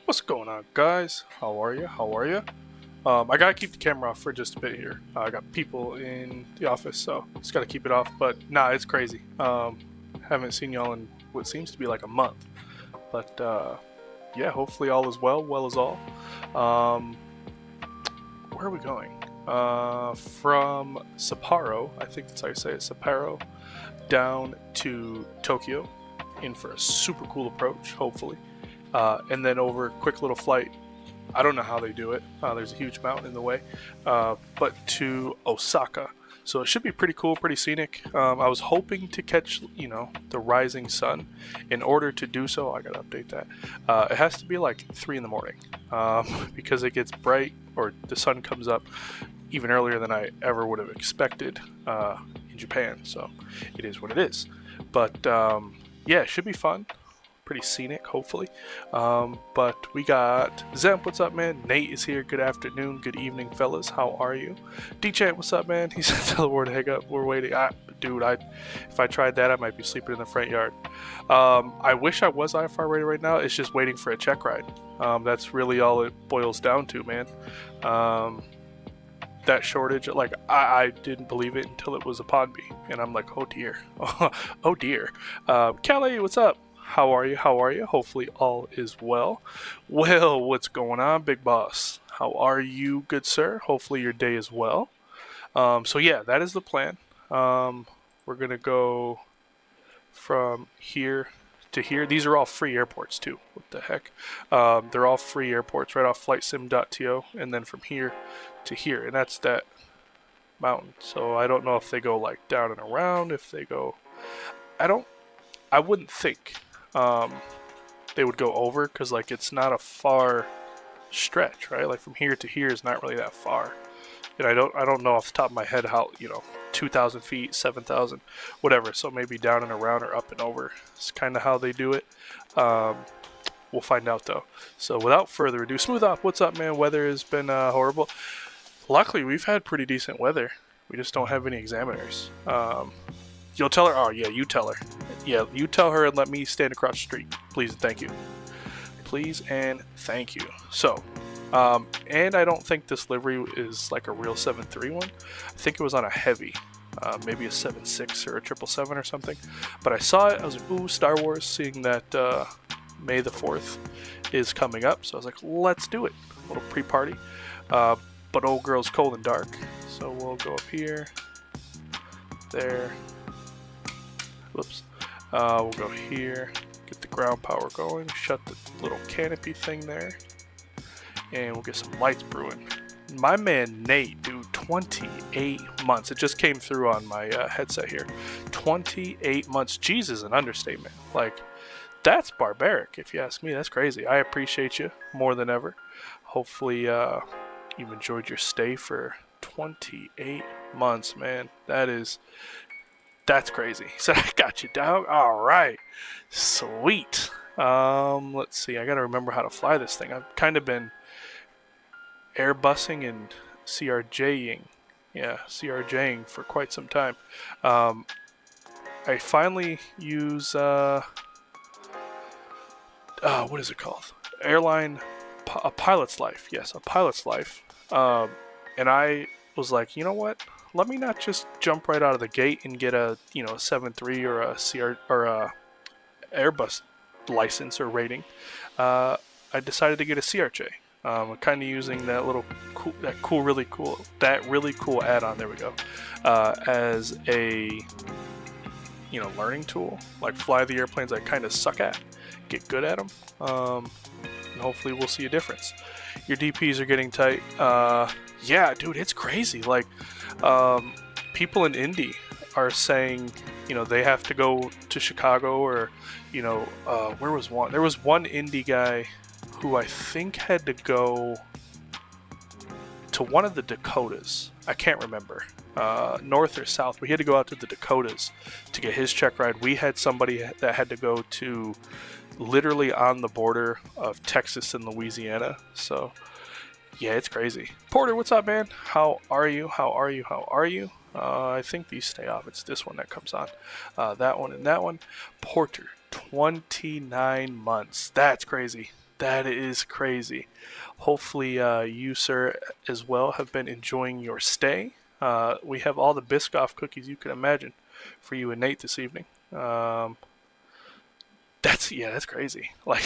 What's going on, guys? How are you? How are you? I gotta keep the camera off for just a bit here. I got people in the office, so just gotta keep it off. But nah, it's crazy. Haven't seen y'all in what seems to be like a month. But yeah, hopefully all is well. Well is all. Where are we going? From Sapporo, I think that's how you say it, Sapporo, down to Tokyo, in for a super cool approach, hopefully. And then over, quick little flight. I don't know how they do it. There's a huge mountain in the way, but to Osaka. So it should be pretty cool, pretty scenic. I was hoping to catch, the rising sun. In order to do so, I gotta update that. It has to be like 3 in the morning, because it gets bright, or the sun comes up even earlier than I ever would have expected in Japan. So it is what it is. But yeah, it should be fun. Pretty scenic, hopefully. But we got Zemp, what's up, man? Nate is here. Good afternoon, good evening, fellas. How are you? D-Chat, what's up, man? He said, tell the word to hang up. We're waiting. Dude, if I tried that, I might be sleeping in the front yard. I wish I was IFR ready right now. It's just waiting for a check ride. That's really all it boils down to, man. That shortage, like, I didn't believe it until it was upon me. And I'm like, oh dear. Oh dear. Kelly, what's up? How are you? How are you? Hopefully all is well. Well, what's going on, big boss? How are you, good sir? Hopefully your day is well. So yeah, that is the plan. We're gonna go from here to here. These are all free airports too. What the heck? They're all free airports right off flightsim.to, and then from here to here, and that's that mountain. So I don't know if they go like down and around. If they go, I wouldn't think. They would go over, because like it's not a far stretch, right? Like from here to here is not really that far, and I don't know off the top of my head how 2,000 feet, 7,000, whatever. So maybe down and around or up and over. It's kind of how they do it. We'll find out though. So without further ado, Smooth Op, what's up, man? Weather has been horrible. Luckily, we've had pretty decent weather. We just don't have any examiners. You'll tell her? Oh, yeah, you tell her. Yeah, you tell her and let me stand across the street. Please and thank you. Please and thank you. So, and I don't think this livery is like a real 7.3 one. I think it was on a heavy, maybe a 7.6 or a 777 or something. But I saw it. I was like, ooh, Star Wars, seeing that May the 4th is coming up. So I was like, let's do it. A little pre-party. But old girl's cold and dark. So we'll go up here. There. Whoops. We'll go here, get the ground power going, shut the little canopy thing there, and we'll get some lights brewing. My man Nate, dude, 28 months. It just came through on my headset here. 28 months. Jesus, an understatement. Like, that's barbaric, if you ask me. That's crazy. I appreciate you more than ever. Hopefully, you've enjoyed your stay for 28 months, man. That's crazy. So I got you, dog. All right. Sweet. Let's see. I got to remember how to fly this thing. I've kind of been Airbusing and CRJing. Yeah, CRJing for quite some time. I finally use, what is it called? Airline, a pilot's life. Yes, a pilot's life. And I was like, you know what? Let me not just jump right out of the gate and get a 7.3 or a CR or a Airbus license or rating. I decided to get a CRJ. I'm kind of using that really cool add-on. There we go. As a learning tool, like fly the airplanes I kind of suck at, get good at them, and hopefully we'll see a difference. Your DPs are getting tight. Yeah, dude, it's crazy. Like, people in Indy are saying, they have to go to Chicago, or, where was one? There was one Indy guy who I think had to go to one of the Dakotas. I can't remember, north or south, but he had to go out to the Dakotas to get his check ride. We had somebody that had to go to literally on the border of Texas and Louisiana. So yeah, it's crazy. Porter, what's up, man? How are you? How are you? How are you? I think these stay off. It's this one that comes on. That one and that one. Porter, 29 months. That's crazy. That is crazy. Hopefully you, sir, as well have been enjoying your stay. We have all the Biscoff cookies you can imagine for you and Nate this evening. That's crazy. Like,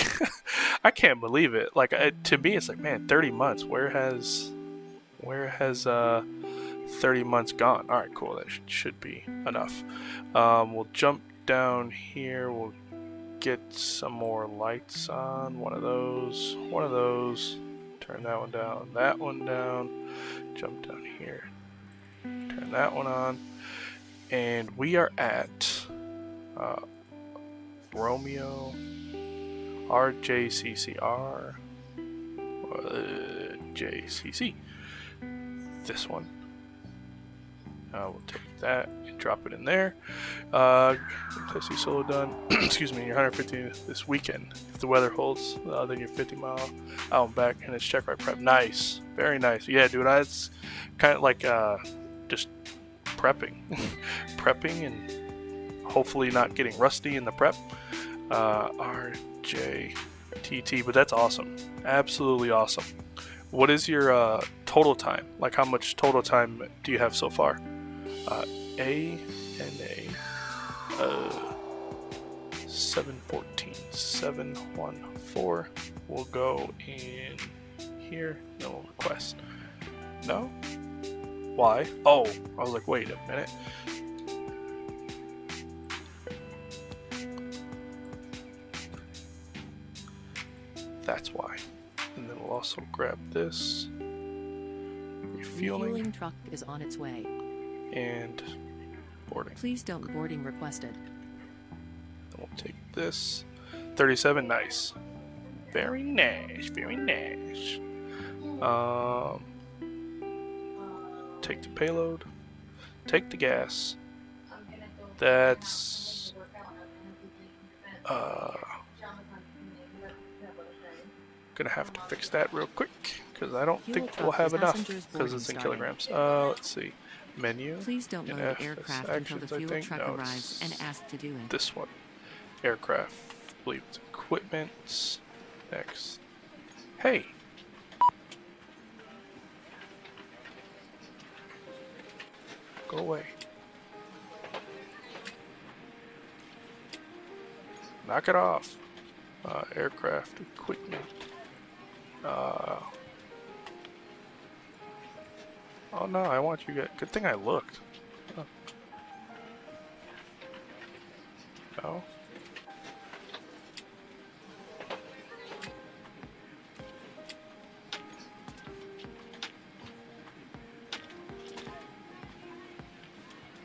I can't believe it. Like, to me, it's like, man, 30 months. Where has 30 months gone? All right, cool. That should be enough. We'll jump down here. We'll get some more lights on. One of those. Turn that one down. That one down. Jump down here. Turn that one on. And we are at Romeo RJCC RJCC. This one. We'll take that and drop it in there. Testing solo done. Excuse me, you're 150 this weekend. If the weather holds, then you're 50 mile out and back, and it's check right prep. Nice, very nice. Yeah, dude, it's kind of like just prepping, prepping, and hopefully not getting rusty in the prep. RJTT, but that's awesome, absolutely awesome. What is your total time? Like, how much total time do you have so far? ANA 714 will go in here. No request. No? Why? Oh, I was like, wait a minute. That's why. And then we'll also grab this. Refueling truck is on its way. And boarding. Please don't boarding requested. Then we'll take this. 37, nice. Very nice, very nice. Take the payload. Take the gas. That's gonna have to fix that real quick because I don't think we'll have enough because it's in kilograms. Let's see. Menu. Please don't load the aircraft until the fuel truck arrives and ask to do it. This one. Aircraft. I believe it's equipment. Next. Hey. Go away. Knock it off. Aircraft equipment. Oh no, I want you guys. Good thing I looked. Oh. No.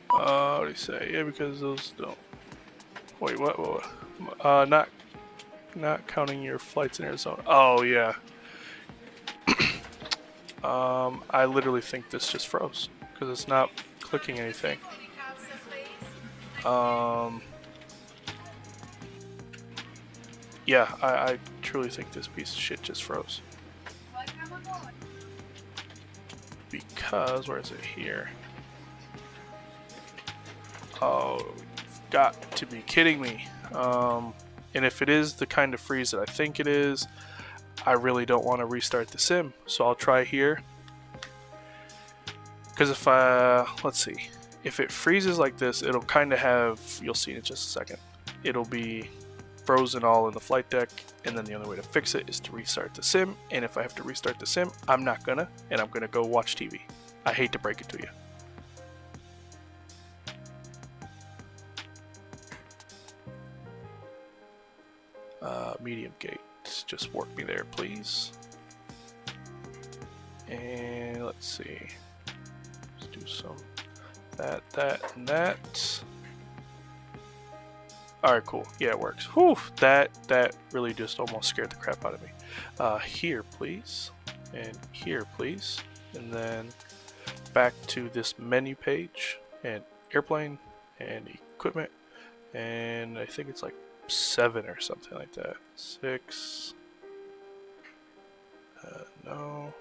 What do you say? Yeah, because those don't. Wait, what? Not counting your flights in Arizona. Oh yeah. I literally think this just froze because it's not clicking anything. Yeah, I truly think this piece of shit just froze. Because, where is it here? Oh, you've got to be kidding me. And if it is the kind of freeze that I think it is, I really don't want to restart the sim, so I'll try here. Because if let's see, if it freezes like this, it'll kind of have, you'll see in just a second, it'll be frozen all in the flight deck, and then the only way to fix it is to restart the sim, and if I have to restart the sim, I'm not gonna, and I'm gonna go watch TV. I hate to break it to you. Medium gate. Just work me there, please. And let's see. Let's do some that, and that. Alright, cool. Yeah, it works. Whew! That really just almost scared the crap out of me. Here, please. And here, please. And then back to this menu page. And airplane. And equipment. And I think it's like 7 or something like that. 6. No.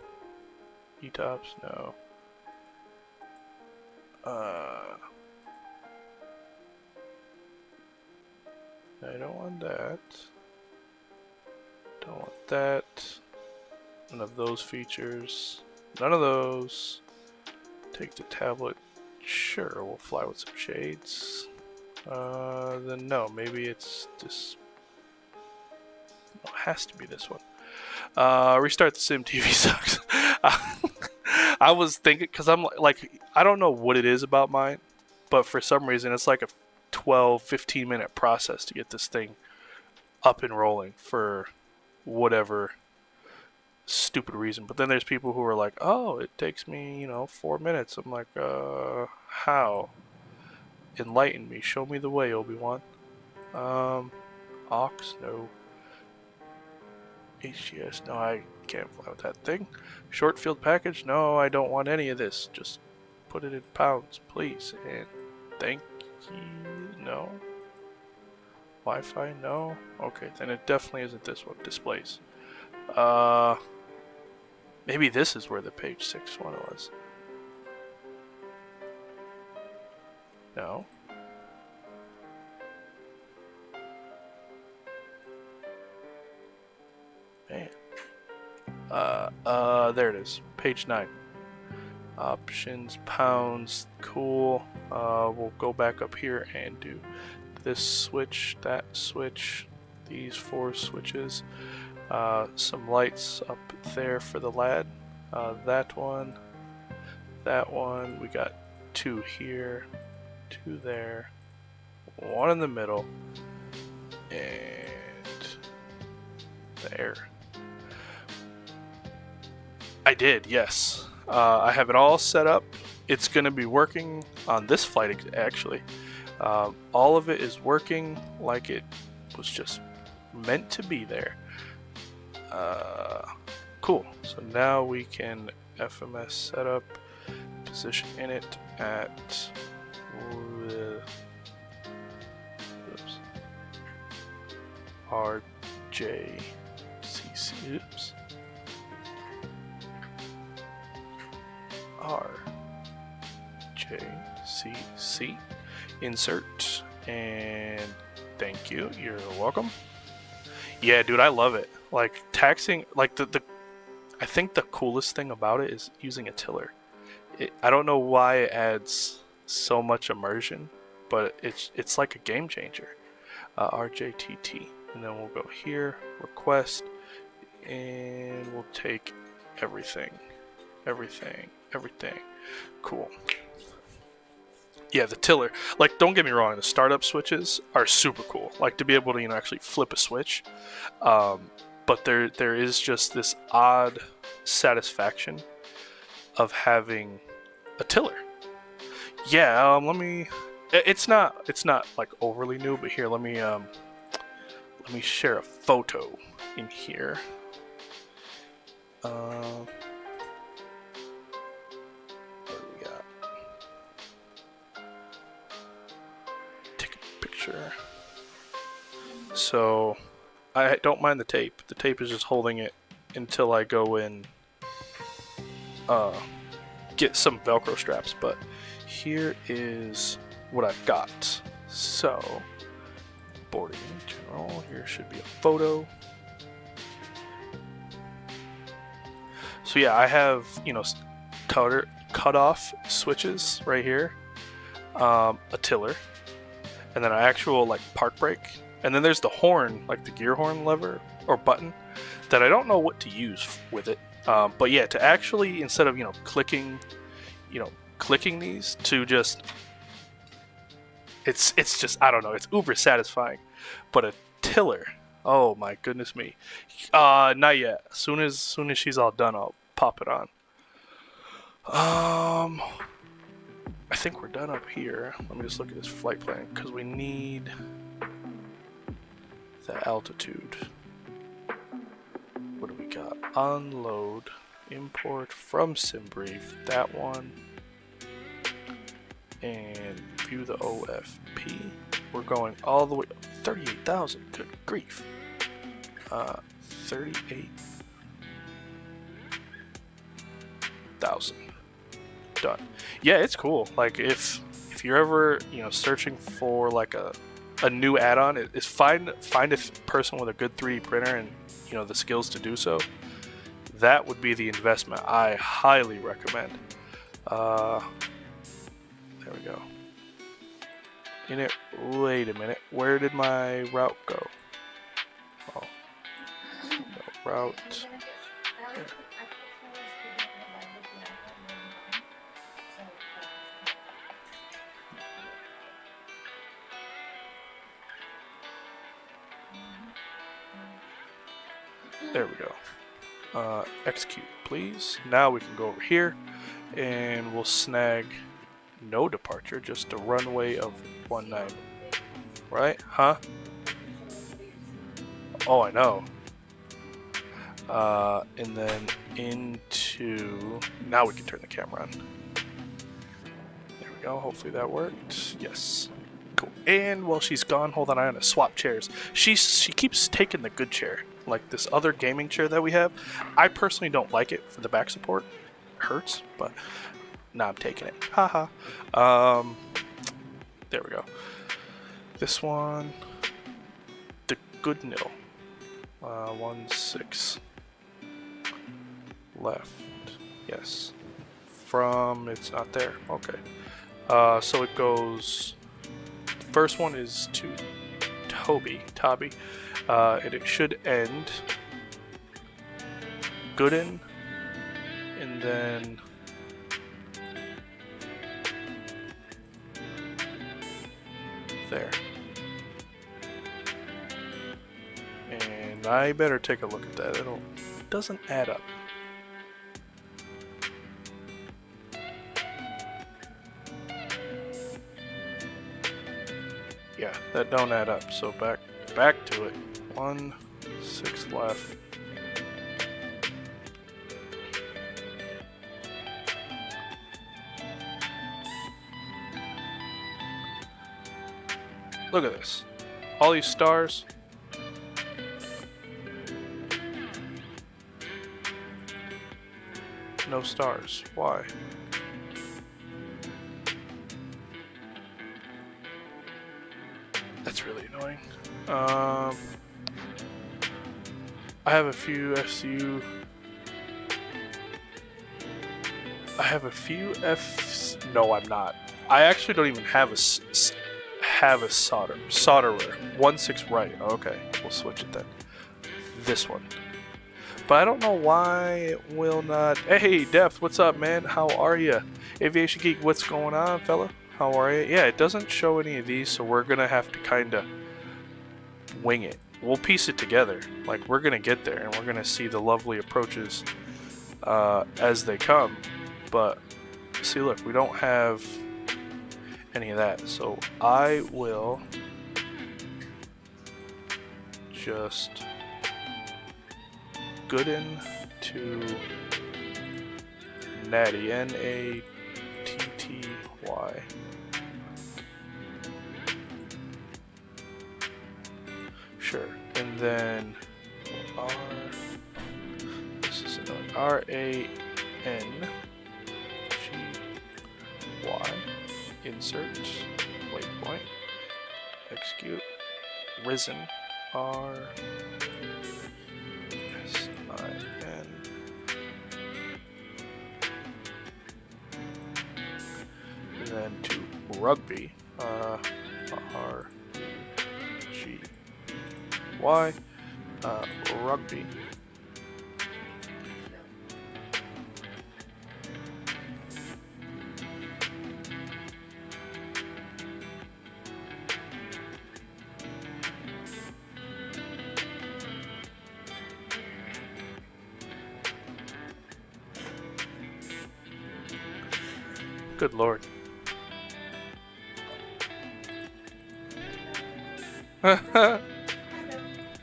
E-tops, no. I don't want that. Don't want that. None of those features. None of those. Take the tablet. Sure, we'll fly with some shades. Then no, maybe it's this. No, it has to be this one. Restart the sim. TV sucks. I was thinking, because I'm like, I don't know what it is about mine, but for some reason it's like a 12-15 minute process to get this thing up and rolling for whatever stupid reason. But then there's people who are like, oh, it takes me, you know, 4 minutes. I'm like, how? Enlighten me. Show me the way, Obi-Wan. Aux? No. HGS? No, I can't fly with that thing. Short field package? No, I don't want any of this. Just put it in pounds, please. And thank you. No. Wi-Fi? No. Okay, then it definitely isn't this one. Displays. Maybe this is where the page 6 one was. No. Man. There it is. Page 9. Options, pounds, cool. We'll go back up here and do this switch, that switch, these 4 switches. Some lights up there for the lad. That one. We got 2 here, 2 there, 1 in the middle, and there. I did, yes. I have it all set up. It's going to be working on this flight, actually. All of it is working like it was just meant to be there. Cool. So now we can FMS setup, position in it at RJCC. Oops. RJCC. Insert, and thank you. You're welcome. Yeah, dude, I love it. Like taxing, like I think the coolest thing about it is using a tiller. I don't know why it adds so much immersion, but it's like a game changer. RJTT, and then we'll go here, request, and we'll take everything. Cool. Yeah, the tiller. Like, don't get me wrong, the startup switches are super cool. Like, to be able to, you know, actually flip a switch. But there is just this odd satisfaction of having a tiller. Yeah, let me. It's not like overly new, but here, let me share a photo in here. So I don't mind the tape. The tape is just holding it until I go and get some Velcro straps. But here is what I've got. So boarding in general. Here should be a photo. So yeah, I have, you know, cut off switches right here, a tiller, and then an actual like park brake, and then there's the horn, like the gear horn lever or button, that I don't know what to use with it. But yeah, to actually, instead of, you know, clicking these, to just, it's just, I don't know, it's uber satisfying. But a tiller, oh my goodness me. Not yet. As soon as she's all done, I'll pop it on. I think we're done up here. Let me just look at this flight plan, because we need the altitude. What do we got? Unload, import from SimBrief, that one, and view the OFP. We're going all the way, 38,000, good grief. 38,000. Done. Yeah, it's cool. Like if you're ever, you know, searching for like a a new add-on is find a person with a good 3D printer and the skills to do so. That would be the investment I highly recommend. There we go. Wait a minute. Where did my route go? Oh, no, route. There we go. Execute, please. Now we can go over here and we'll snag no departure, just a runway of 19. Right? Huh? Oh, I know. And then into... Now we can turn the camera on. There we go. Hopefully that worked. Yes. Cool. And while she's gone, hold on, I want to swap chairs. She keeps taking the good chair. Like this other gaming chair that we have. I personally don't like it for the back support. It hurts, but now I'm taking it. Haha. There we go. This one, the good nil. 16 left. Yes. From it's not there. Okay. So it goes. The first one is to Toby, and it should end Gooden, and then there. And I better take a look at that. It doesn't add up. Yeah, that don't add up. So back to it. 16 left. Look at this. All these stars. No stars. Why? That's really annoying. I have a few FCU. I have a few Fs. No, I'm not. I actually don't even have a solderer. 16 right. Okay, we'll switch it then. This one. But I don't know why it will not. Hey, Depth, what's up, man? How are you? Aviation Geek, what's going on, fella? How are you? Yeah, it doesn't show any of these, so we're gonna have to kind of wing it. We'll piece it together. Like, we're gonna get there, and we're gonna see the lovely approaches as they come. But see, look, we don't have any of that, so I will just Gooden to Natty, Natty. Sure, and then this is annoying. RANGY, insert, waypoint, execute, risen, RSIN, and then to rugby, RGY, rugby. Good lord.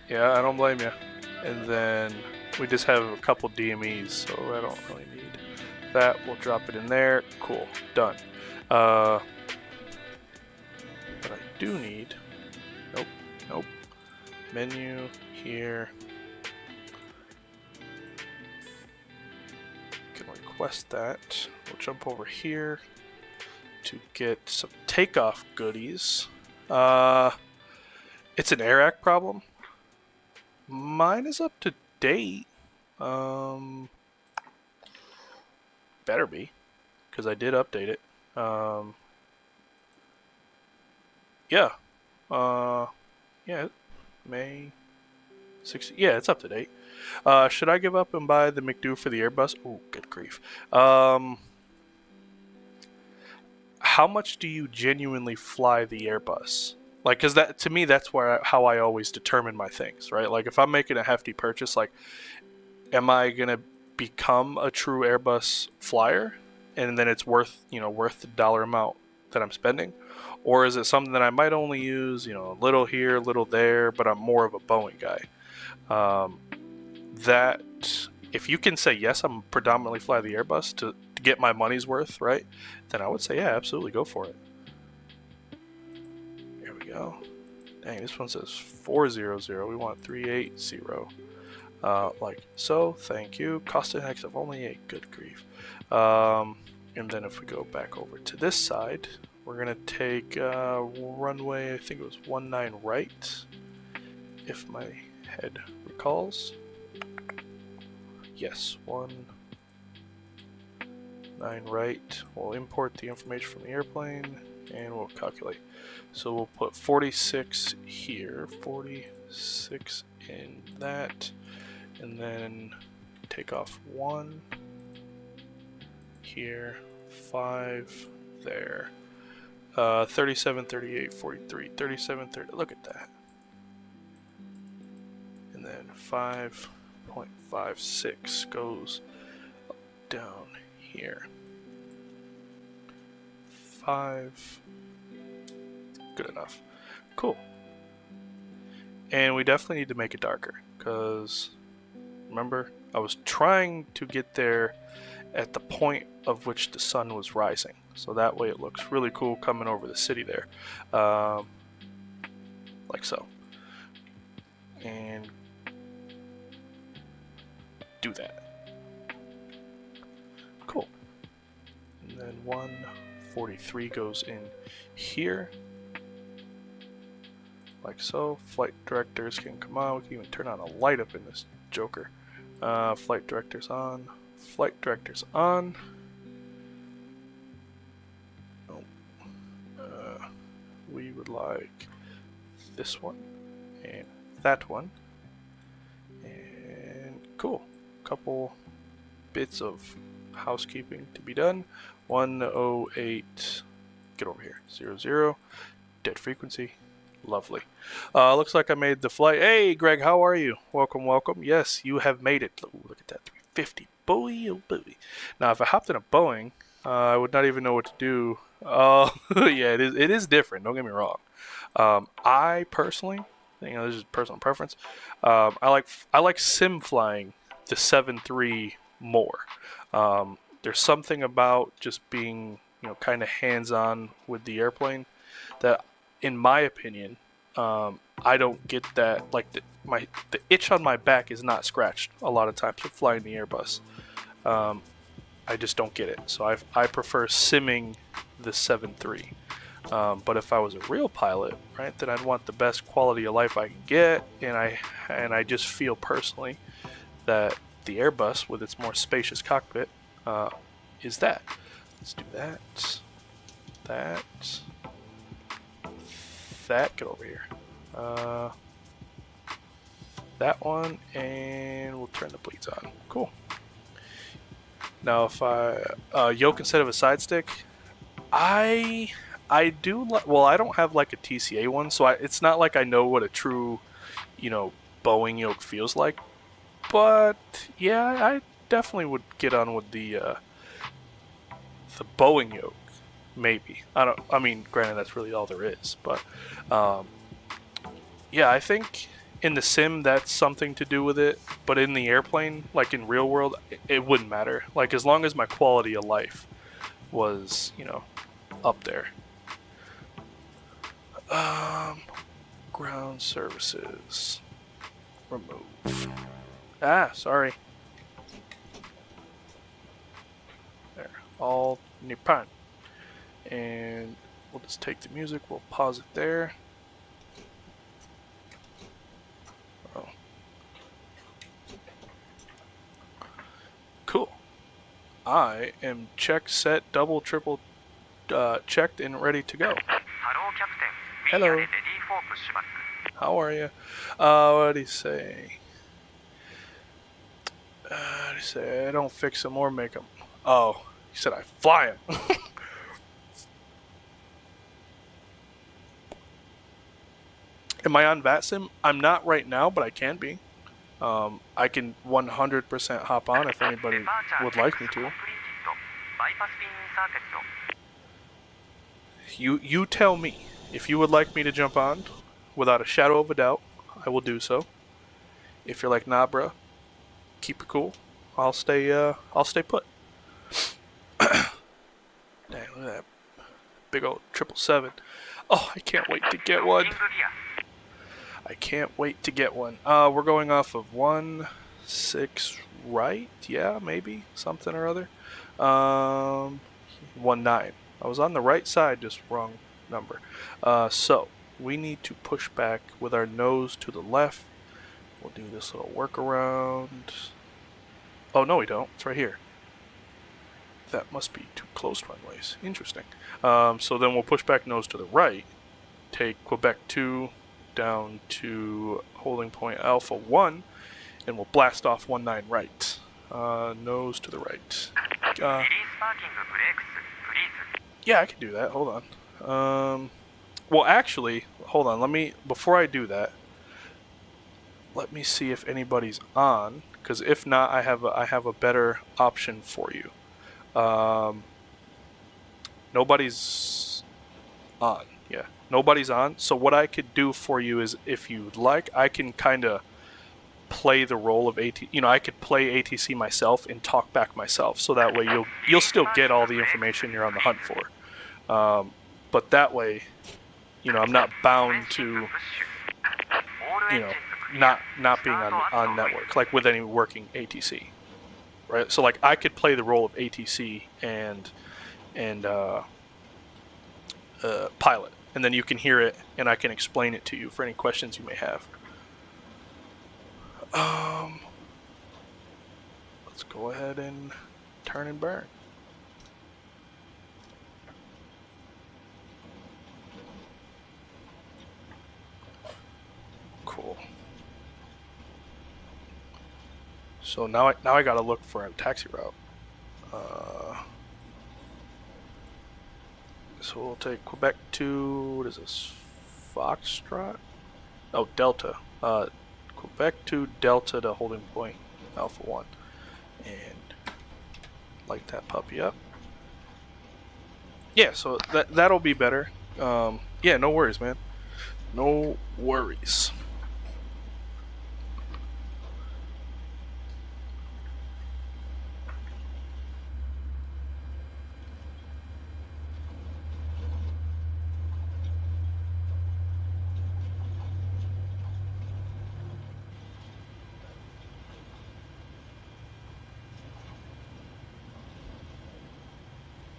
Yeah, I don't blame you. And then we just have a couple DMEs, so I don't really need that. We'll drop it in there. Cool. Done. But I do need... Nope. Menu here. Can request that. We'll jump over here to get some takeoff goodies. It's an AirAct problem. Mine is up to date. Better be, because I did update it. Yeah. Yeah. May 60. Yeah, it's up to date. Should I give up and buy the McDo for the Airbus? Oh, good grief. How much do you genuinely fly the Airbus? Like, because that, to me, that's how I always determine my things, right? Like, if I'm making a hefty purchase, like, am I gonna become a true Airbus flyer, and then it's worth the dollar amount that I'm spending, or is it something that I might only use, a little here, a little there, but I'm more of a Boeing guy? That if you can say yes, I'm predominantly fly the Airbus to get my money's worth, right? Then I would say yeah, absolutely go for it. Here we go. Dang, this one says 400. We want 380. Like so. Thank you. Cost index of only 8. Good grief. And then if we go back over to this side, we're gonna take runway. I think it was 19 right, if my head recalls. Yes, 19 right. We'll import the information from the airplane and we'll calculate. So we'll put 46 here, 46 in that, and then take off 1 here, 5 there. 37, 38, 43, 37, 30. Look at that. And then 5.56 goes down here. 5. Good enough. Cool. And we definitely need to make it darker, because remember, I was trying to get there at the point of which the sun was rising, so that way it looks really cool coming over the city there, like so. And do that. Cool. And then 143 goes in here, like so. Flight directors can come on. We can even turn on a light up in this joker. Flight directors on. Flight directors on. Oh. We would like this one and that one. And cool. Couple bits of housekeeping to be done. 108. Get over here. 00. Dead frequency. Lovely. Looks like I made the flight. Hey, Greg, how are you? Welcome, welcome. Yes, you have made it. Ooh, look at that. 350. Boy, oh boy. Now, if I hopped in a Boeing, I would not even know what to do. Oh, yeah, it is different. Don't get me wrong. I personally, this is personal preference. I like sim flying the 7.3 more. There's something about just being, kind of hands-on with the airplane that, in my opinion, I don't get that. Like the itch on my back is not scratched a lot of times with flying the Airbus. I just don't get it. So I prefer simming the 7.3. But if I was a real pilot, right, then I'd want the best quality of life I can get, and I just feel personally that the Airbus, with its more spacious cockpit, is that. Let's do that. Get over here. That one, and we'll turn the bleeds on. Cool. Now, if I yoke instead of a side stick, I do. Well, I don't have like a TCA one, so it's not like I know what a true, Boeing yoke feels like. But yeah, I definitely would get on with the Boeing yoke. Maybe. I mean, granted, that's really all there is. But yeah, I think in the sim that's something to do with it. But in the airplane, like in real world, it wouldn't matter. Like as long as my quality of life was, up there. Ground services. Remove. Sorry. There. All Nippon. And we'll just take the music, we'll pause it there. I am checked, set, double, triple checked and ready to go. Hello. How are you? What do you say? I don't fix them or make them. Oh, he said I fly them. Am I on Vatsim? I'm not right now, but I can be. I can 100% hop on if anybody would like me to. You tell me. If you would like me to jump on, without a shadow of a doubt, I will do so. If you're like, nah, bruh, keep it cool, I'll stay put. Dang, look at that big old 777. Oh, I can't wait to get one. I can't wait to get one. We're going off of 16 right? Yeah, maybe something or other. 19. I was on the right side, just wrong number. So we need to push back with our nose to the left. We'll do this little workaround. Oh no, we don't. It's right here. That must be two closed runways. Interesting. So then we'll push back nose to the right. Take Quebec 2 down to holding point Alpha 1, and we'll blast off 19 right. Nose to the right. Yeah, I can do that. Hold on. Well, actually, hold on. Before I do that, let me see if anybody's on, because if not, I have a better option for you. Nobody's on. Yeah, nobody's on. So what I could do for you is, if you'd like, I can kind of play the role of AT. I could play ATC myself and talk back myself, so that way you'll still get all the information you're on the hunt for. But that way, I'm not bound to, not being on network, like with any working ATC, right? So like I could play the role of ATC and pilot, and then you can hear it, and I can explain it to you for any questions you may have. Let's go ahead and turn and burn. Cool. So now I gotta look for a taxi route. So we'll take Quebec 2. What is this? Foxtrot? Oh, Delta. Quebec 2 Delta to holding point Alpha 1, and light that puppy up. Yeah, so that'll be better. Yeah, no worries, man. No worries.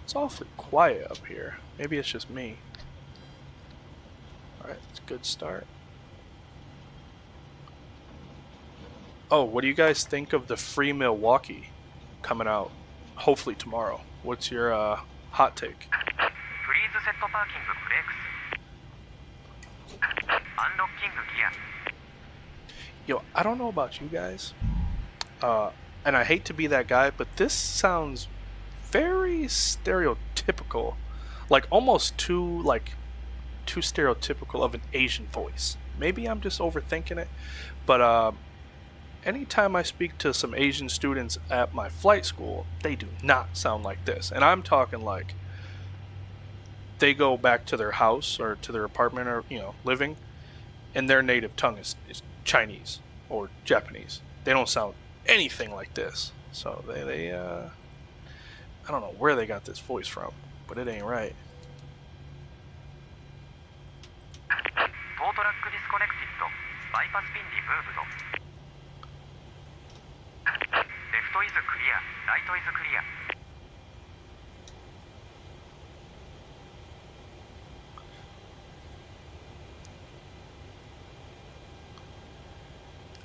It's awfully quiet up here. Maybe it's just me. Alright, it's a good start. Oh, what do you guys think of the free Milwaukee coming out hopefully tomorrow? What's your hot take? Yo, I don't know about you guys, and I hate to be that guy, but this sounds very stereotypical, like almost too stereotypical of an Asian voice. Maybe I'm just overthinking it, but anytime I speak to some Asian students at my flight school, they do not sound like this. And I'm talking like they go back to their house or to their apartment or living, and their native tongue is Chinese or Japanese. They don't sound anything like this. So they I don't know where they got this voice from, but it ain't right.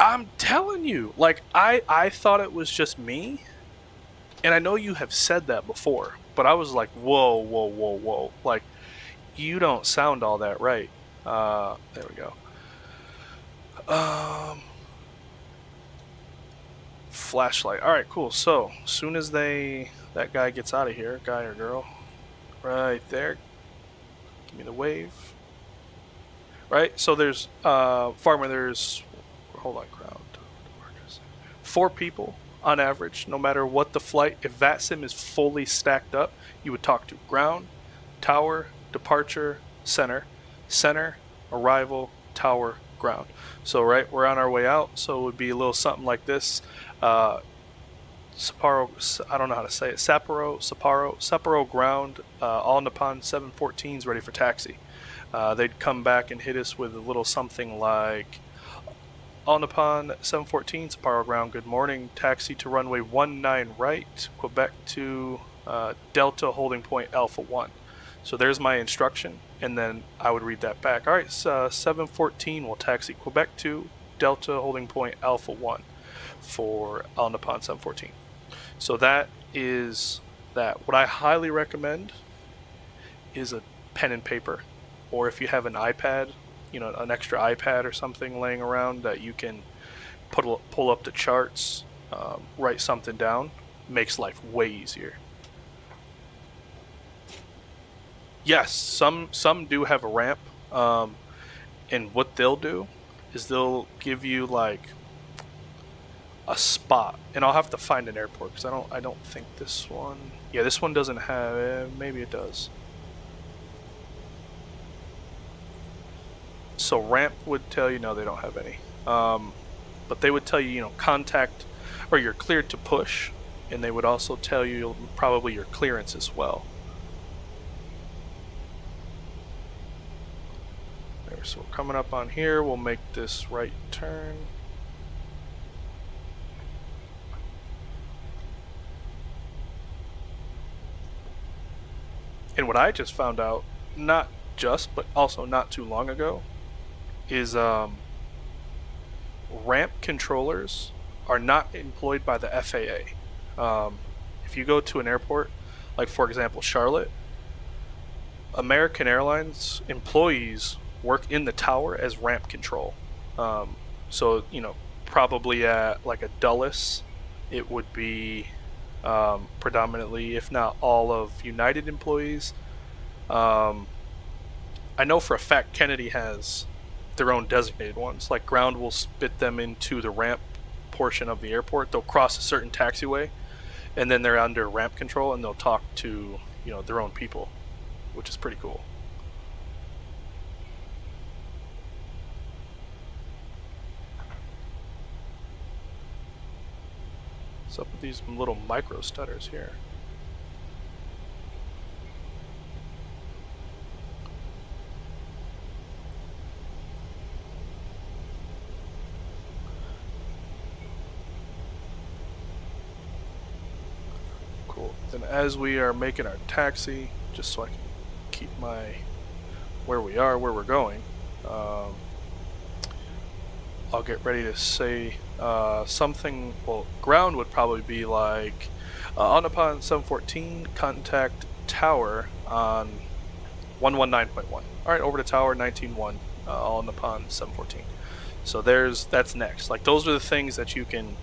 I'm telling you, like I thought it was just me, And I know you have said that before, but I was like, whoa, whoa, whoa, whoa. Like, you don't sound all that right. There we go. Flashlight. All right, cool. So, as soon as that guy gets out of here, guy or girl, right there, give me the wave. Right? So there's, farmer, there's, hold on, ground. 4 people on average, no matter what the flight. If Vatsim is fully stacked up, you would talk to ground, tower, departure, center, arrival, tower, ground. So, right, we're on our way out, so it would be a little something like this. Sapporo, I don't know how to say it. Sapporo ground, all Nippon 714s ready for taxi. They'd come back and hit us with a little something like, all Nippon 714, Sapporo ground, good morning. Taxi to runway 19 right, Quebec to Delta holding point Alpha 1. So there's my instruction, and then I would read that back. All right, 714 will taxi Quebec to Delta holding point Alpha 1 for all Nippon 714. So that is that. What I highly recommend is a pen and paper, or if you have an iPad, you know, an extra iPad or something laying around that you can pull up the charts, write something down, makes life way easier. Yes, some do have a ramp, and what they'll do is they'll give you like a spot, and I'll have to find an airport because I don't think this one. Yeah, this one doesn't have it. Maybe it does. So ramp would tell you no, they don't have any. But they would tell you, you know, contact, or you're cleared to push, and they would also tell you probably your clearance as well. There, so we're coming up on here. We'll make this right turn. And what I just found out, not just, but also not too long ago, is ramp controllers are not employed by the FAA. If you go to an airport, like for example Charlotte, American Airlines employees work in the tower as ramp control. So, you know, probably at like a Dulles, it would be predominantly, if not all, of United employees. I know for a fact Kennedy has their own designated ones. Like ground will spit them into the ramp portion of the airport. They'll cross a certain taxiway, and then they're under ramp control, and they'll talk to, you know, their own people, which is pretty cool. What's up with these little micro stutters here? Cool. And as we are making our taxi, just so I can keep my where we are, where we're going, I'll get ready to say something. Well, ground would probably be like on upon 714, contact tower on 119.1. All right, over to tower 19.1, on upon 714. So that's next. Like those are the things that you can,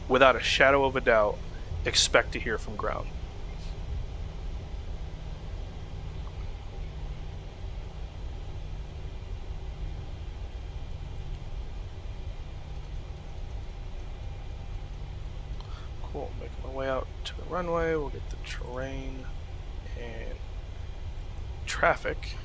without a shadow of a doubt, expect to hear from ground. Cool, making my way out to the runway. We'll get the terrain and traffic.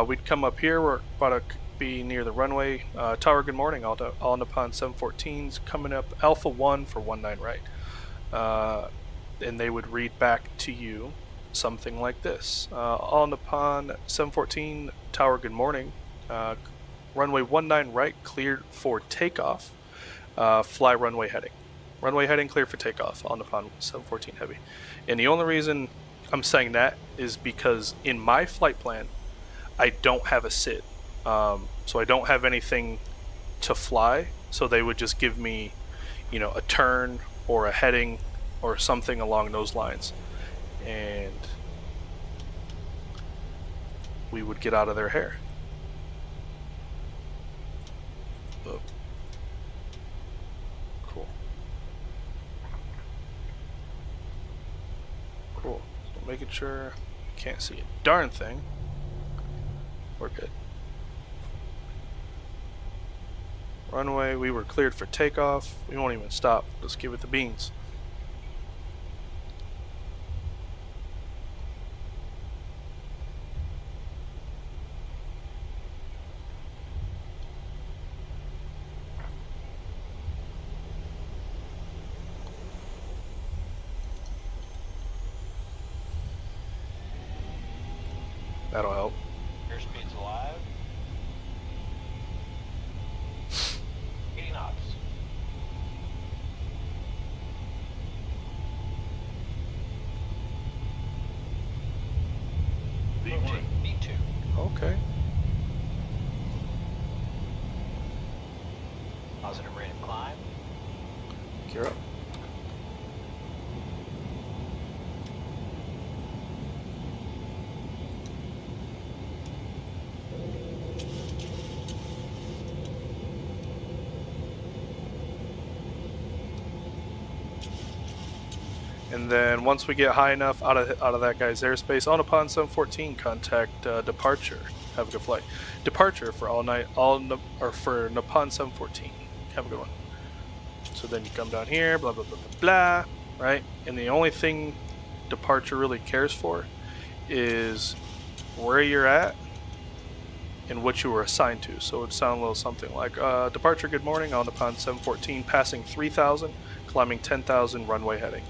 We'd come up here. We're about to be near the runway. Tower, good morning. All Nippon 714s coming up Alpha 1 for 19 right. And they would read back to you something like this. All Nippon 714, Tower, good morning. Runway 19 right, cleared for takeoff. Fly runway heading. Runway heading clear for takeoff, all Nippon 714 heavy. And the only reason I'm saying that is because in my flight plan, I don't have a SID. So I don't have anything to fly. So they would just give me, you know, a turn or a heading or something along those lines, and we would get out of their hair. Oh. Cool. Cool. So making sure you can't see a darn thing. We're good. Runway, we were cleared for takeoff. We won't even stop. Let's give it the beans. That'll help. Airspeed's alive. 80 knots. B2. Okay. Positive rate of climb. Gear up. And then once we get high enough out of that guy's airspace, on upon 714, contact departure. Have a good flight. Departure for for Nippon 714. Have a good one. So then you come down here, blah blah blah blah blah, right? And the only thing departure really cares for is where you're at and what you were assigned to. So it would sound a little something like departure. Good morning, on upon 714, passing 3,000, climbing 10,000, runway heading.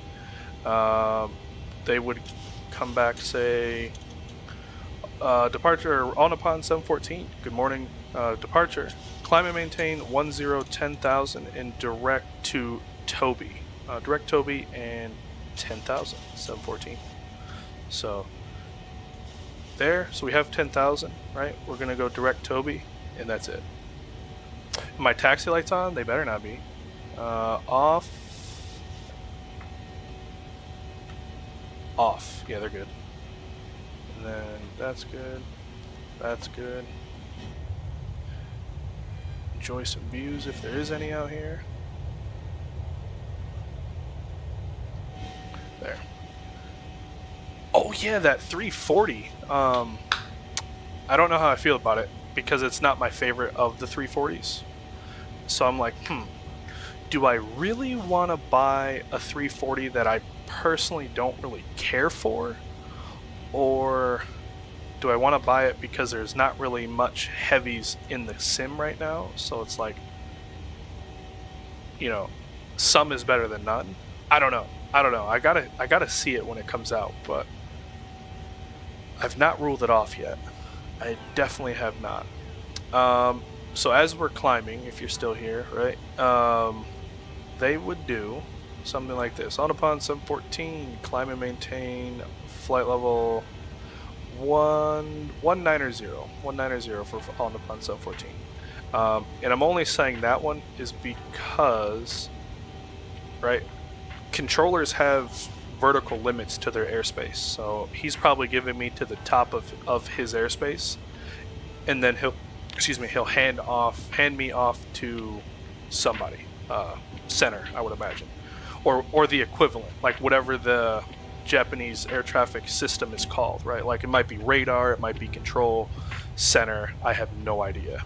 They would come back, say, departure on upon 714. Good morning, departure. Climb and maintain 10,000 and direct to Toby. Direct Toby and 10,000, 714. So there, so we have 10,000, right? We're gonna go direct Toby, and that's it. My taxi lights on? They better not be. Off. Off. Yeah, they're good. And then that's good. That's good. Enjoy some views if there is any out here. There. Oh yeah, that 340. I don't know how I feel about it because it's not my favorite of the 340s. So I'm like, do I really want to buy a 340 that I personally don't really care for, or do I want to buy it because there's not really much heavies in the sim right now, so it's like, you know, some is better than none. I don't know. I gotta see it when it comes out, but I've not ruled it off yet. I definitely have not. So as we're climbing, if you're still here, right, they would do something like this. On upon 714, climb and maintain flight level 190 for on upon 714. And I'm only saying that one is because, right, controllers have vertical limits to their airspace. So he's probably giving me to the top of his airspace, and then he'll hand me off to somebody, center, I would imagine. Or the equivalent, like whatever the Japanese air traffic system is called, right? Like it might be radar, it might be control center. I have no idea.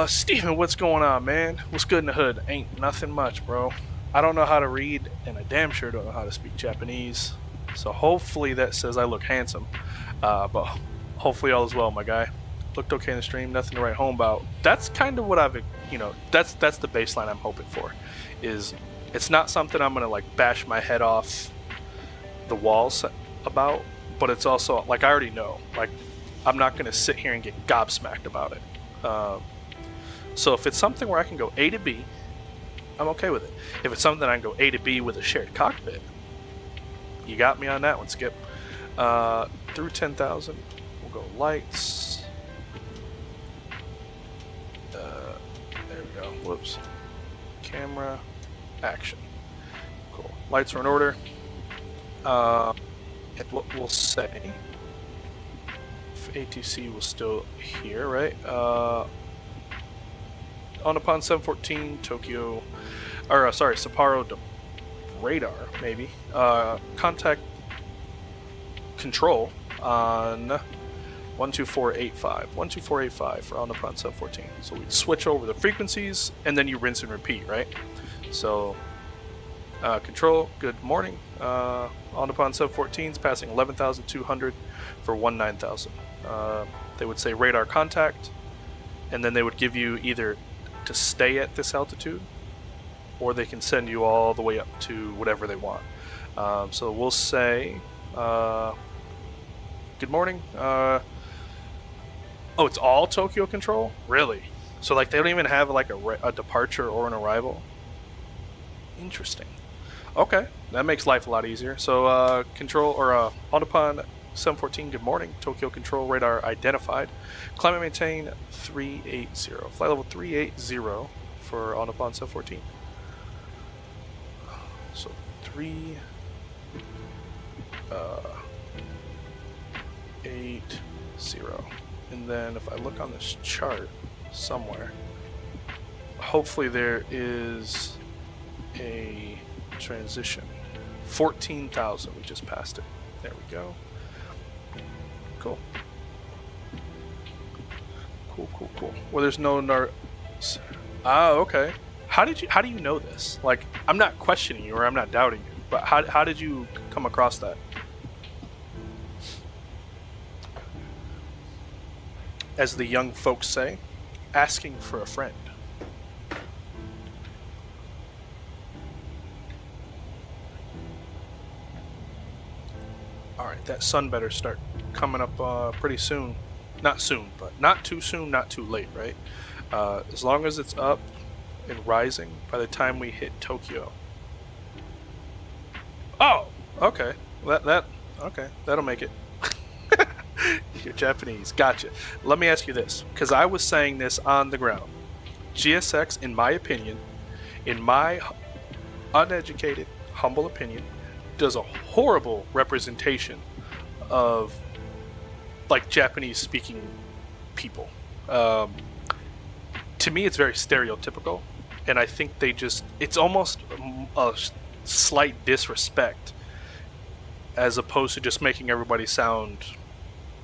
Steven, what's going on, man? What's good in the hood? Ain't nothing much, bro. I don't know how to read, and I damn sure don't know how to speak Japanese. So hopefully that says I look handsome. But hopefully all is well, my guy. Looked okay in the stream, nothing to write home about. That's kind of what I've, that's the baseline I'm hoping for. Is it's not something I'm gonna like bash my head off the walls about, but it's also like I already know. Like I'm not gonna sit here and get gobsmacked about it. So if it's something where I can go A to B, I'm okay with it. If it's something I can go A to B with a shared cockpit, you got me on that one, Skip. Through 10,000, we'll go lights. There we go. Whoops. Camera. action. Cool. Lights are in order. And what we'll say, if ATC was still here, right? On upon 714, Tokyo, or sorry, Sapporo to radar, maybe. Contact control on 12485. 12485 for on upon 714. So we switch over the frequencies, and then you rinse and repeat, right? So, control, good morning. On upon 714s, passing 11,200 for 19,000. They would say radar contact, and then they would give you either to stay at this altitude, or they can send you all the way up to whatever they want. So we'll say, good morning. Oh, it's all Tokyo control? Really? So like they don't even have like a departure or an arrival? Interesting. Okay, that makes life a lot easier. So control, or on upon 714, good morning. Tokyo control radar identified. Climb and maintain 380. Flight level 380 for on upon 714. So 380. And then if I look on this chart somewhere, hopefully there is a transition. 14,000, we just passed it. There we go. Cool. Cool. Well, there's no okay. How do you know this? Like, I'm not questioning you or I'm not doubting you, but how did you come across that? As the young folks say, asking for a friend. Alright, that sun better start coming up pretty soon. Not soon, but not too soon, not too late, right? As long as it's up and rising by the time we hit Tokyo. Oh, okay. Okay, that'll make it. You're Japanese. Gotcha. Let me ask you this, because I was saying this on the ground. GSX, in my opinion, in my uneducated, humble opinion, does a horrible representation of like Japanese speaking people. To me, it's very stereotypical, and I think it's almost a slight disrespect as opposed to just making everybody sound,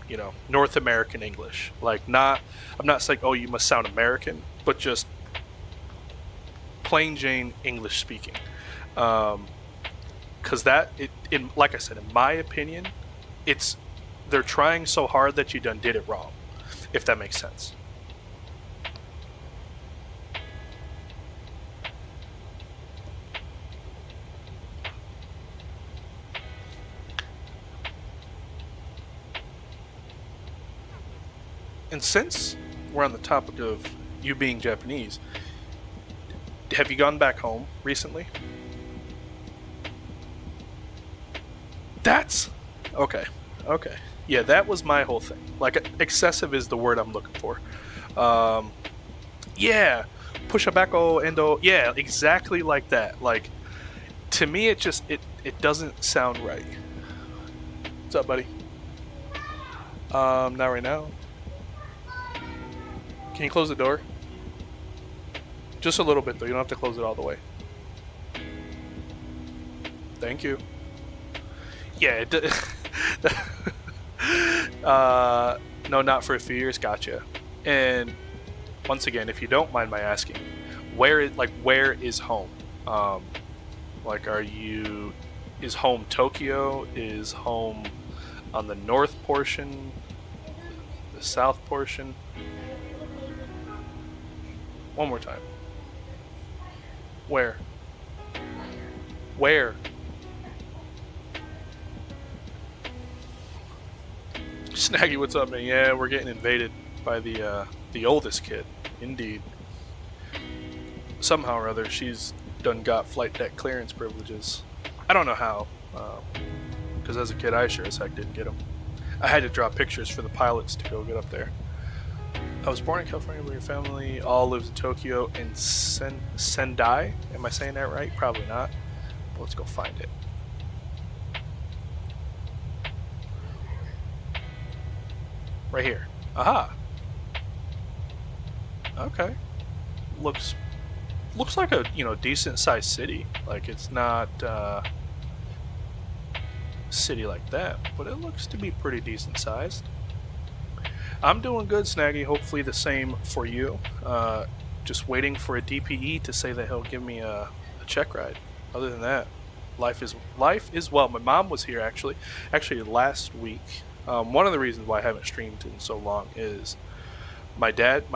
you know, North American English. Like, I'm not saying, oh, you must sound American, but just plain Jane English speaking. Because like I said, in my opinion, they're trying so hard that you done did it wrong, if that makes sense. And since we're on the topic of you being Japanese, have you gone back home recently? That's okay. Yeah, that was my whole thing. Like, excessive is the word I'm looking for. Yeah, pushabako endo. Yeah, exactly like that. Like, to me, it doesn't sound right. What's up, buddy? Not right now. Can you close the door? Just a little bit, though. You don't have to close it all the way. Thank you. Yeah, no, not for a few years. Gotcha. And once again, if you don't mind my asking, where is home? Like, is home Tokyo? Is home on the north portion? The south portion? One more time. Where? Snaggy, what's up, man? Yeah, we're getting invaded by the oldest kid. Indeed. Somehow or other, she's done got flight deck clearance privileges. I don't know how, because as a kid, I sure as heck didn't get them. I had to draw pictures for the pilots to go get up there. I was born in California, but your family all lives in Tokyo and Sendai. Am I saying that right? Probably not. But let's go find it. Right here. Aha. Okay. Looks like a, you know, decent sized city. Like it's not city like that, but it looks to be pretty decent sized. I'm doing good, Snaggy. Hopefully the same for you. Just waiting for a DPE to say that he'll give me a check ride. Other than that, life is well. My mom was here actually last week. One of the reasons why I haven't streamed in so long is my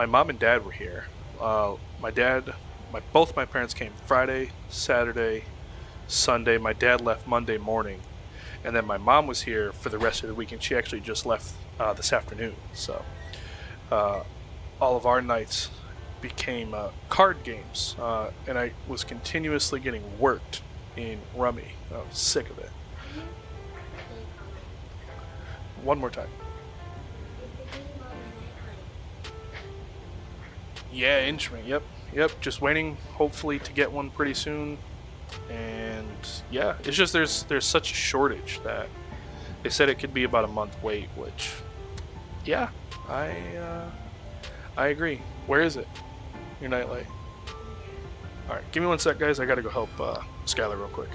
mom and dad were here. Both my parents came Friday, Saturday, Sunday. My dad left Monday morning, and then my mom was here for the rest of the week, and she actually just left this afternoon. So all of our nights became card games, and I was continuously getting worked in Rummy. I was sick of it. One more time. Yeah, instrument. Yep. Just waiting, hopefully, to get one pretty soon. And yeah, it's just there's such a shortage that they said it could be about a month wait. Which, yeah, I agree. Where is it? Your nightlight. All right, give me one sec, guys. I gotta go help Skylar real quick.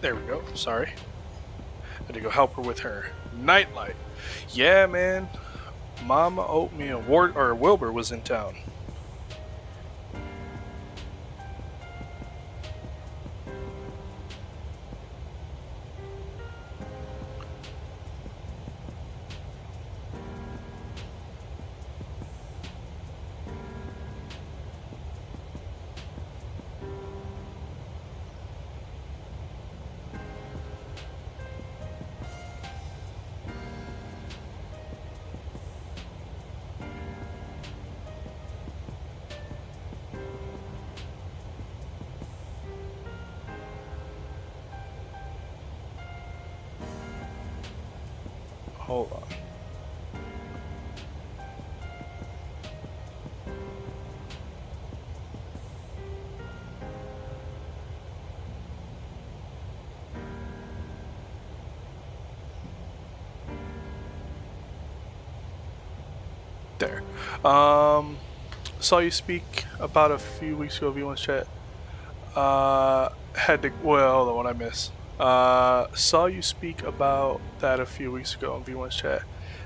There we go. Sorry. Had to go help her with her nightlight. Yeah, man. Mama Oatmeal Wilbur was in town. Hold on. There. Saw you speak about a few weeks ago. V1's chat. Had to. Well, the one I missed. Saw you speak about that a few weeks ago on V1's chat.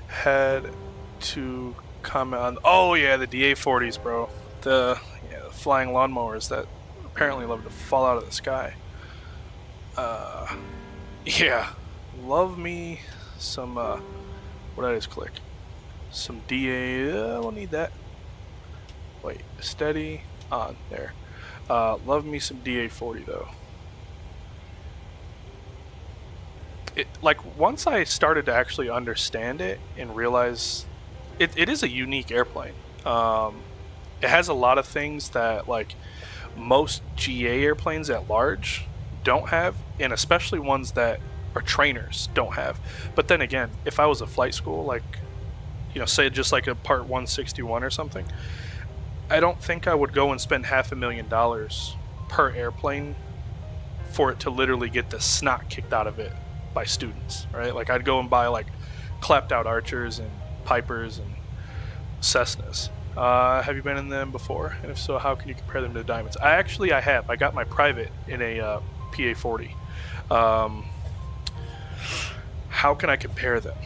Had to comment on. Oh yeah, the DA40s, bro. The flying lawnmowers that apparently love to fall out of the sky. Yeah, love me some. What did I just click? Some DA. We'll need that. Wait, steady on there. Love me some DA40 though. Like once I started to actually understand it and realize it is a unique airplane. It has a lot of things that like most GA airplanes at large don't have, and especially ones that are trainers don't have. But then again, if I was a flight school, like say just like a Part 161 or something, I don't think I would go and spend $500,000 per airplane for it to literally get the snot kicked out of it by students, right? Like I'd go and buy like clapped out Archers and Pipers and Cessnas. Have you been in them before? And if so, how can you compare them to the Diamonds? I have. I got my private in a PA-40. How can I compare them?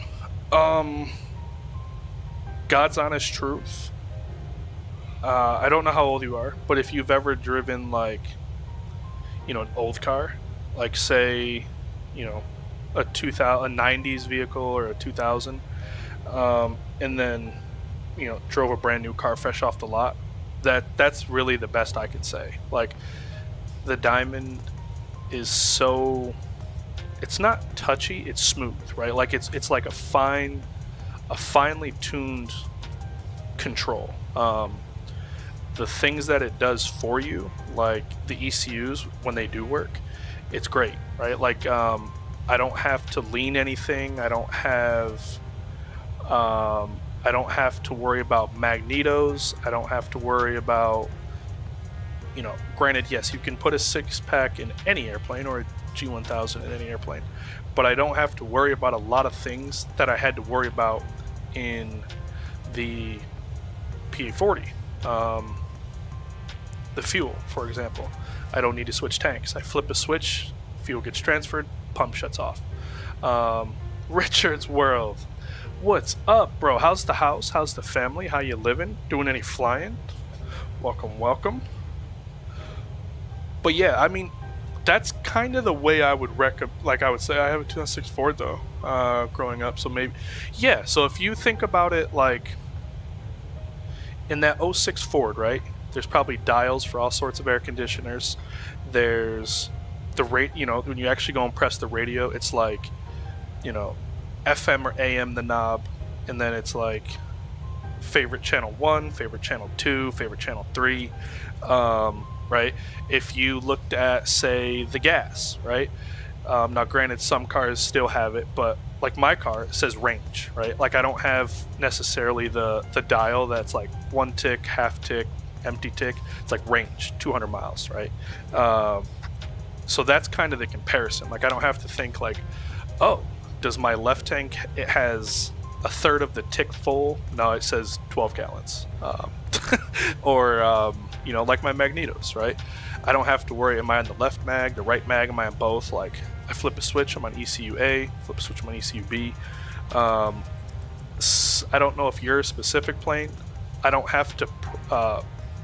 God's honest truth. I don't know how old you are, but if you've ever driven like, an old car, like say, a 90s vehicle or a 2000, and then, drove a brand new car fresh off the lot, that's really the best I could say. Like the Diamond is so, it's not touchy, it's smooth, right? Like it's like a finely tuned control. The things that it does for you, like the ECUs when they do work, it's great, right? Like I don't have to lean anything. I don't have to worry about magnetos. I don't have to worry about, granted, yes, you can put a 6-pack in any airplane or a G1000 in any airplane, but I don't have to worry about a lot of things that I had to worry about in the PA-40. The fuel, for example, I don't need to switch tanks. I flip a switch, fuel gets transferred, pump shuts off. Richard's World, what's up, bro? How's the house? How's the family? How you living? Doing any flying? Welcome. But yeah, I mean, that's kind of the way I would recommend. Like I would say, I have a 2006 Ford though, growing up. So maybe, yeah. So if you think about it, like in that 06 Ford, right? There's probably dials for all sorts of air conditioners. There's the when you actually go and press the radio, it's like, FM or AM the knob, and then it's like favorite channel 1, favorite channel 2, favorite channel 3, right? If you looked at, say, the gas, right? Now granted, some cars still have it, but like my car, it says range, right? Like I don't have necessarily the dial that's like 1 tick, half tick, empty tick. It's like range, 200 miles, right? So that's kind of the comparison. Like I don't have to think like, oh, does my left tank, it has a third of the tick full? No, it says 12 gallons. Or like my magnetos, right? I don't have to worry, am I on the left mag, the right mag, am I on both? Like I flip a switch, I'm on ECU A, flip a switch, I'm on ECU B. I don't know if you're a specific plane. I don't have to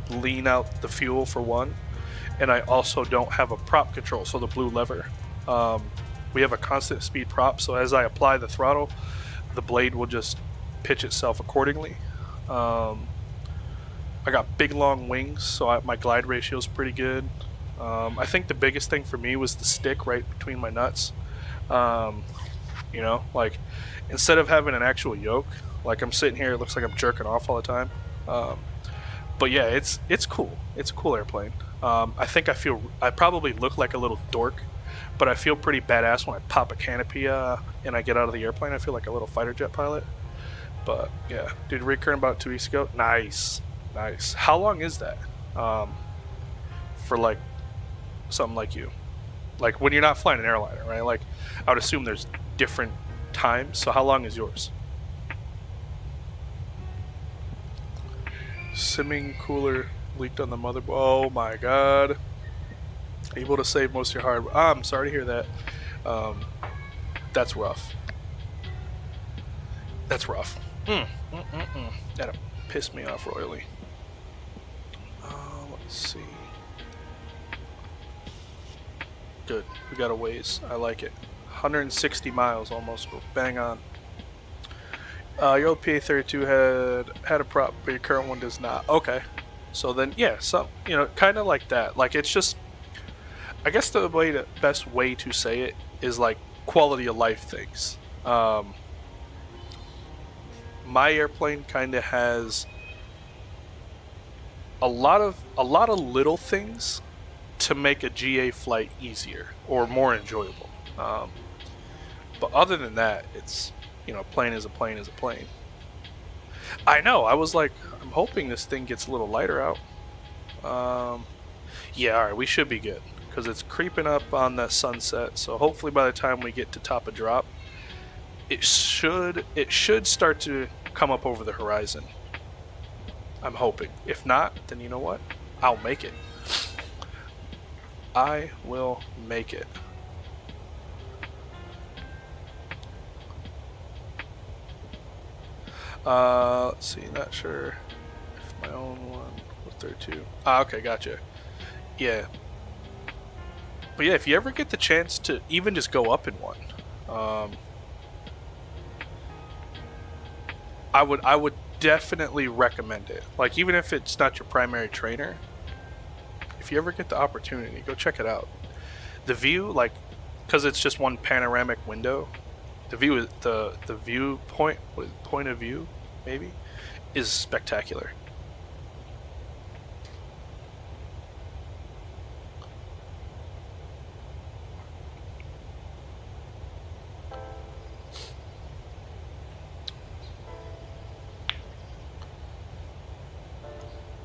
lean out the fuel for one, and I also don't have a prop control, so the blue lever. We have a constant speed prop, so as I apply the throttle, the blade will just pitch itself accordingly. I got big long wings, so my glide ratio is pretty good. I think the biggest thing for me was the stick right between my nuts. You know, like instead of having an actual yoke, like I'm sitting here, it looks like I'm jerking off all the time. But yeah, it's cool. It's a cool airplane. I think I probably look like a little dork, but I feel pretty badass when I pop a canopy and I get out of the airplane. I feel like a little fighter jet pilot. But yeah, did recurrent about 2 weeks ago. Nice. How long is that? For like something like you, like when you're not flying an airliner, right? Like I would assume there's different times. So how long is yours? Simming cooler leaked on the motherboard. Oh my god. Able to save most of your hardware. I'm sorry to hear that. That's rough. That'll piss me off royally. Let's see. Good. We got a ways. I like it. 160 miles almost. Bang on. Your old PA32 had a prop, but your current one does not. Okay. So then, yeah, kind of like that. Like, it's just, I guess the best way to say it is like quality of life things. My airplane kind of has a lot of little things to make a GA flight easier or more enjoyable. But other than that, it's, plane is a plane is a plane. I know, I was like, I'm hoping this thing gets a little lighter out. Yeah, alright, we should be good, because it's creeping up on that sunset, so hopefully by the time we get to top of drop, it should start to come up over the horizon. I'm hoping. If not, then you know what? I'll make it. I will make it. Let's see, not sure if my own one was there too. Okay, gotcha. Yeah. But yeah, if you ever get the chance to even just go up in one, I would definitely recommend it. Like, even if it's not your primary trainer, if you ever get the opportunity, go check it out. The view, like, because it's just one panoramic window, the view is the viewpoint, point of view, maybe, is spectacular.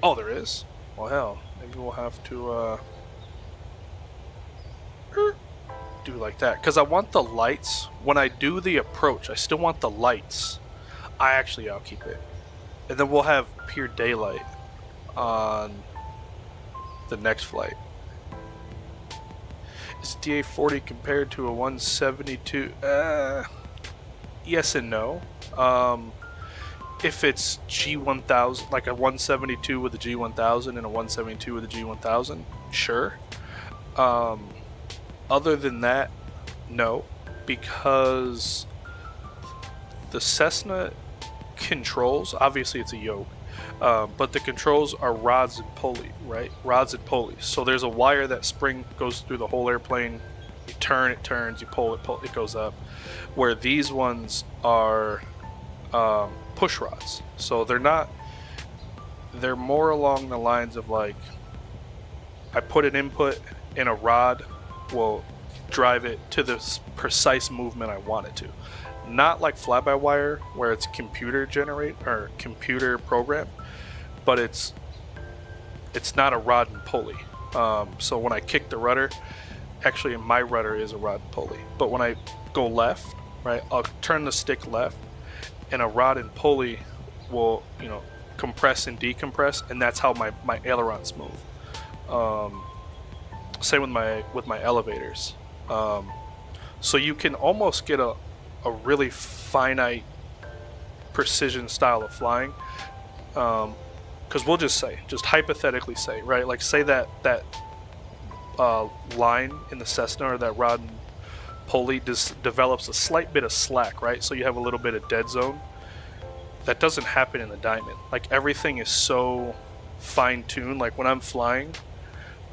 Oh, there is? Well, hell, maybe we'll have to do like that, because I want the lights when I do the approach. I still want the lights. I'll keep it, and then we'll have pure daylight on the next flight. Is DA40 compared to a 172? Yes and no. If it's G1000, like a 172 with a G1000 and a 172 with a G1000, sure. Other than that, no, because the Cessna controls, obviously it's a yoke, but the controls are rods and pulley, right? Rods and pulleys. So there's a wire that spring goes through the whole airplane. You turn, it turns. You pull, it goes up. Where these ones are push rods. So they're more along the lines of like, I put an input in a rod, will drive it to the precise movement I want it to. Not like fly-by-wire where it's computer generate or computer program, but it's not a rod and pulley. So when I kick the rudder, actually my rudder is a rod and pulley. But when I go left, right, I'll turn the stick left, and a rod and pulley will, compress and decompress, and that's how my ailerons move. Same with my elevators. So you can almost get a really finite precision style of flying. Because we'll just hypothetically say, right? Like say that line in the Cessna or that rod and pulley develops a slight bit of slack, right? So you have a little bit of dead zone. That doesn't happen in the Diamond. Like everything is so fine-tuned. Like when I'm flying,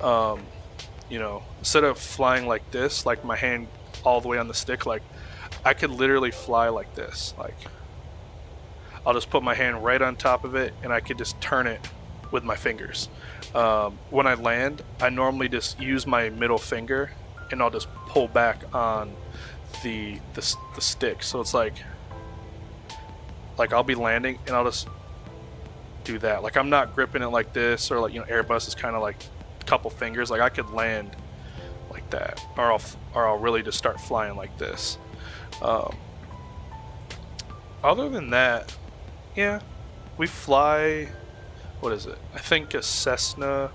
you know, instead of flying like this, like my hand all the way on the stick, like I could literally fly like this. Like I'll just put my hand right on top of it and I could just turn it with my fingers. When I land, I normally just use my middle finger and I'll just pull back on the stick. So it's like I'll be landing and I'll just do that. Like I'm not gripping it like this, or like, you know, Airbus is kind of like a couple fingers. Like I could land like that, or I'll really just start flying like this. Other than that, yeah, we fly. What is it? I think a Cessna.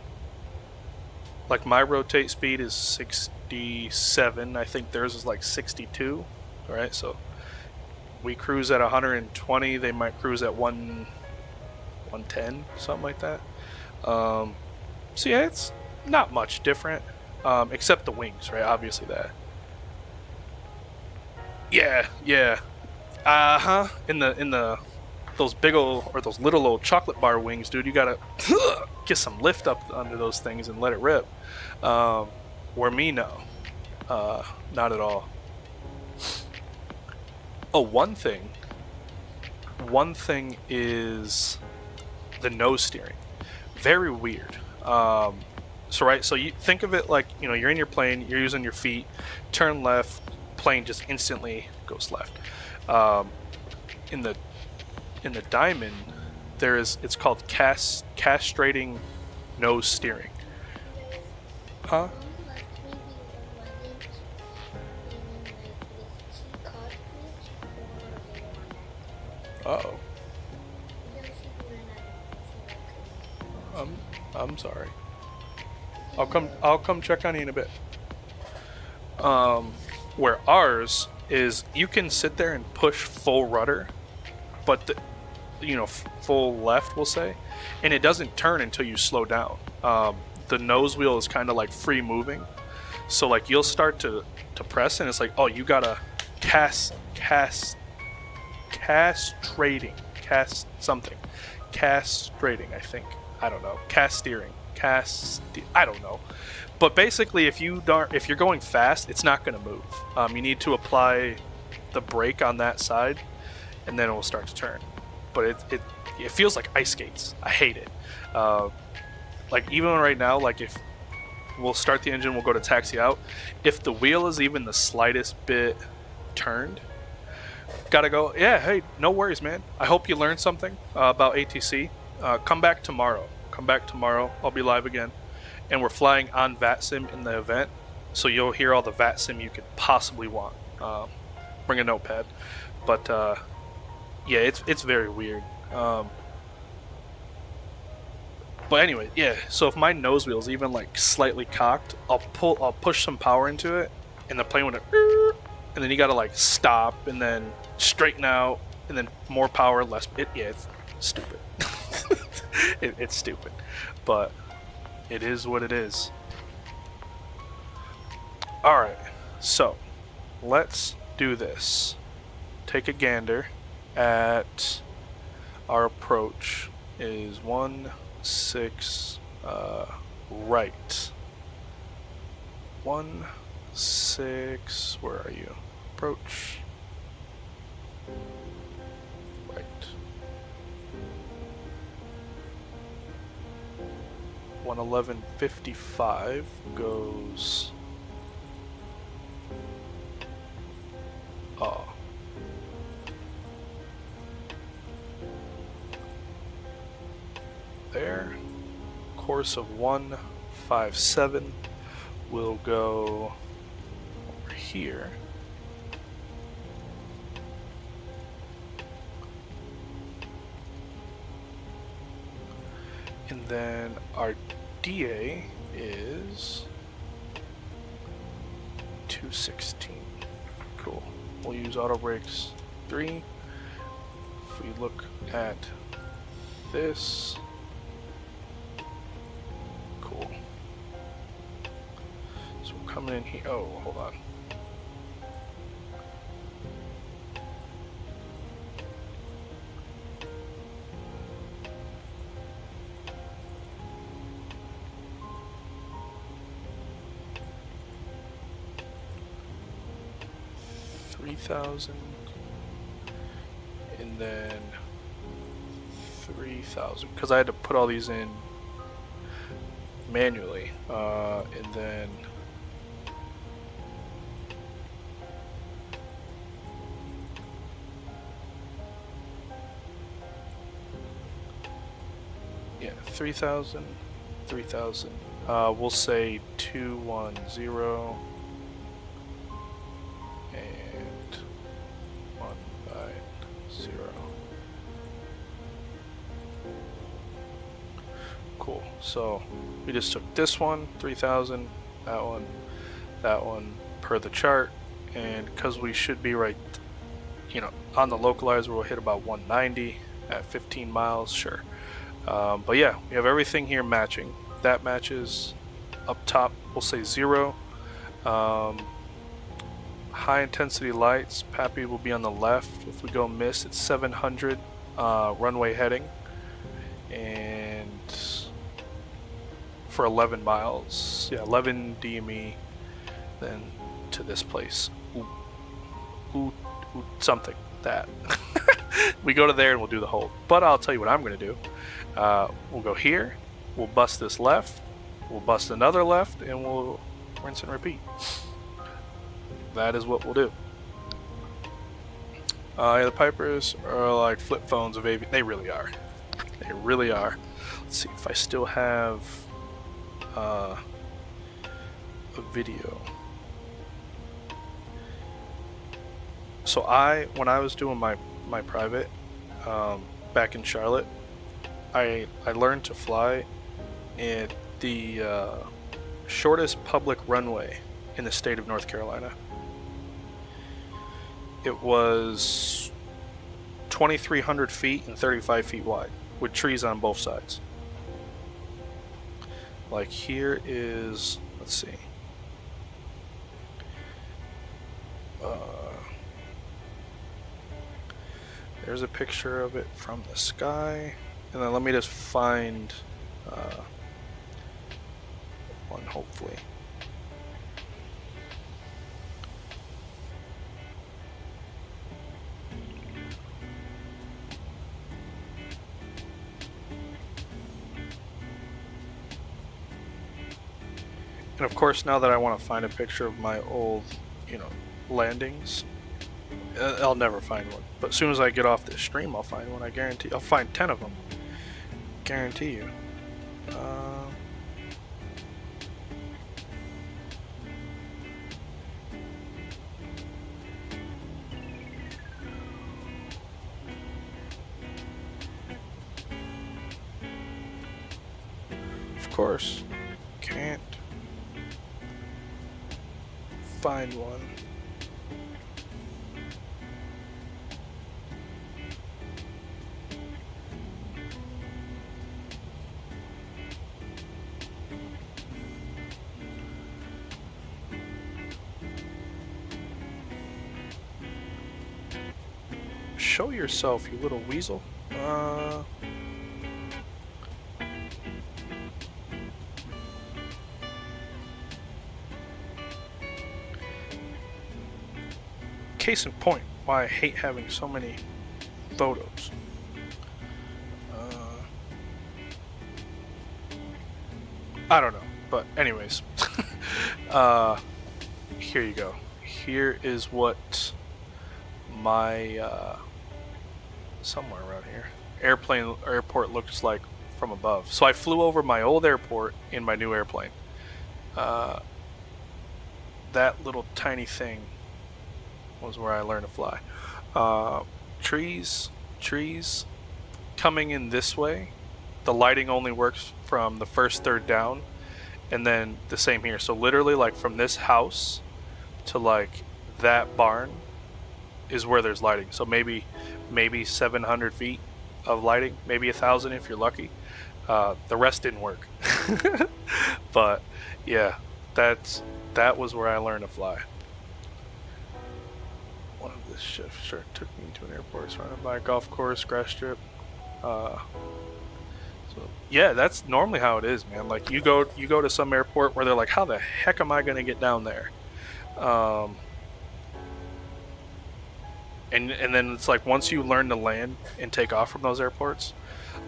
Like my rotate speed is 67. I think theirs is like 62. All right, so we cruise at 120. They might cruise at 110, something like that. So yeah, it's not much different, except the wings, right? Obviously that. Yeah. In the those big old, or those little old chocolate bar wings, dude, you gotta get some lift up under those things and let it rip. Where me, no, not at all. Oh, one thing is the nose steering. Very weird. So you think of it like, you know, you're in your plane, you're using your feet, turn left, plane just instantly goes left. In the Diamond, it's called castrating nose steering. Huh? Uh-oh. I'm sorry. I'll come check on you in a bit. Where ours is, you can sit there and push full rudder, but full left, we'll say, and it doesn't turn until you slow down. The nose wheel is kind of like free moving, so like you'll start to press, and it's like, oh, you gotta castrating, I think. I don't know. I don't know. But basically, if you're going fast, it's not going to move. You need to apply the brake on that side, and then it will start to turn. But it feels like ice skates. I hate it. Like even right now, like if we'll start the engine, we'll go to taxi out. If the wheel is even the slightest bit turned, gotta go. Yeah, hey, no worries, man. I hope you learned something about ATC. Come back tomorrow. I'll be live again. And we're flying on Vatsim in the event, so you'll hear all the Vatsim you could possibly want. Bring a notepad. But yeah, it's very weird. But anyway, yeah. So if my nose wheel is even like slightly cocked, I'll push some power into it, and the plane would, and then you gotta like stop and then straighten out, and then more power, less. It's stupid. It's stupid, but it is what it is. All right, so let's do this. Take a gander at our approach. Is 16 right. 16. Where are you? Approach. Right. 111.55 goes. Oh. There. Course of 157 will go over here. And then our DA is 216. Cool. We'll use auto brakes 3. If we look at this, cool. So we're coming in here. Oh, hold on. And then 3,000 because I had to put all these in manually, and then yeah, 3,000, 3,000. We'll say 210. And 190. Cool. So we just took this one, 3,000, that one per the chart, and because we should be right, you know, on the localizer, we'll hit about 190 at 15 miles, sure. But yeah, we have everything here matching. That matches up top. We'll say 0. High intensity lights, Pappy will be on the left. If we go miss, it's 700 runway heading, and for 11 miles, yeah, 11 DME, then to this place. Ooh, something that. We go to there and we'll do the hold. But I'll tell you what I'm gonna do. We'll go here, we'll bust this left, we'll bust another left, and we'll rinse and repeat. That is what we'll do. Yeah, the Pipers are like flip phones of aviation. They really are. They really are. Let's see if I still have a video. So when I was doing my private back in Charlotte, I learned to fly at the shortest public runway in the state of North Carolina. It was 2,300 feet and 35 feet wide, with trees on both sides. Like here is, let's see. There's a picture of it from the sky, and then let me just find one, hopefully. And of course, now that I want to find a picture of my old, you know, landings, I'll never find one. But as soon as I get off this stream, I'll find one. I guarantee. I'll find 10 of them. Guarantee you. Of course, can't find one. Show yourself, you little weasel. Case in point, why I hate having so many photos. I don't know, but anyways, here you go. Here is what my somewhere around here airport looks like from above. So I flew over my old airport in my new airplane. That little tiny thing was where I learned to fly. Trees coming in this way. The lighting only works from the first third down, and then the same here. So literally, like from this house to like that barn is where there's lighting. So maybe 700 feet of lighting, maybe 1,000 if you're lucky. The rest didn't work. But yeah, that was where I learned to fly. One of this shift sure took me to an airport, surrounded by a golf course, grass strip. So yeah, that's normally how it is, man. Like you go to some airport where they're like, how the heck am I gonna get down there? And then it's like once you learn to land and take off from those airports,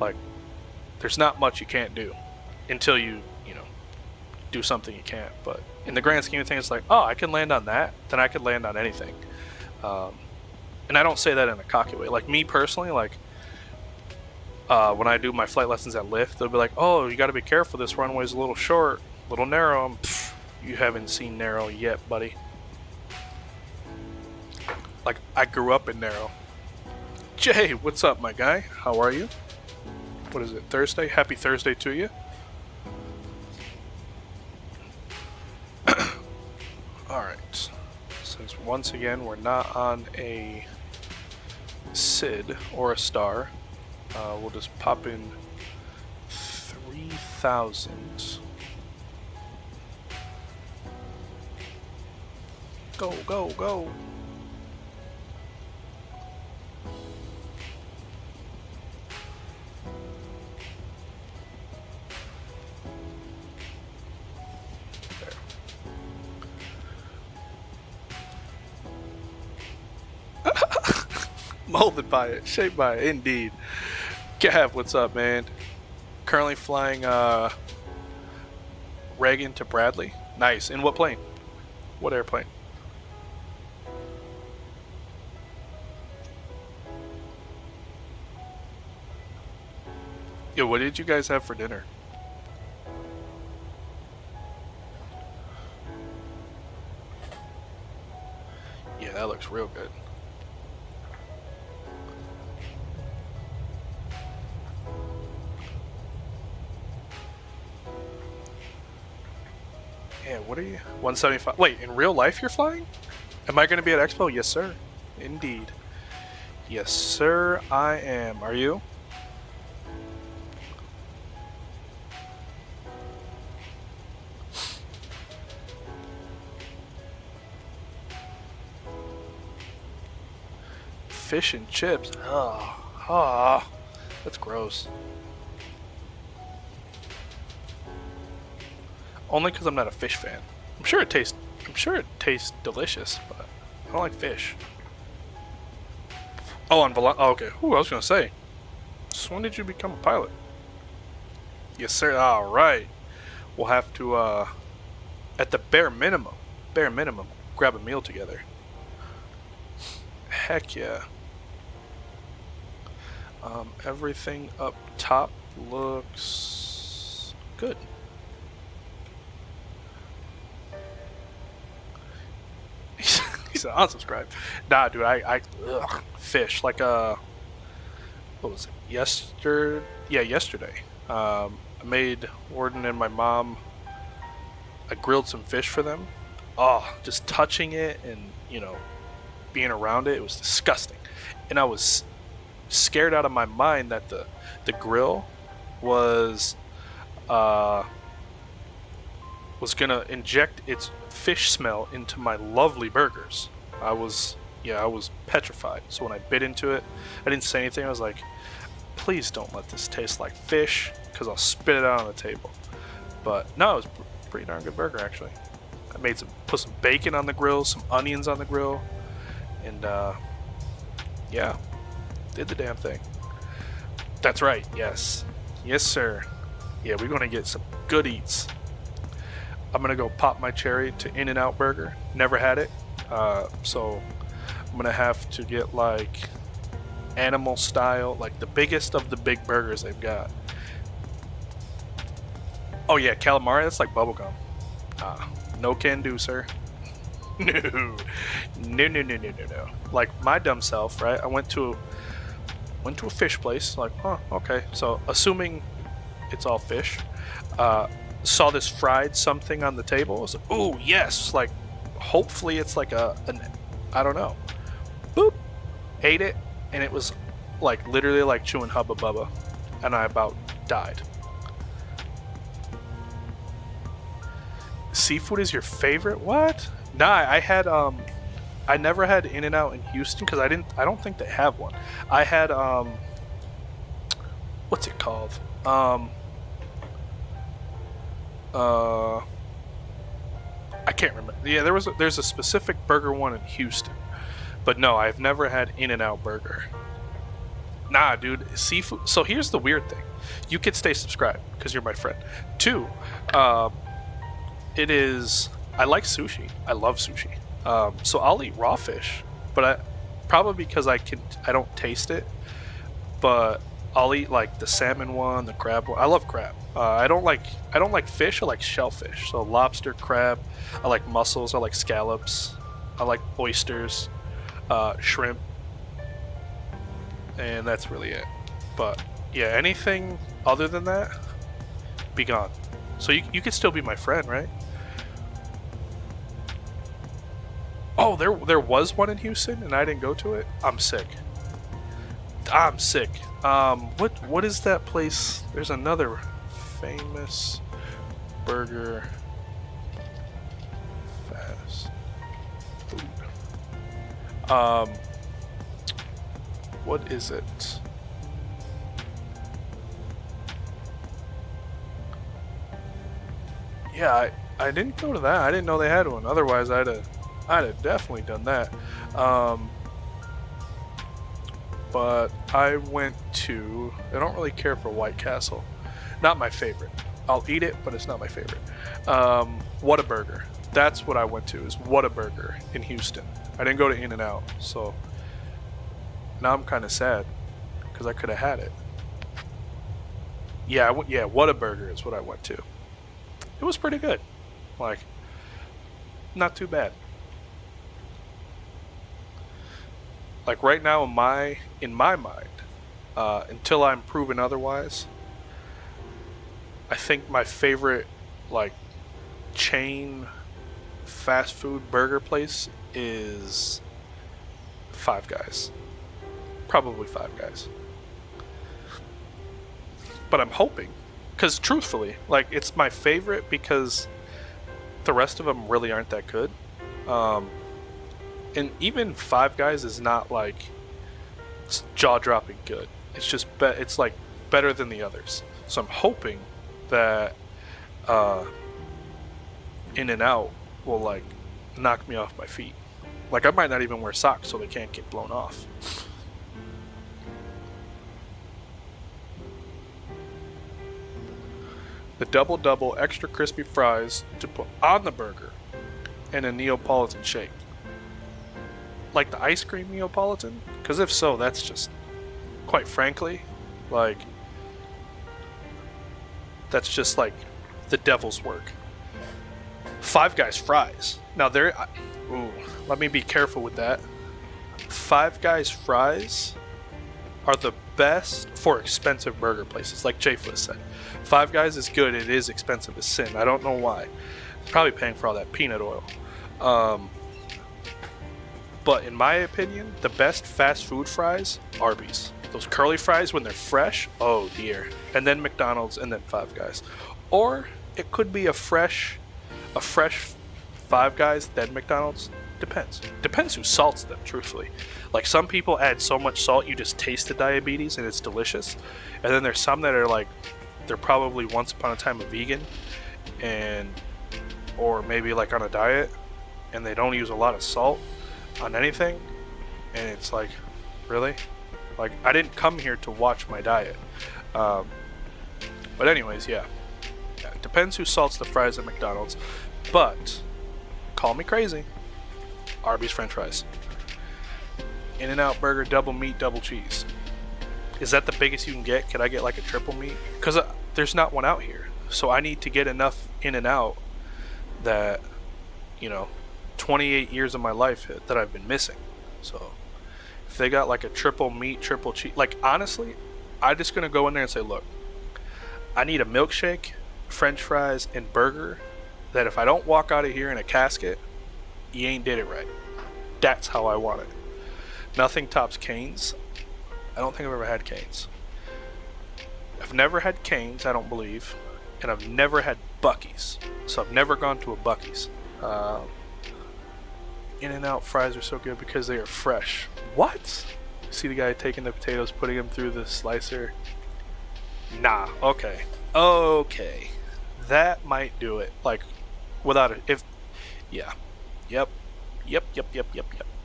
like there's not much you can't do until you do something you can't. But in the grand scheme of things, it's like, oh, I can land on that, then I could land on anything. And I don't say that in a cocky way. Like me personally, like when I do my flight lessons at Lyft, they'll be like, oh, you got to be careful, this runway's a little short, a little narrow. Pff, you haven't seen narrow yet, buddy. Like I grew up in narrow. Jay, what's up, my guy? How are you? What is it, Thursday? Happy Thursday to you. Alright, since once again we're not on a SID or a star, we'll just pop in 3,000. Go, go, go. Molded by it, shaped by it, indeed. Gav, what's up, man? Currently flying Reagan to Bradley. Nice. In what plane? What airplane? Yo, what did you guys have for dinner? Yeah, that looks real good. Yeah, what are you? 175. Wait, in real life you're flying? Am I going to be at Expo? Yes, sir. Indeed. Yes, sir, I am. Are you? Fish and chips. Oh, that's gross. Only because I'm not a fish fan. I'm sure it tastes delicious, but I don't like fish. Oh, on oh, okay. Ooh, I was gonna say. So when did you become a pilot? Yes, sir. All right. We'll have to, at the bare minimum, grab a meal together. Heck yeah. Everything up top looks good. He said unsubscribe. Nah, dude, I fish like what was it? Yesterday. I made Warden and my mom. I grilled some fish for them. Oh, just touching it and being around it, it was disgusting. And I was scared out of my mind that the grill was gonna inject its fish smell into my lovely burgers. I was petrified. So when I bit into it, I didn't say anything. I was like, please don't let this taste like fish, because I'll spit it out on the table. But no, it was a pretty darn good burger actually. I put some bacon on the grill, some onions on the grill, and yeah, did the damn thing. That's right, yes sir. Yeah, we're gonna get some good eats. I'm gonna go pop my cherry to In-N-Out Burger. Never had it, so I'm gonna have to get like animal style, like the biggest of the big burgers they've got. Oh yeah, calamari, that's like bubblegum. No can do, sir. No. Like my dumb self, right? I went to a fish place, like, oh, okay. So assuming it's all fish, saw this fried something on the table. I was like, ooh, yes. Like, hopefully it's like an I don't know. Boop. Ate it, and it was like literally like chewing Hubba Bubba, and I about died. Seafood is your favorite? What? Nah, I never had In-N-Out in Houston because I don't think they have one. I had what's it called? I can't remember. Yeah, there's a specific burger one in Houston. But no, I've never had In-N-Out burger. Nah, dude, seafood. So here's the weird thing. You could stay subscribed because you're my friend. 2, it is, I like sushi. I love sushi. So I'll eat raw fish, but probably because I don't taste it, but I'll eat like the salmon one, the crab one. I love crab. I don't like fish. I like shellfish. So lobster, crab. I like mussels. I like scallops. I like oysters, shrimp, and that's really it. But yeah, anything other than that, be gone. So you could still be my friend, right? Oh, there was one in Houston and I didn't go to it. I'm sick. What is that place? There's another famous burger fast food. What is it? Yeah, I didn't go to that. I didn't know they had one. Otherwise, I'd have definitely done that. But I went to, I don't really care for White Castle. Not my favorite. I'll eat it, but it's not my favorite. Whataburger. That's what I went to, is Whataburger in Houston. I didn't go to In-N-Out, so now I'm kind of sad because I could have had it. Yeah, Whataburger is what I went to. It was pretty good. Like, not too bad. Like right now in my mind, until I'm proven otherwise, I think my favorite like chain fast food burger place is Five Guys. Probably Five Guys. But I'm hoping, because truthfully, like it's my favorite because the rest of them really aren't that good. And even Five Guys is not like jaw-dropping good. It's just it's like better than the others. So I'm hoping that In-N-Out will like knock me off my feet. Like I might not even wear socks so they can't get blown off. The double extra crispy fries to put on the burger and a Neapolitan shake. Like the ice cream Neapolitan? Because if so, that's just, quite frankly, like, that's just like the devil's work. Five Guys fries. Now let me be careful with that. Five Guys fries are the best for expensive burger places, like Jayfoot said. Five Guys is good, it is expensive as sin. I don't know why. Probably paying for all that peanut oil. But in my opinion, the best fast food fries, Arby's. Those curly fries when they're fresh, oh dear. And then McDonald's and then Five Guys. Or it could be a fresh Five Guys, then McDonald's. Depends who salts them, truthfully. Like some people add so much salt you just taste the diabetes and it's delicious. And then there's some that are like, they're probably once upon a time a vegan or maybe like on a diet and they don't use a lot of salt on anything, and it's like, really? Like, I didn't come here to watch my diet. But anyways, yeah, it depends who salts the fries at McDonald's. But call me crazy, Arby's French fries. In-N-Out burger, double meat, double cheese. Is that the biggest you can get? Can I get like a triple meat? Because there's not one out here, so I need to get enough In-N-Out that, 28 years of my life that I've been missing. So if they got like a triple meat, triple cheese, like honestly, I'm just gonna go in there and say, look, I need a milkshake, French fries, and burger that if I don't walk out of here in a casket, you ain't did it right. That's how I want it. Nothing tops Cane's. I don't think I've ever had Cane's. I've never had Cane's, I don't believe. And I've never had Buc-ee's. So I've never gone to a Buc-ee's. In-N-Out fries are so good because they are fresh. What? See the guy taking the potatoes, putting them through the slicer? Nah, okay. Okay. That might do it. Like, without it. If, yeah. Yep.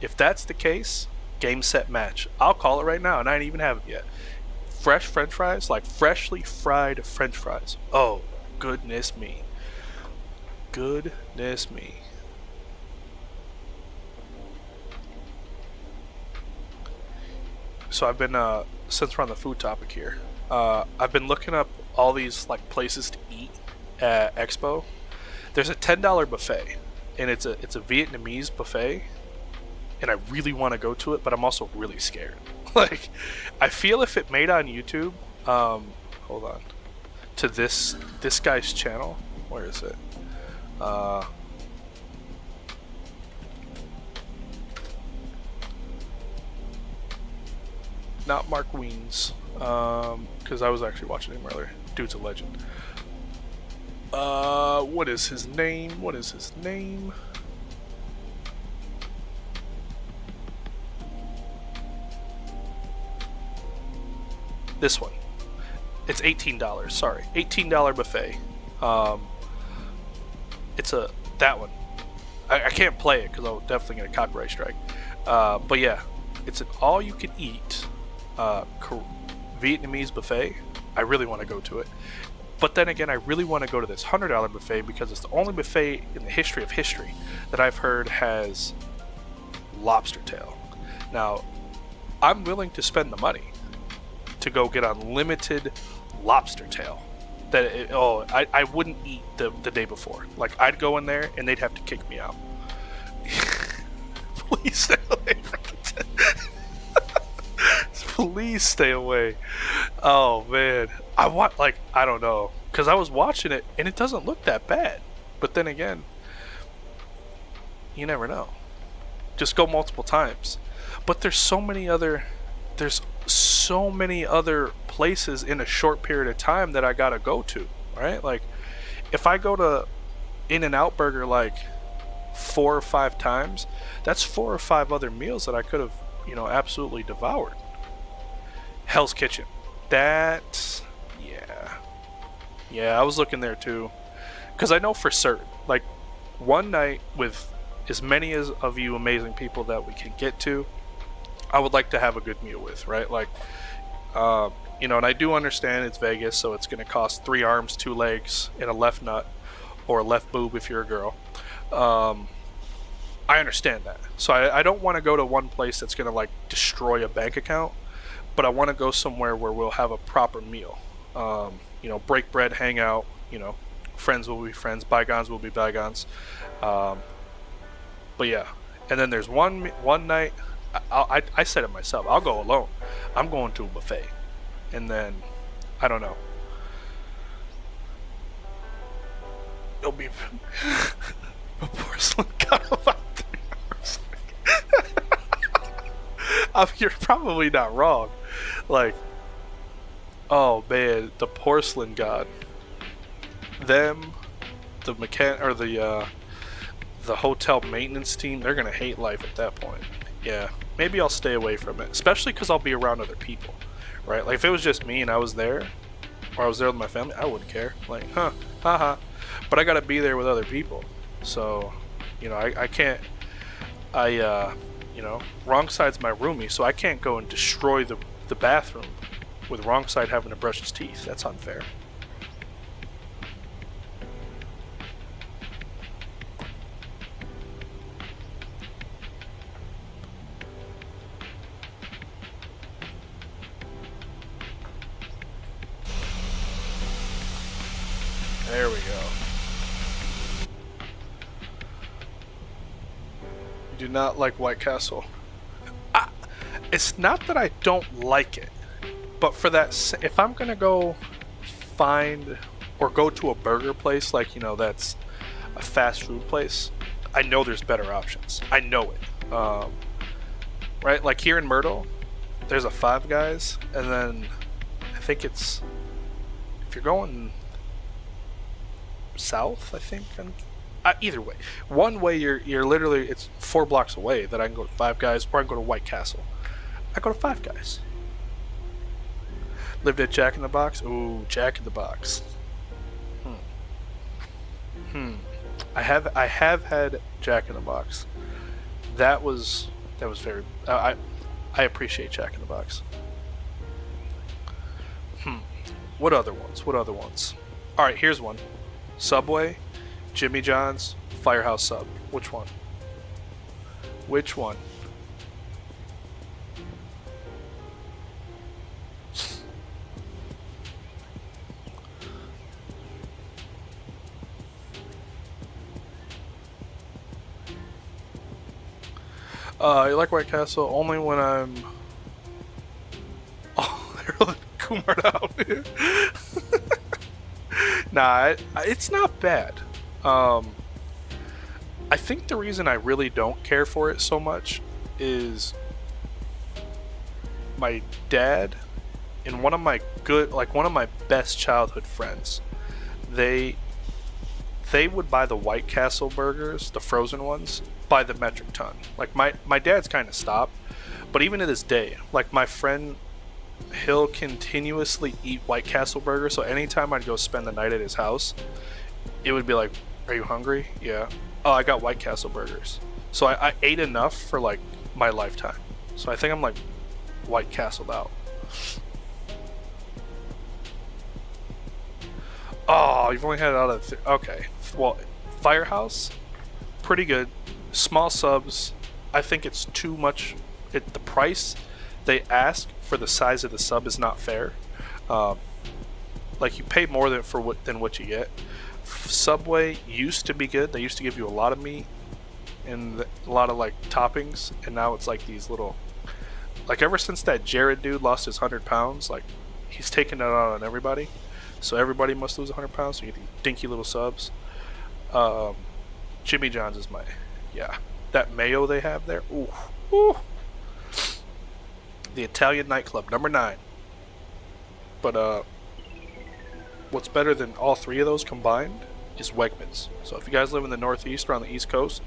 If that's the case, game, set, match. I'll call it right now, and I ain't even have it yet. Fresh French fries, like freshly fried French fries. Oh, goodness me. Goodness me. So I've been, since we're on the food topic here, I've been looking up all these like places to eat at Expo. There's a $10 buffet, and it's a Vietnamese buffet, and I really want to go to it, but I'm also really scared. Like, I feel if it made on YouTube, hold on, to this guy's channel, where is it? Not Mark Weens, because I was actually watching him earlier. Dude's a legend. What is his name? What is his name? This one. It's $18. Sorry, $18 buffet. It's that one. I can't play it because I'll definitely get a copyright strike. But yeah, it's an all-you-can-eat Vietnamese buffet. I really want to go to it. But then again, I really want to go to this $100 buffet because it's the only buffet in the history of history that I've heard has lobster tail. Now, I'm willing to spend the money to go get unlimited lobster tail. I wouldn't eat the day before. Like, I'd go in there and they'd have to kick me out. Please stay away from it. Please stay away. Oh man, I don't know, because I was watching it and it doesn't look that bad. But then again, you never know. Just go multiple times. But there's so many other places in a short period of time that I gotta go to, right? Like, if I go to In-N-Out Burger like 4 or 5 times, that's 4 or 5 other meals that I could have, absolutely devoured. Hell's Kitchen. Yeah, I was looking there too, because I know for certain, like, one night with as many of you amazing people that we can get to, I would like to have a good meal with, right? Like, and I do understand it's Vegas, so it's going to cost 3 arms, 2 legs, and a left nut, or a left boob if you're a girl. I understand that. So I don't want to go to one place that's going to, like, destroy a bank account, but I want to go somewhere where we'll have a proper meal. Break bread, hang out, friends will be friends, bygones will be bygones. But yeah, and then there's one night, I said it myself, I'll go alone. I'm going to a buffet. And then, I don't know. It'll be a porcelain cut about 3 hours. You're probably not wrong. Like, oh man, the porcelain god. Them, the the hotel maintenance team, they're gonna hate life at that point. Yeah, maybe I'll stay away from it, especially because I'll be around other people, right? Like, if it was just me and I was there, or I was there with my family, I wouldn't care. Like, haha. But I gotta be there with other people, so I can't. Wrong side's my roomie, so I can't go and destroy the bathroom with wrong side having to brush his teeth. That's unfair. There we go. You do not like White Castle. It's not that I don't like it, but for that, if I'm gonna go find or go to a burger place, like, that's a fast food place, I know there's better options. I know it. Right, like here in Myrtle, there's a Five Guys, and then I think it's, if you're going south, I think, either way, one way you're literally, it's 4 blocks away that I can go to Five Guys, or I can go to White Castle. I go to Five Guys. Lived at Jack in the Box. Ooh, Jack in the Box. I have had Jack in the Box. That was very. I appreciate Jack in the Box. What other ones? What other ones? All right, here's one. Subway, Jimmy John's, Firehouse Sub. Which one? Which one? You like White Castle only when I'm. Oh, they're really Kumar'd out. Nah, it's not bad. I think the reason I really don't care for it so much is my dad and one of my best childhood friends. They would buy the White Castle burgers, the frozen ones, by the metric ton. Like my dad's kind of stopped, but even to this day, like my friend, he'll continuously eat White Castle burgers. So anytime I'd go spend the night at his house, it would be like, "Are you hungry?" "Yeah." "Oh, I got White Castle burgers." So I ate enough for like my lifetime. So I think I'm like White Castled out. Oh, you've only had it out of okay. Well, Firehouse, pretty good. Small subs, I think it's too much. The price they ask for the size of the sub is not fair. Like you pay more than what you get. Subway used to be good. They used to give you a lot of meat and a lot of like toppings, and now it's like these little. Like ever since that Jared dude lost his 100 pounds, like he's taking it out on everybody. So everybody must lose 100 pounds. So you get these dinky little subs. Jimmy John's is my, yeah. That mayo they have there, ooh, ooh. The Italian nightclub, number 9. But what's better than all 3 of those combined is Wegmans. So if you guys live in the Northeast or on the East Coast,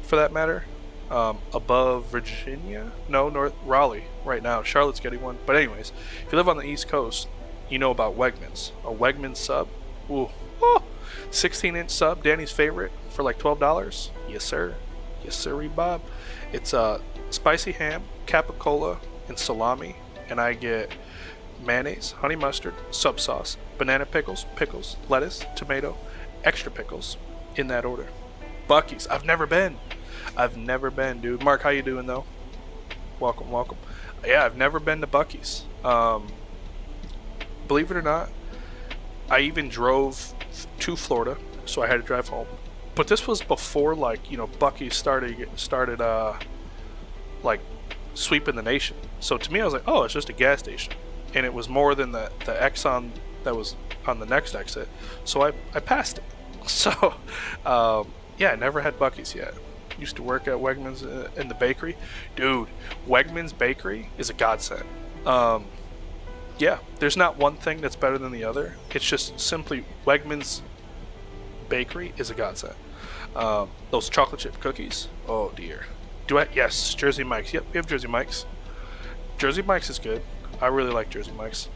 for that matter, above Virginia, no, Raleigh right now. Charlotte's getting one. But anyways, if you live on the East Coast, you know about Wegmans. A Wegmans sub, ooh, oh, 16-inch sub, Danny's favorite, for like $12. Yes, sir. Yes, sir, Bob. It's spicy ham, capicola, and salami, and I get mayonnaise, honey mustard, sub sauce, banana pickles, lettuce, tomato, extra pickles, in that order. Buc-ee's. I've never been, dude. Mark, how you doing though? Welcome. Yeah, I've never been to Buc-ee's. Believe it or not, I even drove to Florida, so I had to drive home. But this was before, like, you know, Buc-ee's started like sweeping the nation. So to me, I was like, oh, it's just a gas station, and it was more than the Exxon that was on the next exit. So I passed it. So yeah, I never had Buc-ee's yet. Used to work at Wegmans in the bakery. Dude, Wegmans bakery is a godsend. Yeah, there's not one thing that's better than the other. It's just simply Wegmans bakery is a godsend. Those chocolate chip cookies, oh dear. Yes, Jersey Mike's. Yep, we have Jersey Mike's. Jersey Mike's is good. I really like Jersey Mike's.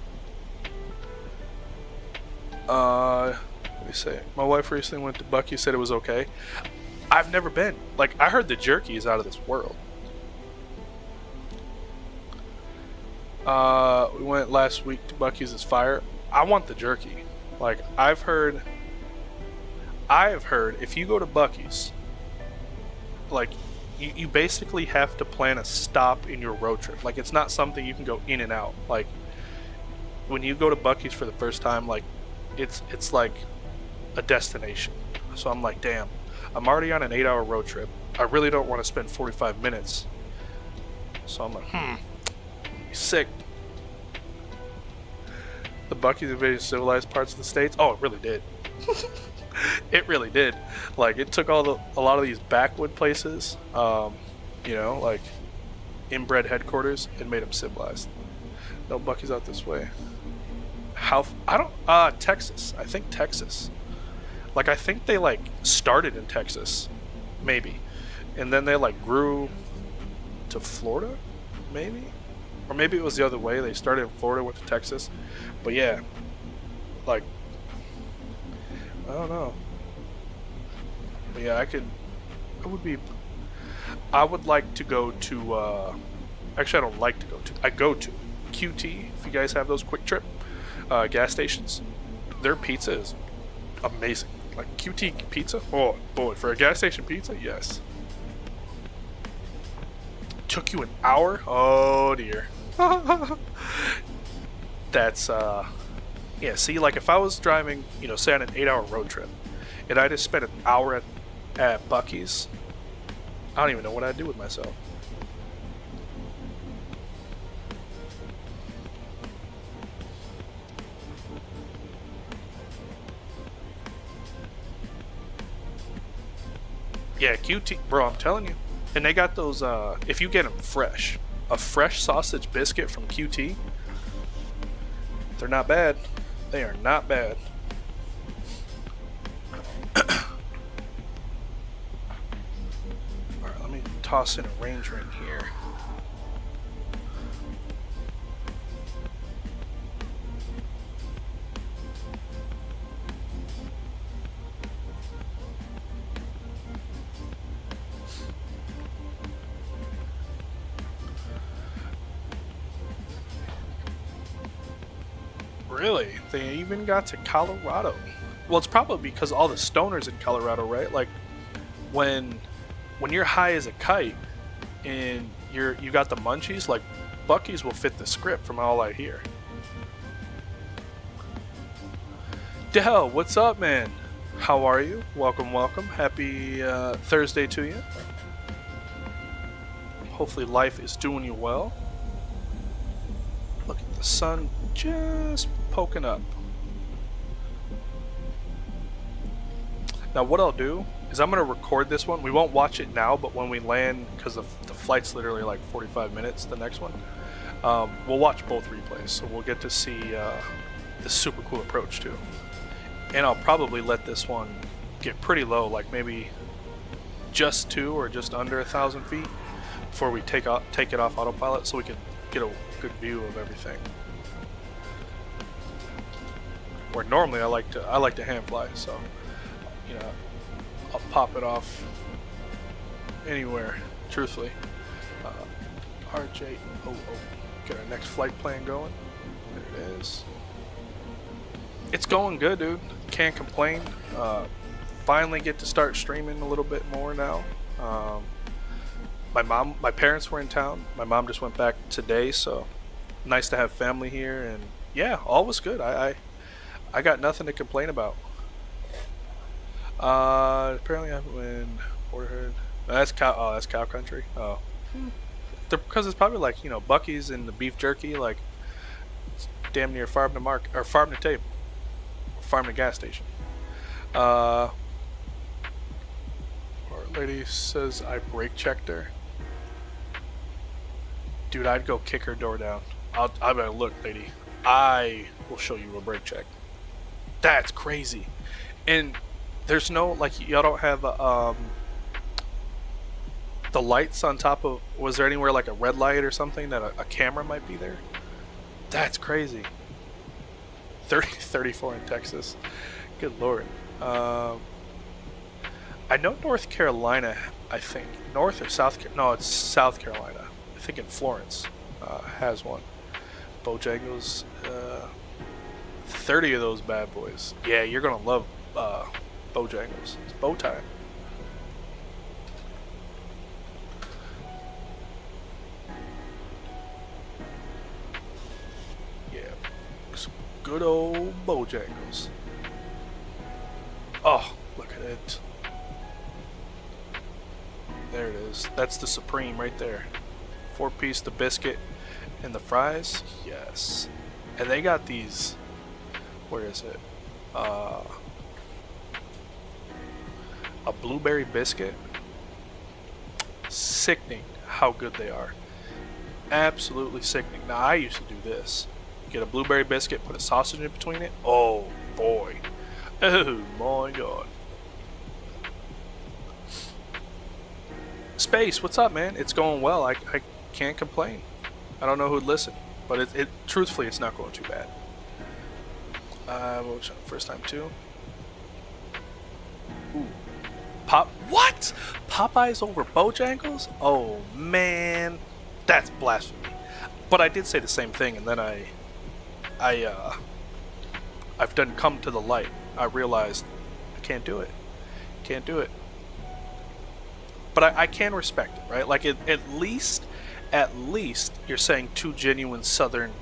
Let me say, my wife recently went to Buc-ee's, said it was okay. I've never been. Like, I heard the jerky is out of this world. We went last week to Buc-ee's. Is fire. I want the jerky. Like, I've heard if you go to Buc-ee's, like, you basically have to plan a stop in your road trip. Like, it's not something you can go in and out. Like, when you go to Buc-ee's for the first time, like, it's like a destination. So I'm like, damn, I'm already on an 8-hour road trip. I really don't want to spend 45 minutes. So I'm like, sick. The Buc-ee's invaded civilized parts of the States. Oh, it really did. It really did. Like, it took a lot of these backwood places, You know, like inbred headquarters, and made them civilized. No Bucky's out this way. I don't, Texas. I think Texas. Like, I think they, like, started in Texas. Maybe. And then they, like, grew to Florida? Maybe? Or maybe it was the other way. They started in Florida, went to Texas. But yeah. Like, I don't know. But yeah, I would like to go to, actually I don't like to go to. I go to QT, if you guys have those quick trip gas stations. Their pizza is amazing. Like QT pizza, oh boy, for a gas station pizza, yes. Took you an hour? Oh dear. That's yeah, see, like if I was driving, you know, say on an 8-hour road trip, and I just spent an hour at Bucky's, I don't even know what I'd do with myself. Yeah, QT, bro, I'm telling you. And they got those, if you get them fresh, a fresh sausage biscuit from QT, they're not bad. They are not bad. Alright, let me toss in a Ranger in here. Really? They even got to Colorado. Well, it's probably because all the stoners in Colorado, right? Like when you're high as a kite and you got the munchies, like Bucky's will fit the script from all I hear. Dell, what's up, man? How are you? Welcome, welcome. Happy Thursday to you. Hopefully life is doing you well. Look at the sun just poking up. Now what I'll do is I'm going to record this one. We won't watch it now, but when we land, because the flight's literally like 45 minutes, the next one, we'll watch both replays. So we'll get to see this super cool approach too. And I'll probably let this one get pretty low, like maybe just 2 or just under 1,000 feet before we take it off autopilot, so we can get a good view of everything. Where normally I like to hand fly, so you know I'll pop it off anywhere. Truthfully, RJOO. Get our next flight plan going. There it is. It's going good, dude. Can't complain. Finally get to start streaming a little bit more now. My parents were in town. My mom just went back today, so nice to have family here. And yeah, all was good. I got nothing to complain about. Apparently I win Borderhood. That's cow. Oh, that's cow country. Oh, because it's probably like, you know, Bucky's and the beef jerky. Like it's damn near farm to mark or farm to table, farm to gas station. Our lady says I brake checked her. Dude, I'd go kick her door down. I'm gonna look, lady. I will show you a brake check. That's crazy. And there's no, like, y'all don't have the lights on top of. Was there anywhere like a red light or something that a camera might be there? That's crazy. 34 in Texas. Good lord. I know North Carolina. I think North or South. No, it's South Carolina. I think in Florence has one. Bojangles, 30 of those bad boys. Yeah, you're gonna love Bojangles. It's bow time. Yeah, some good old Bojangles. Oh, look at it. There it is. That's the Supreme right there. 4-piece, the biscuit, and the fries. Yes. And they got these. Where is it? A blueberry biscuit. sickening how good they are. Absolutely sickening. Now, I used to do this. Get a blueberry biscuit, put a sausage in between it. Oh, boy. Oh, my God. Space, what's up, man? It's going well. I can't complain. I don't know who'd listen, but it truthfully, it's not going too bad. What was the first time, too? Ooh. What? Popeyes over Bojangles? Oh, man. That's blasphemy. But I did say the same thing, and then I've done come to the light. I realized I can't do it. Can't do it. But I can respect it, right? Like, at least you're saying two genuine Southern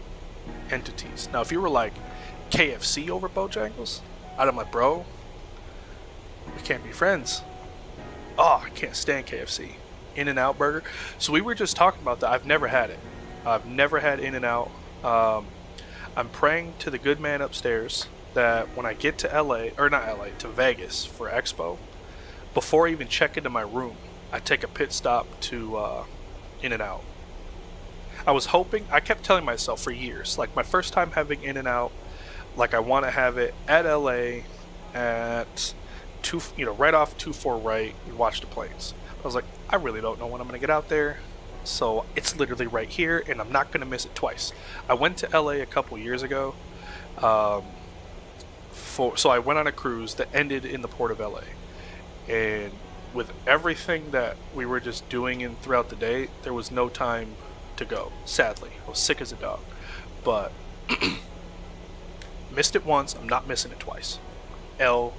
entities. Now, if you were like KFC over Bojangles, I'd have like, bro, we can't be friends. Oh, I can't stand KFC. In-N-Out burger. So we were just talking about that. I've never had it. I've never had In-N-Out. I'm praying to the good man upstairs that when I get to to Vegas for Expo, before I even check into my room, I take a pit stop to In-N-Out. I was hoping, I kept telling myself for years, like my first time having In-N-Out, like I want to have it at LA at right off 24 right and watch the planes. I was like, I really don't know when I'm going to get out there, so it's literally right here, and I'm not going to miss it twice. I went to LA a couple years ago, so I went on a cruise that ended in the port of LA, and with everything that we were just doing throughout the day, there was no time to go. Sadly, I was sick as a dog, but missed it once. I'm not missing it twice. No.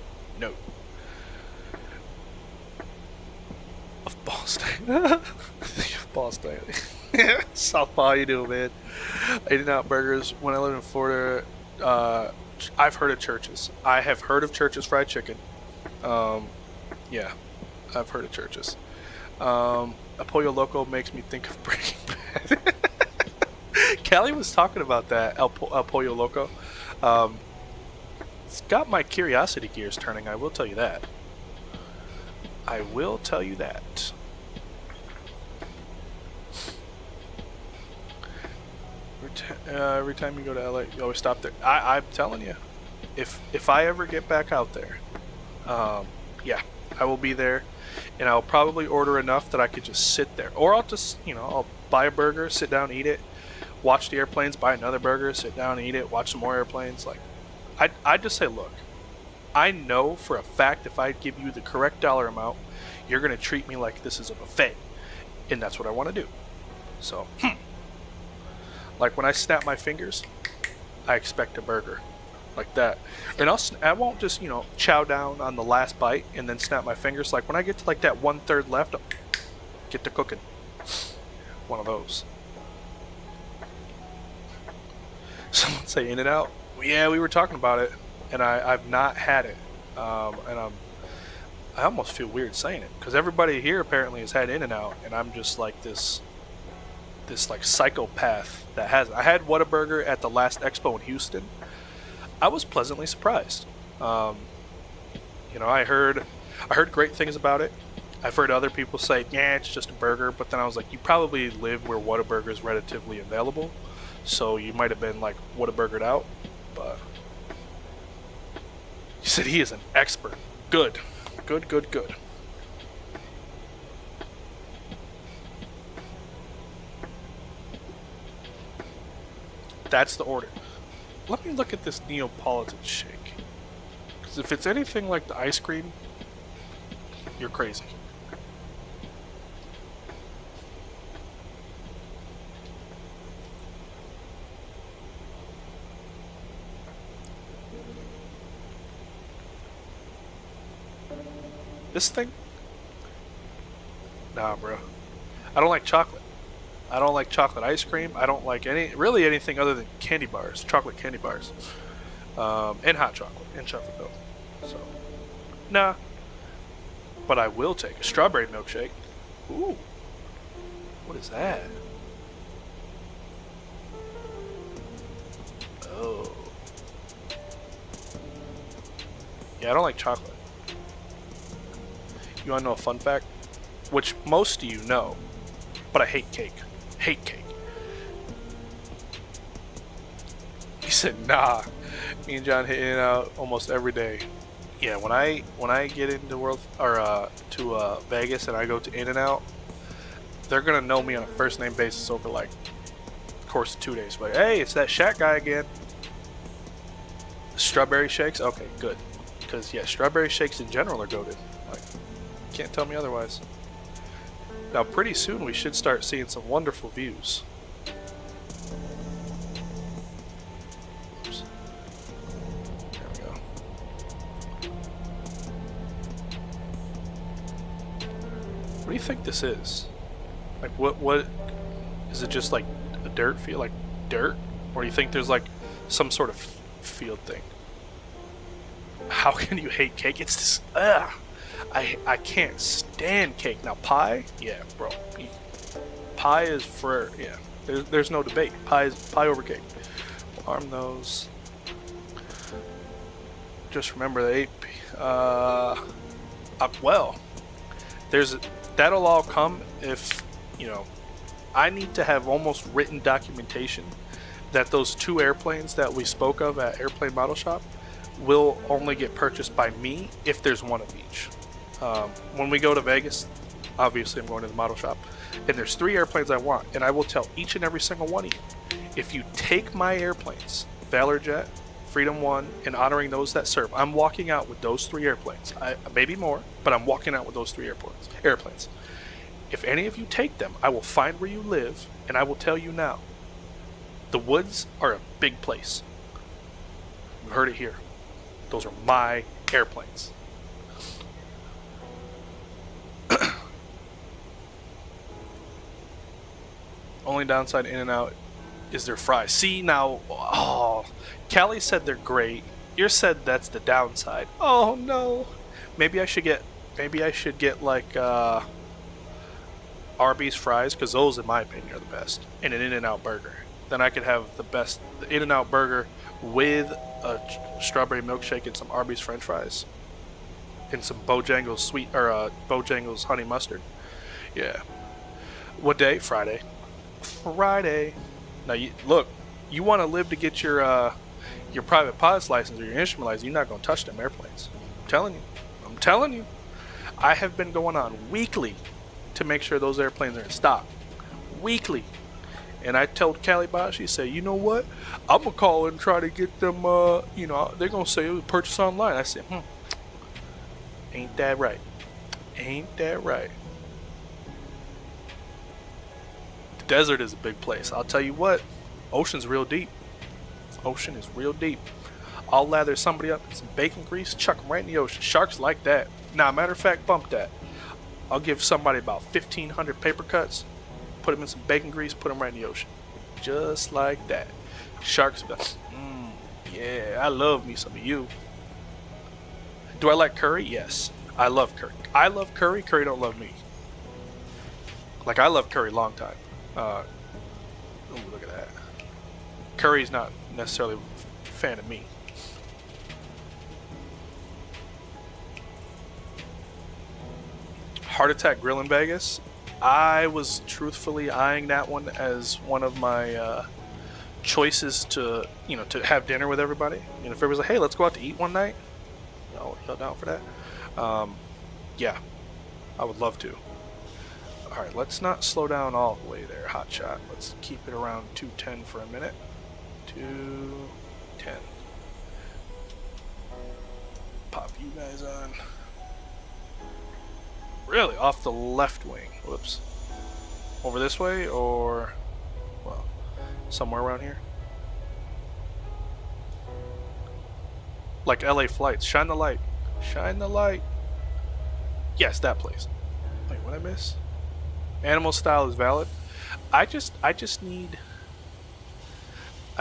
Of Boston. Boston. Southpaw, how you doing, man? In-N-Out burgers. When I lived in Florida, I've heard of Church's. I have heard of Church's fried chicken. Yeah, I've heard of Church's. A Pollo Loco makes me think of Breaking Bad. Callie was talking about that, El Pollo Loco. It's got my curiosity gears turning, I will tell you that. I will tell you that. Every time you go to LA, you always stop there. I'm telling you, if I ever get back out there, yeah, I will be there, and I'll probably order enough that I could just sit there, or I'll just, I'll buy a burger, sit down, eat it, watch the airplanes, buy another burger, sit down, eat it, watch some more airplanes. Like, I'd just say, look, I know for a fact if I give you the correct dollar amount, you're going to treat me like this is a buffet. And that's what I want to do. So, like when I snap my fingers, I expect a burger. Like that. And I won't just, chow down on the last bite and then snap my fingers. Like when I get to like that 1/3 left, I'll get to cooking. One of those. Someone say In-N-Out. Yeah, we were talking about it. And I've not had it, and I almost feel weird saying it because everybody here apparently has had In-N-Out, and I'm just like this like psychopath that has. I had Whataburger at the last Expo in Houston. I was pleasantly surprised. I heard great things about it. I've heard other people say, yeah, it's just a burger, but then I was like, you probably live where Whataburger is relatively available, so you might have been like Whataburgered out, but. He said he is an expert. Good. Good. That's the order. Let me look at this Neapolitan shake. Because if it's anything like the ice cream, you're crazy. This thing? Nah, bro. I don't like chocolate. I don't like chocolate ice cream. I don't like really anything other than candy bars, chocolate candy bars, and hot chocolate, and chocolate milk. So, nah. But I will take a strawberry milkshake. Ooh. What is that? Oh. Yeah, I don't like chocolate. You want to know a fun fact? which most of you know, but I hate cake. Hate cake. He said, nah. Me and John hit In-N-Out almost every day. Yeah, when I get into Vegas and I go to In-N-Out, they're gonna know me on a first name basis over like the course of 2 days. Like, hey, it's that Shaq guy again. Strawberry shakes? Okay, good. Because yeah, strawberry shakes in general are goated. Like, can't tell me otherwise. Now, pretty soon we should start seeing some wonderful views. Oops. There we go. What do you think this is? Like, what is it? Just like a dirt field, like dirt, or do you think there's like some sort of field thing? How can you hate cake? It's this. I can't stand cake. Now pie, yeah, bro. Pie is for yeah. There's no debate. Pie over cake. Arm those. Just remember the 8. Well, that'll all come if I need to have almost written documentation that those 2 airplanes that we spoke of at Airplane Model Shop will only get purchased by me if there's one of each. When we go to Vegas, obviously I'm going to the model shop, and there's 3 airplanes I want, and I will tell each and every single one of you, if you take my airplanes, Valor Jet, Freedom 1, and honoring those that serve, I'm walking out with those 3 airplanes. Maybe more, but I'm walking out with those 3 airplanes. If any of you take them, I will find where you live, and I will tell you now, the woods are a big place. You heard it here. Those are my airplanes. Only downside In-N-Out is their fries. See now, oh, Callie said they're great. You said that's the downside. Oh no. Maybe I should get like Arby's fries, because those, in my opinion, are the best. And an In-N-Out burger. Then I could have the In-N-Out burger with a strawberry milkshake and some Arby's French fries, and some Bojangles Bojangles honey mustard. Yeah. What day? Friday. Friday. Now you want to live to get your private pilot's license or your instrument license. You're not gonna touch them airplanes. I'm telling you. I have been going on weekly to make sure those airplanes are in stock. Weekly. And I told Callie Bosch, she said, you know what? I'm going to call and try to get them, they're going to say it was purchase online. I said, ain't that right? Ain't that right? The desert is a big place. I'll tell you what, ocean's real deep. Ocean is real deep. I'll lather somebody up in some bacon grease, chuck them right in the ocean. Sharks like that. Now, matter of fact, bump that. I'll give somebody about 1,500 paper cuts, put them in some bacon grease, put them right in the ocean. Just like that. Sharks be like, yeah, I love me some of you. Do I like curry? Yes. I love curry. I love curry. Curry don't love me. Like, I love curry long time. Look at that. Curry's not necessarily a fan of me. Heart Attack Grill in Vegas. I was truthfully eyeing that one as one of my choices to have dinner with everybody. If everybody's was like, hey, let's go out to eat one night, y'all down for that? Yeah, I would love to. All right, let's not slow down all the way there, hotshot. Let's keep it around 210 for a minute. 210. Pop you guys on. Really? Off the left wing. Whoops. Over this way, or well, somewhere around here? Like LA flights. Shine the light. Shine the light. Yes, that place. Wait, what did I miss? Animal style is valid. I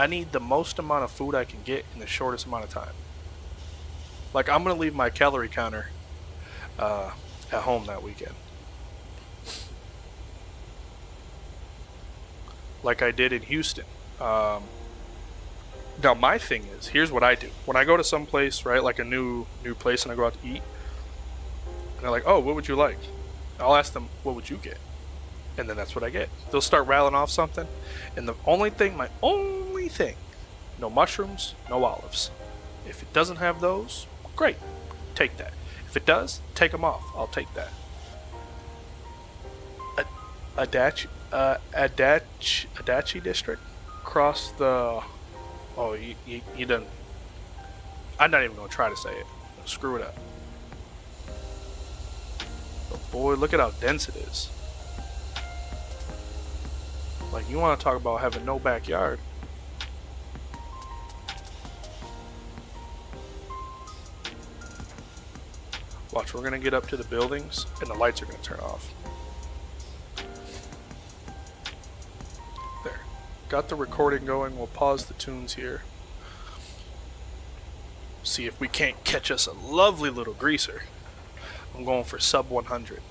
need the most amount of food I can get in the shortest amount of time. Like, I'm gonna leave my calorie counter at home that weekend, like I did in Houston. Now my thing is, here's what I do when I go to some place, right, like a new place, and I go out to eat, and they're like, oh, what would you like? I'll ask them, what would you get? And then that's what I get. They'll start rattling off something, and the only thing, my only thing, no mushrooms, no olives. If it doesn't have those, great, take that. If it does, take them off. I'll take that. Adachi district, across the. Oh, you done. I'm not even gonna try to say it. Screw it up. But boy, look at how dense it is. Like, you want to talk about having no backyard. Watch, we're going to get up to the buildings and the lights are going to turn off. There. Got the recording going. We'll pause the tunes here. See if we can't catch us a lovely little greaser. I'm going for sub 100.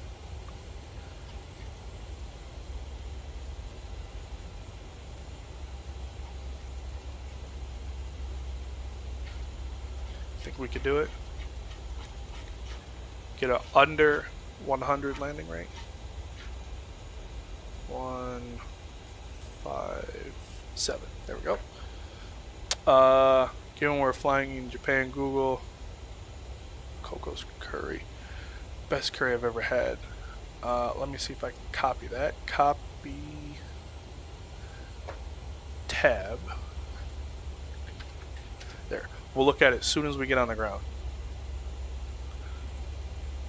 Think we could do it? Get a under 100 landing rate. 157. There we go. Given we're flying in Japan, Google Coco's curry, best curry I've ever had. Let me see if I can copy that. Copy tab. There. We'll look at it as soon as we get on the ground.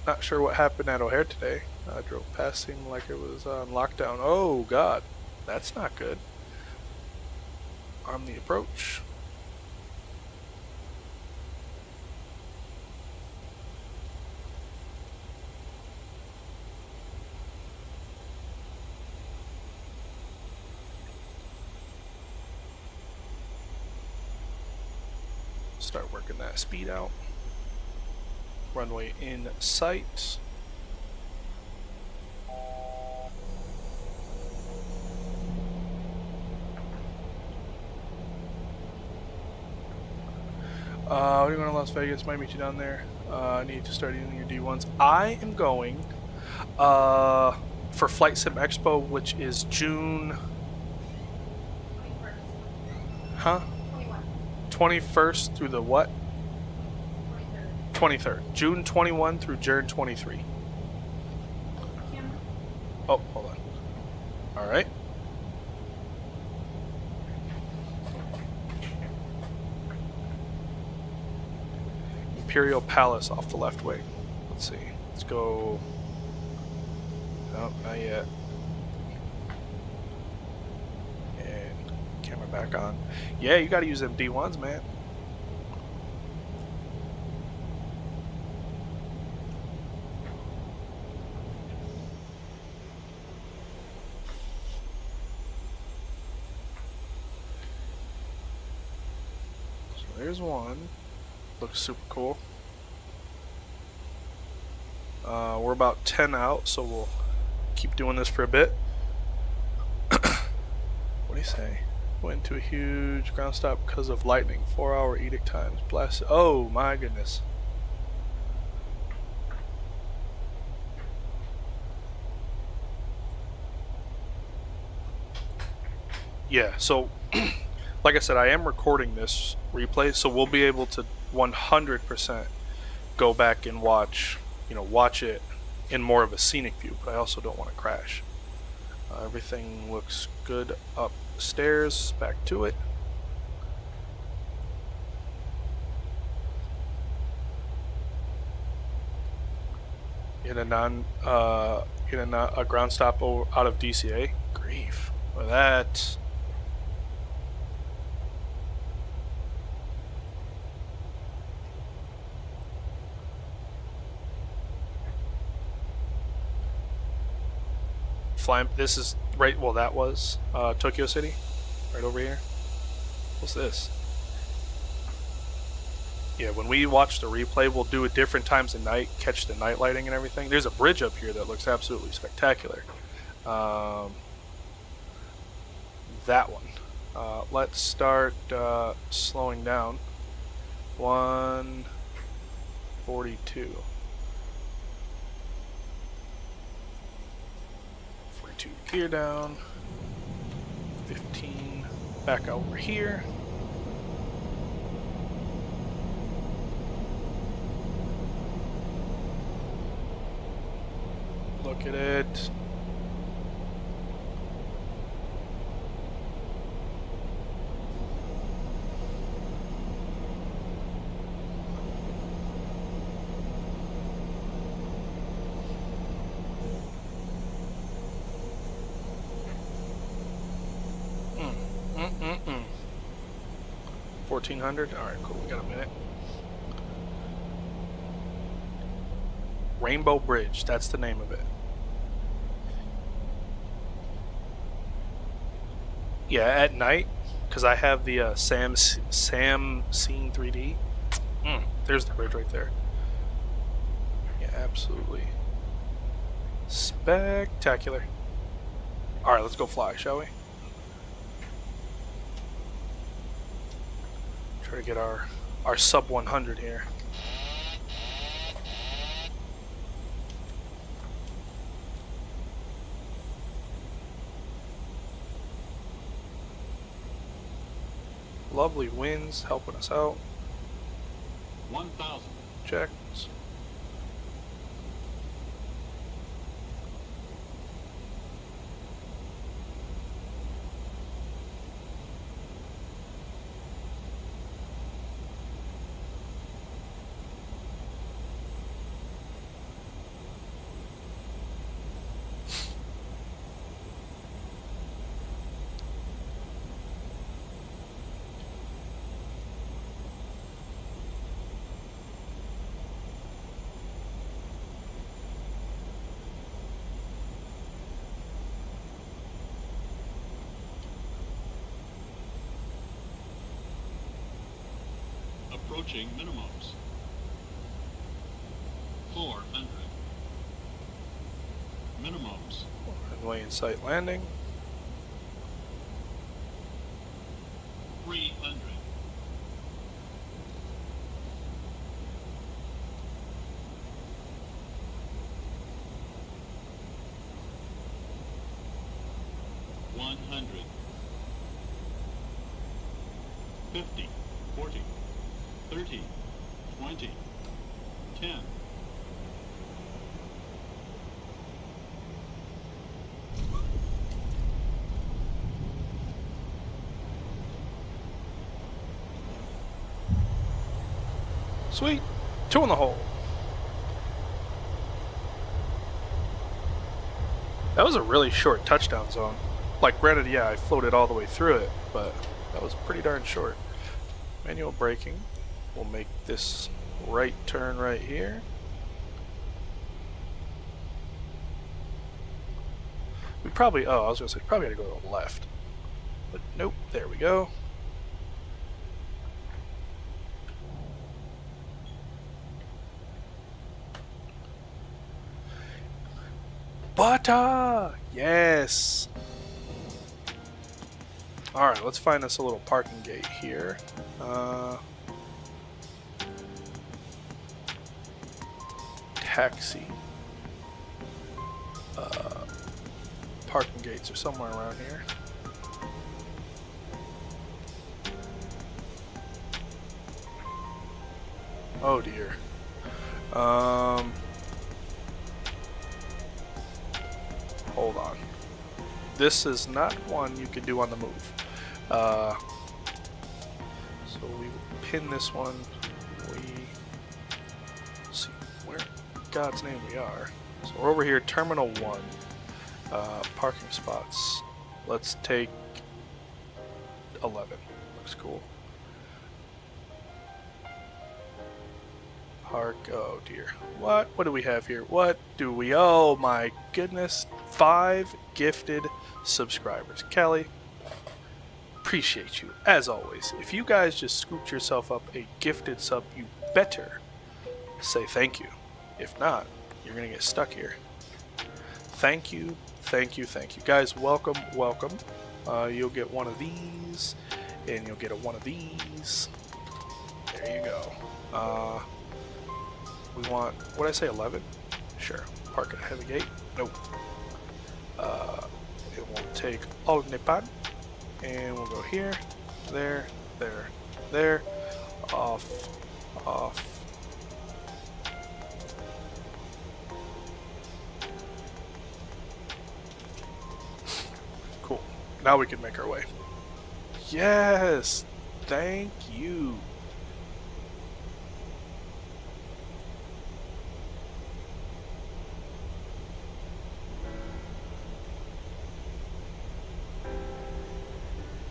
Not sure what happened at O'Hare today. I drove past, seemed like it was on lockdown. Oh God, that's not good. Arm the approach. Start working that speed out. Runway in sight. What are you going to Las Vegas? Might meet you down there. I need to start using your D1s. I am going for Flight Sim Expo, which is June. 21st. Huh? 21st through the what? 23rd. June 21 through June 23. Oh, hold on. All right. Imperial Palace off the left wing. Let's see. Let's go. No, not yet. And camera back on. Yeah, you got to use them D1s, man. There's one. Looks super cool. We're about 10 out, so we'll keep doing this for a bit. What do you say? Went into a huge ground stop because of lightning. 4-hour edict times. Blast. Oh my goodness. Yeah, so like I said, I am recording this replay, so we'll be able to 100% go back and watch it in more of a scenic view, but I also don't want to crash. Everything looks good upstairs. Back to it. In a ground stop out of DCA. Grief. Well, that. This is right. Well, that was Tokyo City, right over here. What's this? Yeah, when we watch the replay, we'll do it different times of night, catch the night lighting and everything. There's a bridge up here that looks absolutely spectacular. That one. Let's start slowing down. 142. 2 gear down. 15 back over here. Look at it. Mm, 1400. All right, cool. We got a minute. Rainbow Bridge. That's the name of it. Yeah, at night, because I have the Sam Scene 3D. There's the bridge right there. Yeah, absolutely spectacular. All right, let's go fly, shall we? Try to get our sub 100 here. Lovely winds helping us out. 1,000. Checks. Approaching minimums. 400. Minimums. Runway in sight landing. 300. $100. 50. 40. 30, 20, 10. Sweet. 2 in the hole. That was a really short touchdown zone. Like, granted, yeah, I floated all the way through it, but that was pretty darn short. Manual braking. We'll make this right turn right here. We probably, I was gonna say, probably gotta go to the left. But nope, there we go. Butter! Yes! Alright, let's find us a little parking gate here. Taxi. Parking gates are somewhere around here. Oh dear. Hold on. This is not one you can do on the move. So we pin this one. Let's see where in God's name we are. So we're over here, Terminal 1. Parking spots. Let's take 11. Looks cool. Park. Oh dear. What do we have here? What do we? Oh my goodness. 5 gifted subscribers. Kelly, appreciate you as always. If you guys just scooped yourself up a gifted sub, you better say thank you. If not, you're gonna get stuck here. Thank you, thank you, thank you. Guys, welcome, welcome. You'll get one of these, and you'll get one of these. There you go. We want, what did I say, 11? Sure. Park at a heavy gate. Nope. and we'll take Ognipan, and we'll go here, there, there, there, off, off. Cool. Now we can make our way. Yes! Thank you.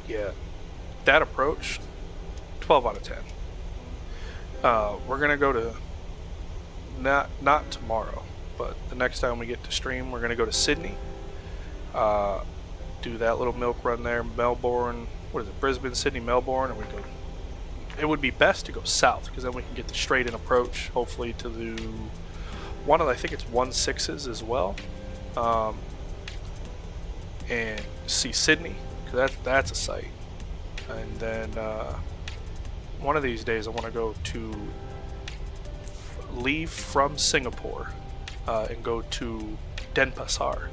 Yeah, that approach, 12 out of 10. We're gonna go to not tomorrow, but the next time we get to stream, we're gonna go to Sydney. Do that little milk run there, Melbourne. What is it? Brisbane, Sydney, Melbourne, and we go. It would be best to go south because then we can get the straight in approach. Hopefully to do one of, I think it's 1/6s as well, and see Sydney. That's a sight. And then one of these days I want to go to leave from Singapore and go to Denpasar,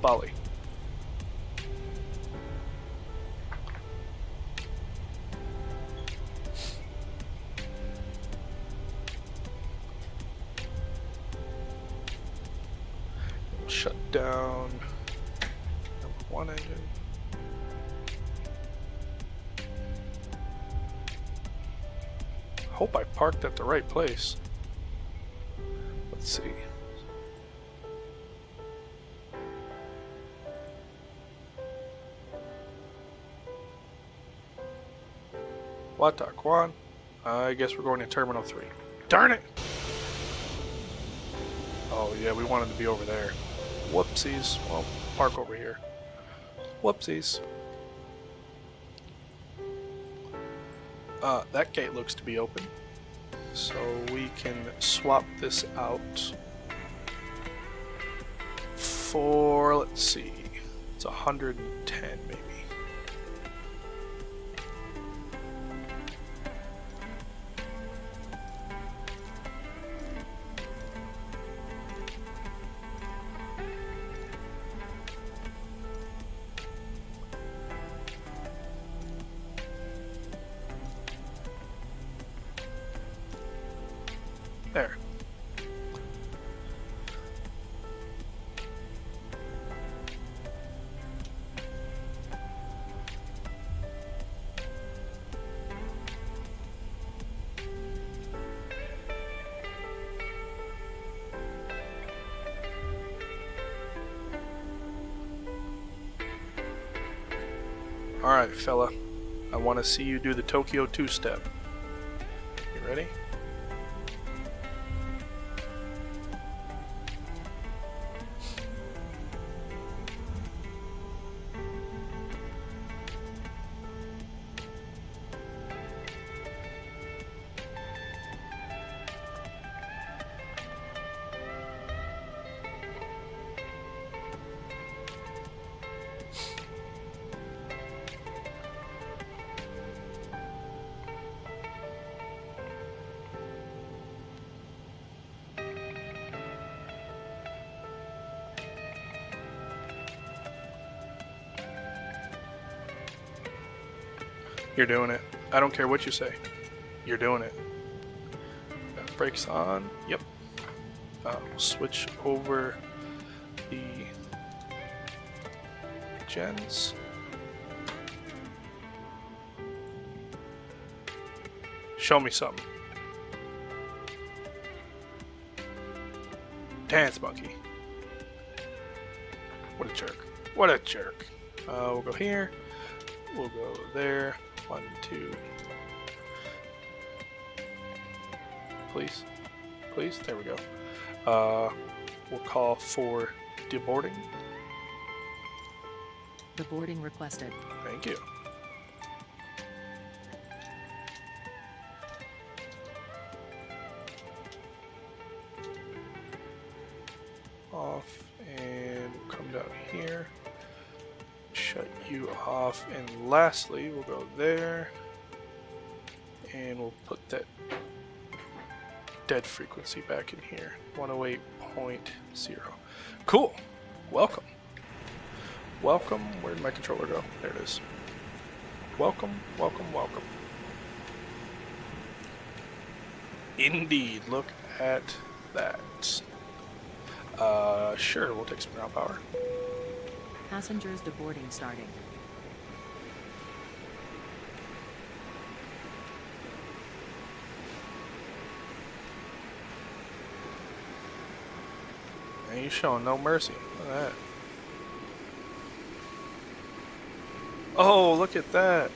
Bali. Shut down #1 engine. Hope I parked at the right place. Let's see. Watakwan. I guess we're going to Terminal 3. Darn it! Oh yeah, we wanted to be over there. Whoopsies. Well, park over here. Whoopsies. That gate looks to be open, so we can swap this out for, let's see, it's 110 maybe. There. Alright, fella. I want to see you do the Tokyo two-step. You ready? You're doing it. I don't care what you say. You're doing it. Brakes on. Yep. We'll switch over the gens. Show me something. Dance monkey. What a jerk. What a jerk. We'll go here. We'll go there. 1, 2. Please. Please. There we go. We'll call for deboarding. Deboarding requested. Thank you. Off, and we'll come down here. Shut you off, and lastly we'll go there and we'll put that dead frequency back in here. 108.0. Cool. Welcome. Welcome. Where did my controller go? There it is. Welcome, welcome, welcome. Indeed, look at that. Sure, we'll take some ground power. Passengers deboarding starting. And he's showing no mercy. Look at that. Oh, look at that.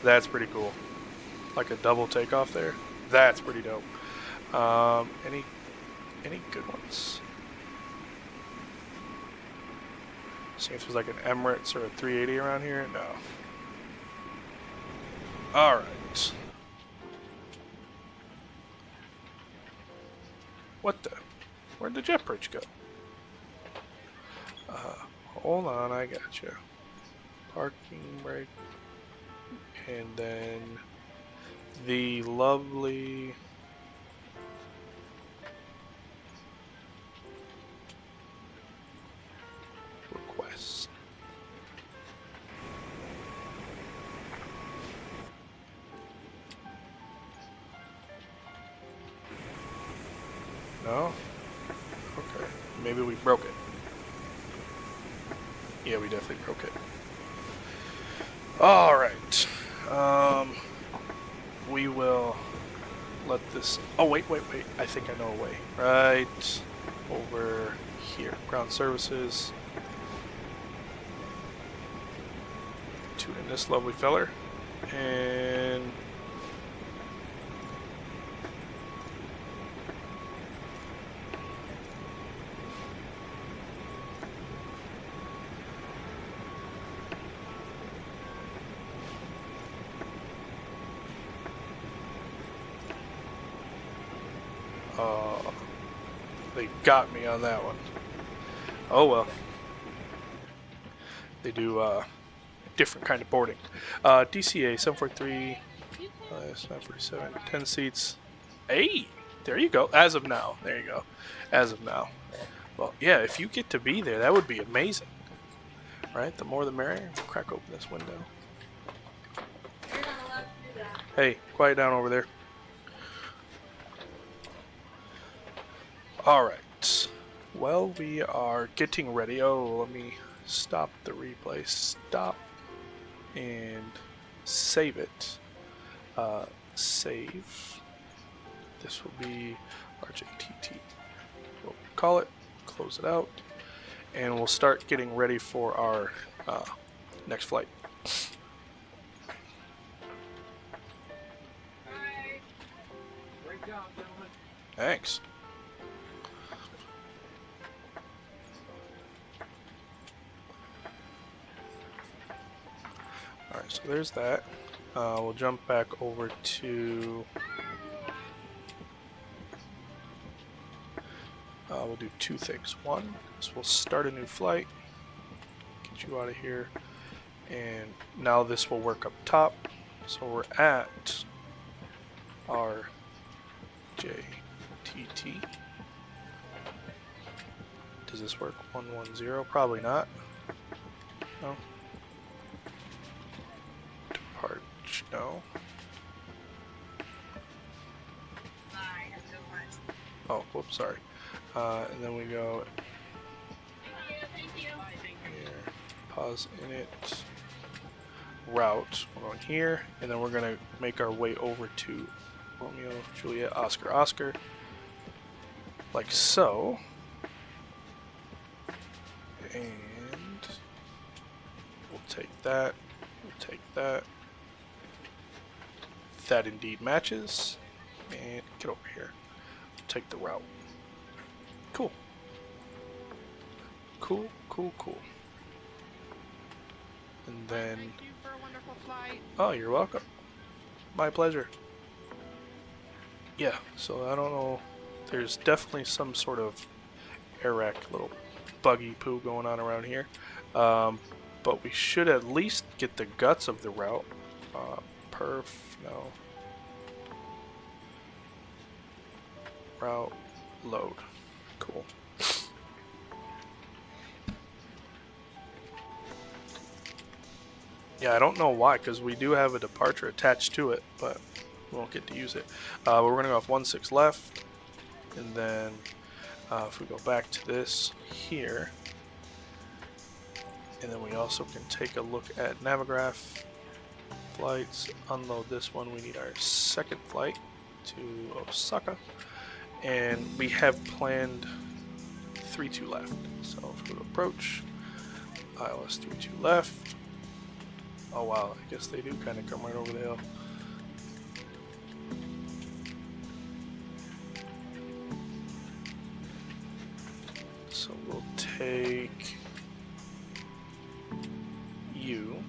That's pretty cool. Like a double takeoff there. That's pretty dope. Any good ones? See if there's like an Emirates or a 380 around here. No. All right. What the? Where'd the jet bridge go? Hold on, I got you. Parking brake, and then the lovely request. No? Okay. Maybe we broke it. Yeah, we definitely broke it. Alright. We will let this... Oh, wait. I think I know a way. Right over here. Ground services. Tune in this lovely feller. And... they got me on that one. Oh well. They do different kind of boarding. DCA 743, 947, 10 seats. Hey, there you go. As of now, there you go. As of now. Well, yeah, if you get to be there, that would be amazing. Right? The more the merrier. Crack open this window. Hey, quiet down over there. Alright, well, we are getting ready. Oh, let me stop the replay. Stop and save it. Save. This will be RJTT. We'll call it, close it out, and we'll start getting ready for our next flight. Great job, gentlemen. Thanks. Alright, so there's that. We'll jump back over to... we'll do two things. One is we'll start a new flight, get you out of here, and now this will work up top. So we're at RJTT. Does this work? 110? Probably not. No. No. Oh, whoops, sorry. And then we go here, pause init, route. We're going here, and then we're going to make our way over to Romeo, Juliet, Oscar, Oscar, like so. And we'll take that, we'll take that. That indeed matches, and get over here. Take the route. Cool. Cool. And then... Thank you for a wonderful flight. Oh, you're welcome. My pleasure. Yeah, so I don't know. There's definitely some sort of Iraq little buggy poo going on around here. But we should at least get the guts of the route. Perf, no. Route, load. Cool. Yeah, I don't know why, because we do have a departure attached to it, but we won't get to use it. We're going to go off 16 left, and then if we go back to this here, and then we also can take a look at Navigraph flights, unload this one. We need our second flight to Osaka, and we have planned 32 left. So if we go to approach, ILS 32 left. Oh wow, I guess they do kind of come right over the hill. So we'll take you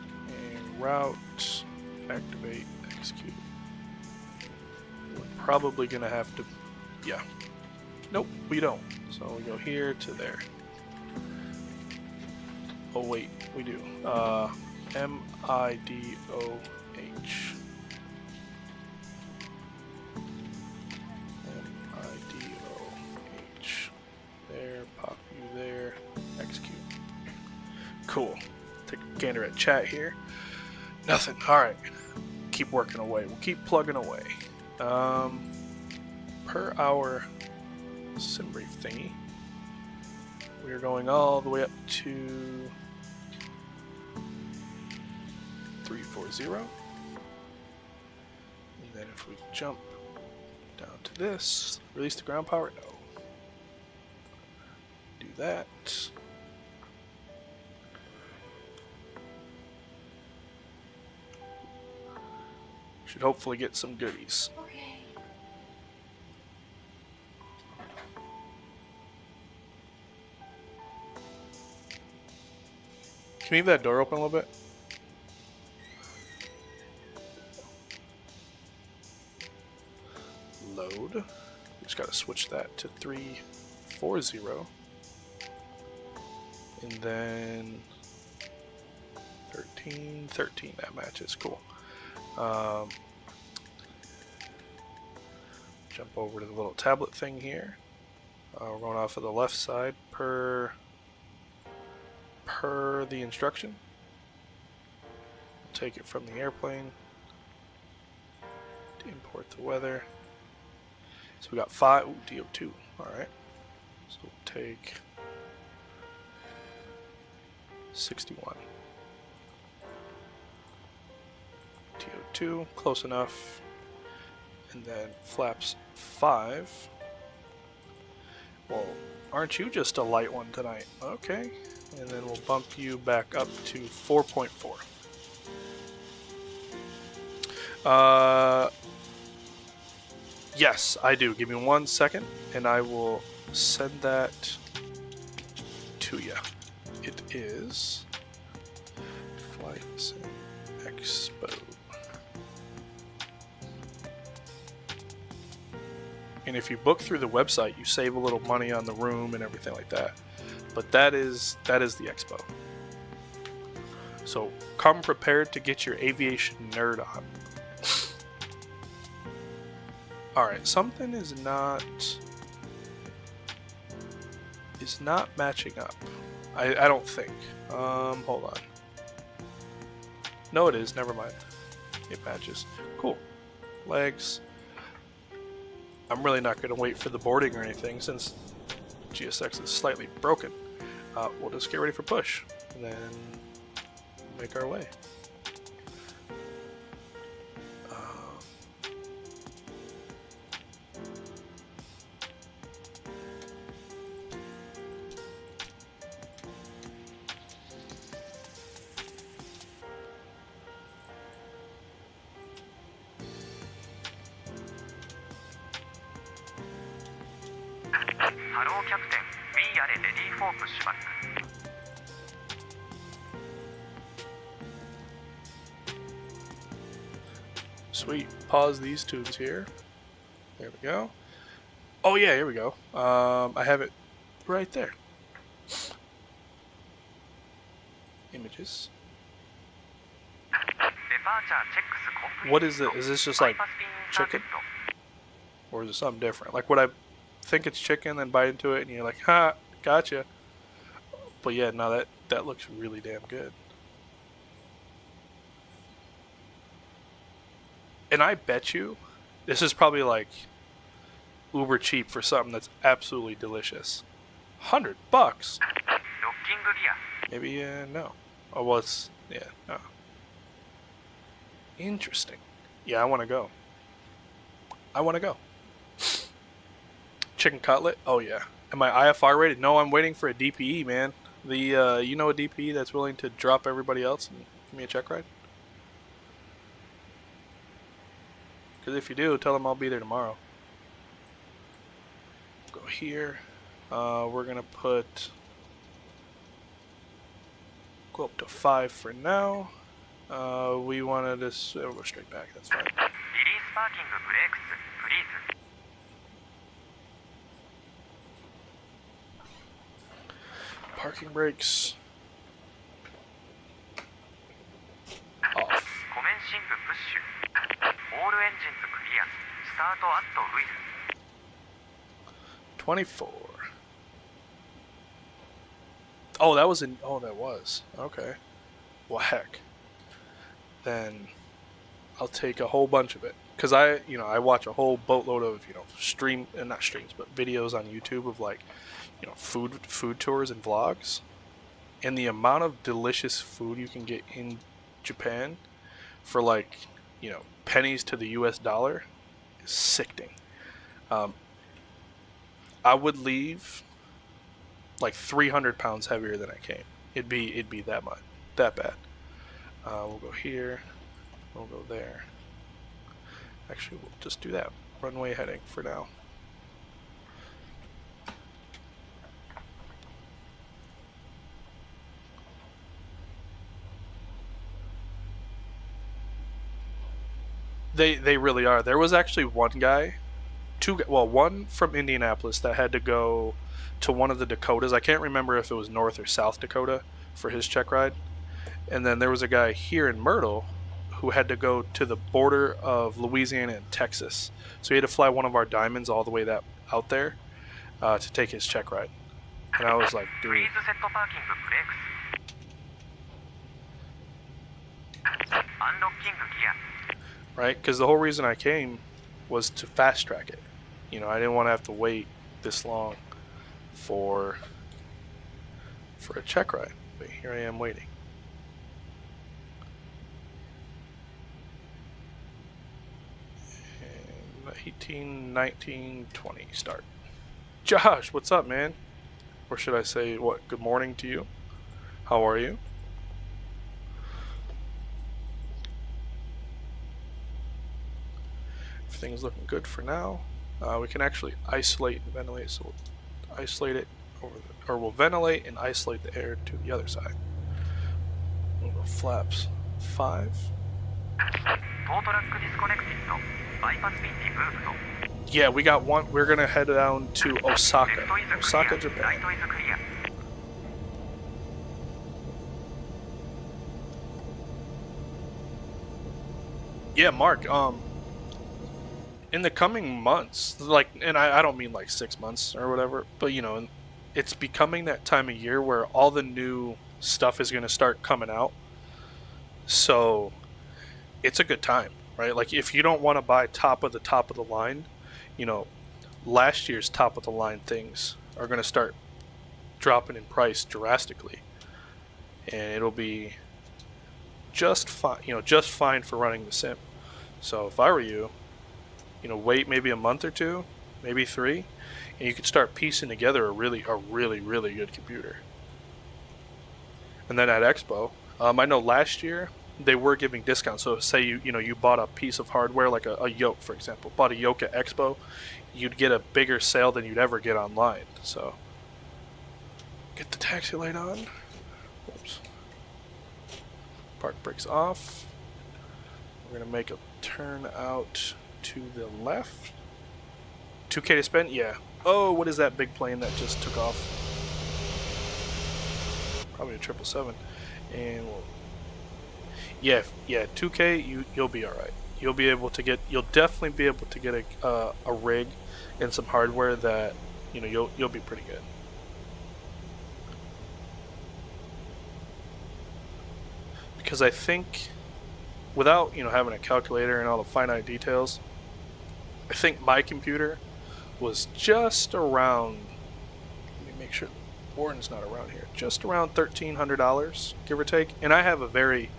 and route, activate, execute. We're probably gonna have to, yeah. Nope, we don't. So we go here to there. Oh wait, we do. M-I-D-O-H. M-I-D-O-H. There, pop you there. Execute. Cool. Take a gander at chat here. Nothing. Alright. Keep working away. We'll keep plugging away. Per hour sim brief thingy. We are going all the way up to 340. And then if we jump down to this, release the ground power? No. Do that. Should hopefully get some goodies. Okay. Can you leave that door open a little bit? Load. Just gotta switch that to 340. And then 13, that matches. Cool. Jump over to the little tablet thing here. We're going off of the left side per the instruction. Take it from the airplane. Import the weather. So we got 5. Ooh, DO2. Alright. So we'll take 61. DO2. Close enough. And then flaps 5. Well, aren't you just a light one tonight? Okay. And then we'll bump you back up to 4.4. Yes, I do. Give me 1 second, and I will send that to you. It is Flight Sim Expo. And if you book through the website, you save a little money on the room and everything like that. But that is the expo. So come prepared to get your aviation nerd on. Alright, something is not matching up. I don't think. Hold on. No, it is. Never mind. It matches. Cool. Legs. I'm really not going to wait for the boarding or anything since GSX is slightly broken. We'll just get ready for push and then make our way. Sweet. Pause these tunes here. There we go. Oh yeah, here we go. I have it right there. Images. What is it? Is this just like chicken? Or is it something different? Like, would I think it's chicken, then bite into it, and you're like, ha, gotcha. But yeah, no, That looks really damn good. And I bet you this is probably like uber cheap for something that's absolutely delicious. $100. Maybe no. Oh well, it's no. Interesting. Yeah, I want to go. I want to go. Chicken cutlet? Oh yeah. Am I IFR rated? No, I'm waiting for a DPE, man. The you know a DPE that's willing to drop everybody else and give me a check ride? Because if you do, tell them I'll be there tomorrow. Go here. We're gonna put go up to 5 for now. We wanted to we'll go straight back. That's fine. Parking brakes off. 24. Oh, that was in. Oh, that was. Okay. Well, heck. Then I'll take a whole bunch of it. Because I watch a whole boatload of, not streams, but videos on YouTube of like, food tours and vlogs. And the amount of delicious food you can get in Japan for like, pennies to the US dollar is sickening. I would leave like 300 pounds heavier than I came. It'd be that much, that bad. We'll go here. We'll go there. Actually, we'll just do that. Runway heading for now. They really are. There was actually one guy, one from Indianapolis that had to go to one of the Dakotas. I can't remember if it was North or South Dakota for his check ride. And then there was a guy here in Myrtle who had to go to the border of Louisiana and Texas. So he had to fly one of our diamonds all the way out there to take his check ride. And I was like, dude. Right? Because the whole reason I came was to fast track it. I didn't want to have to wait this long for a check ride. But here I am waiting. And 18, 19, 20 start. Josh, what's up, man? Or should I say, what, good morning to you? How are you? Everything's looking good for now. We can actually isolate and ventilate, so we'll isolate it we'll ventilate and isolate the air to the other side. We'll go flaps 5. Yeah, we got one. We're gonna head down to Osaka, Japan. Yeah, Mark. In the coming months, and I don't mean like 6 months or whatever, but it's becoming that time of year where all the new stuff is going to start coming out. So it's a good time, right? Like if you don't want to buy top of the line, last year's top of the line things are going to start dropping in price drastically, and it'll be just fine, just fine for running the sim. So if I were you, wait maybe a month or 2, maybe 3, and you could start piecing together a really good computer. And then at Expo, I know last year they were giving discounts. So say you bought a piece of hardware like a yoke, for example, bought a yoke at Expo, you'd get a bigger sale than you'd ever get online. So get the taxi light on. Oops. Park brakes off. We're gonna make a turn out to the left. 2K to spend? Yeah. Oh, what is that big plane that just took off? Probably a 777. And we'll... yeah, 2K, you'll be alright. You'll definitely be able to get a rig and some hardware that, you'll be pretty good. because I think without, you know, having a calculator and all the finite details, I think my computer was just around, let me make sure Warren's not around here, just around $1,300, give or take. And I have a very,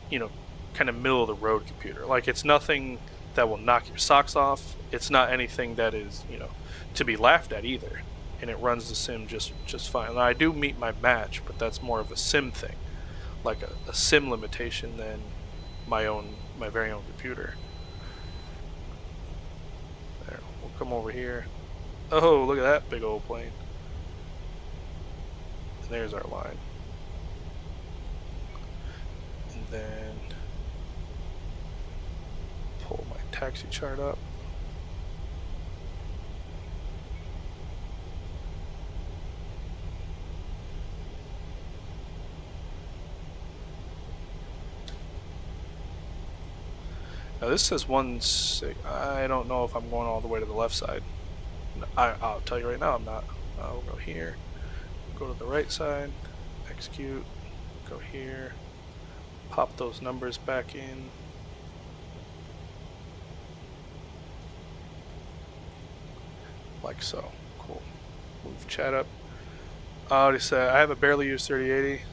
you know, kind of middle of the road computer. Like, it's nothing that will knock your socks off. It's not anything that is, you know, to be laughed at either. And it runs the sim just fine. Now, I do meet my match, but that's more of a sim thing, like a sim limitation than my very own computer. There, we'll come over here. Oh, look at that big old plane. And there's our line. And then pull my taxi chart up. Now this says I don't know if I'm going all the way to the left side. I'll tell you right now I'm not. We'll go here, go to the right side, execute, go here, pop those numbers back in. Like so. Cool. Move chat up. I already said I have a barely used 3080.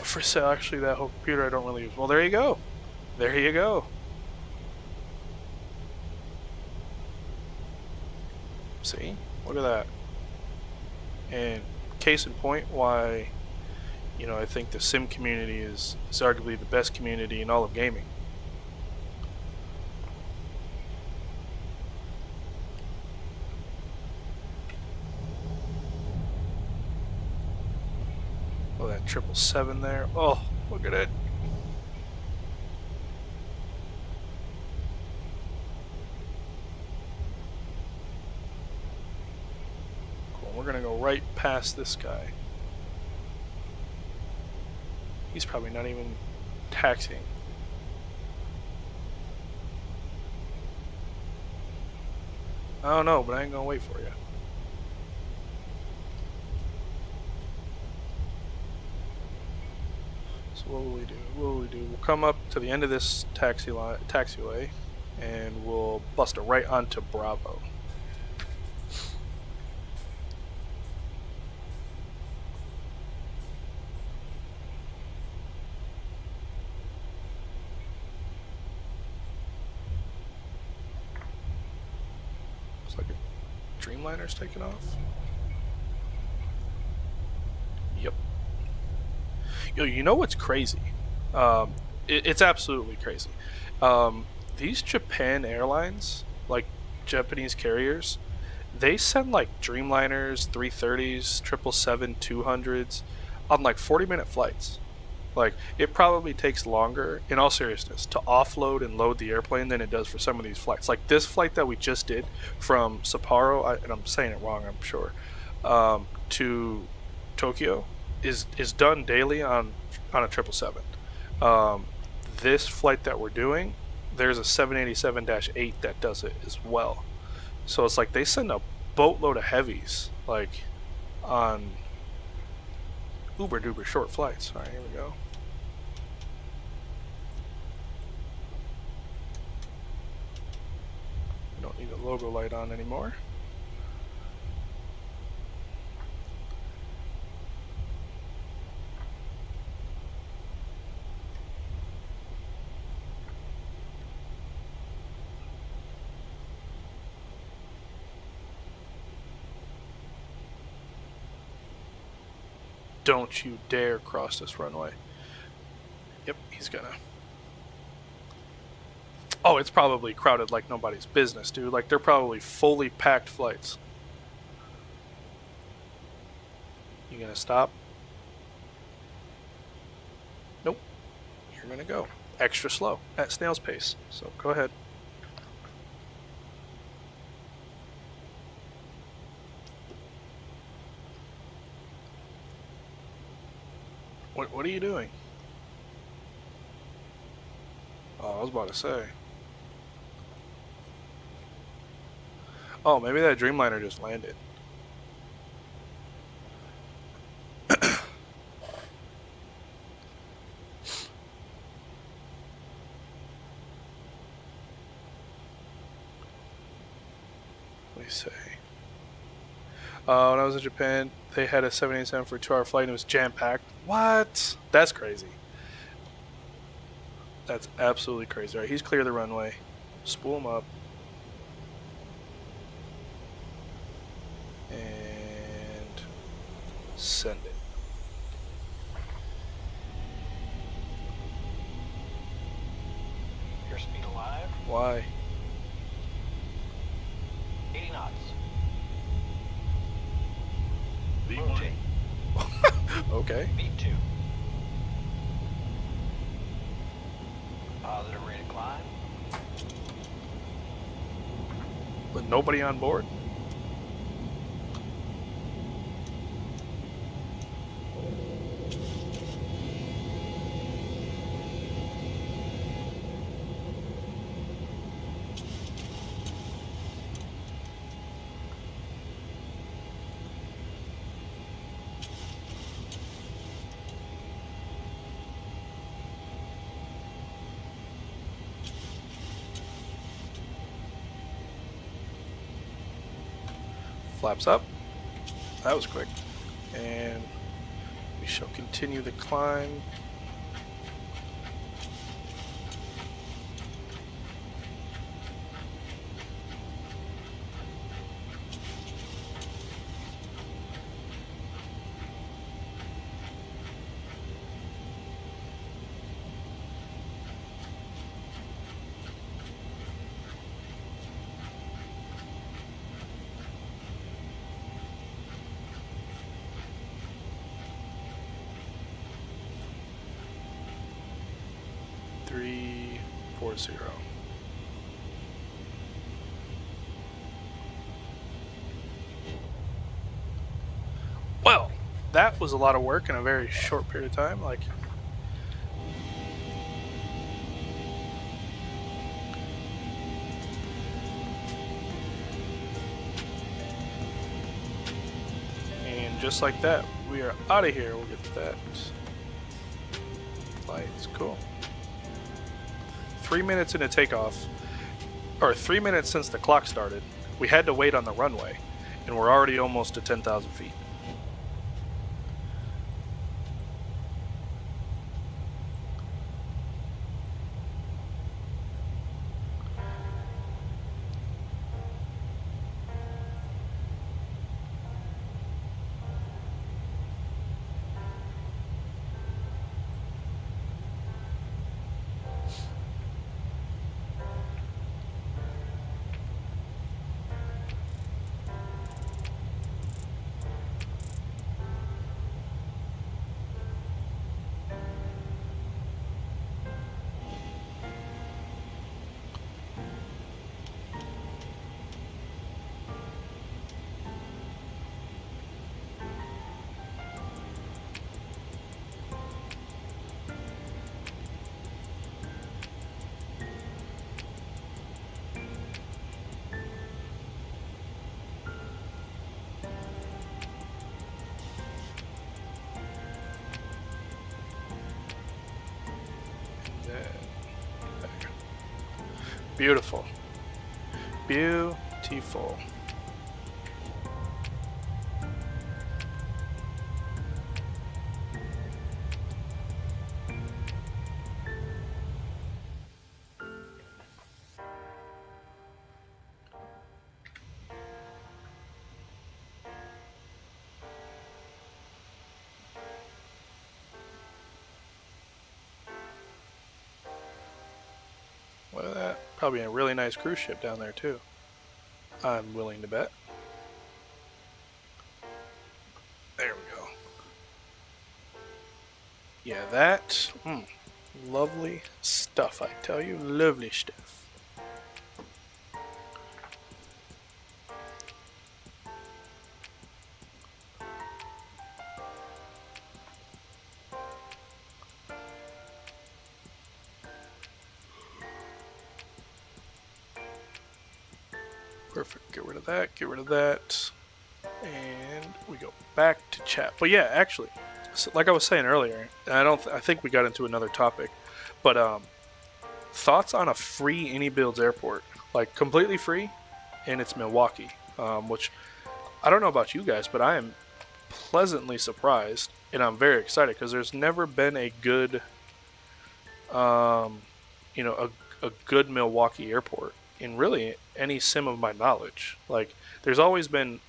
For sale, actually, that whole computer I don't really use. Well, there you go. There you go. See? Look at that. And case in point why, you know, I think the sim community is arguably the best community in all of gaming. Oh, that 777 there. Oh, look at it. Cool. We're gonna go right past this guy. He's probably not even taxiing. I don't know, but I ain't gonna wait for you. What will we do? What will we do? We'll come up to the end of this taxiway, and we'll bust it right onto Bravo. Looks like a Dreamliner's taking off. Yep. Yo, you know what's crazy? It's absolutely crazy. These Japan airlines, like Japanese carriers, they send like Dreamliners, 330s, 777, 200s on like 40-minute flights. Like, it probably takes longer, in all seriousness, to offload and load the airplane than it does for some of these flights. Like this flight that we just did from Sapporo, and I'm saying it wrong, I'm sure, to Tokyo, is done daily on a 777. This flight that we're doing, there's a 787-8 that does it as well. So it's like they send a boatload of heavies, like, on uber duper short flights. All right, here we go. We don't need a logo light on anymore. Don't you dare cross this runway. Yep, he's gonna. Oh, it's probably crowded like nobody's business, dude. Like, they're probably fully packed flights. You gonna stop? Nope. You're gonna go extra slow at snail's pace. So go ahead. What are you doing? Oh, I was about to say. Oh, maybe that Dreamliner just landed. When I was in Japan, they had a 787 for a 2-hour flight and it was jam-packed. What? That's crazy. That's absolutely crazy. All right, he's clear the runway. Spool him up. And send it. Airspeed alive. Why? 80 knots. V1. Okay. V2. Positive rate of climb. With nobody on board. Flaps up. That was quick. And we shall continue the climb. Three, 4-0. Well, that was a lot of work in a very short period of time. Like, and just like that, we are out of here. We'll get that. Lights, cool. 3 minutes into takeoff, or 3 minutes since the clock started, we had to wait on the runway, and we're already almost to 10,000 feet. Beautiful. Beautiful. Look at that. Probably a really nice cruise ship down there too. I'm willing to bet. There we go. Yeah, that, lovely stuff, I tell you. Lovely stuff. Perfect. Get rid of that. Get rid of that. And we go back to chat. But yeah, actually, so like I was saying earlier, and I think we got into another topic, but thoughts on a free any builds airport, like completely free, and it's Milwaukee, which I don't know about you guys, but I am pleasantly surprised, and I'm very excited because there's never been a good, you know, a good Milwaukee airport in really any sim of my knowledge. Like, there's always been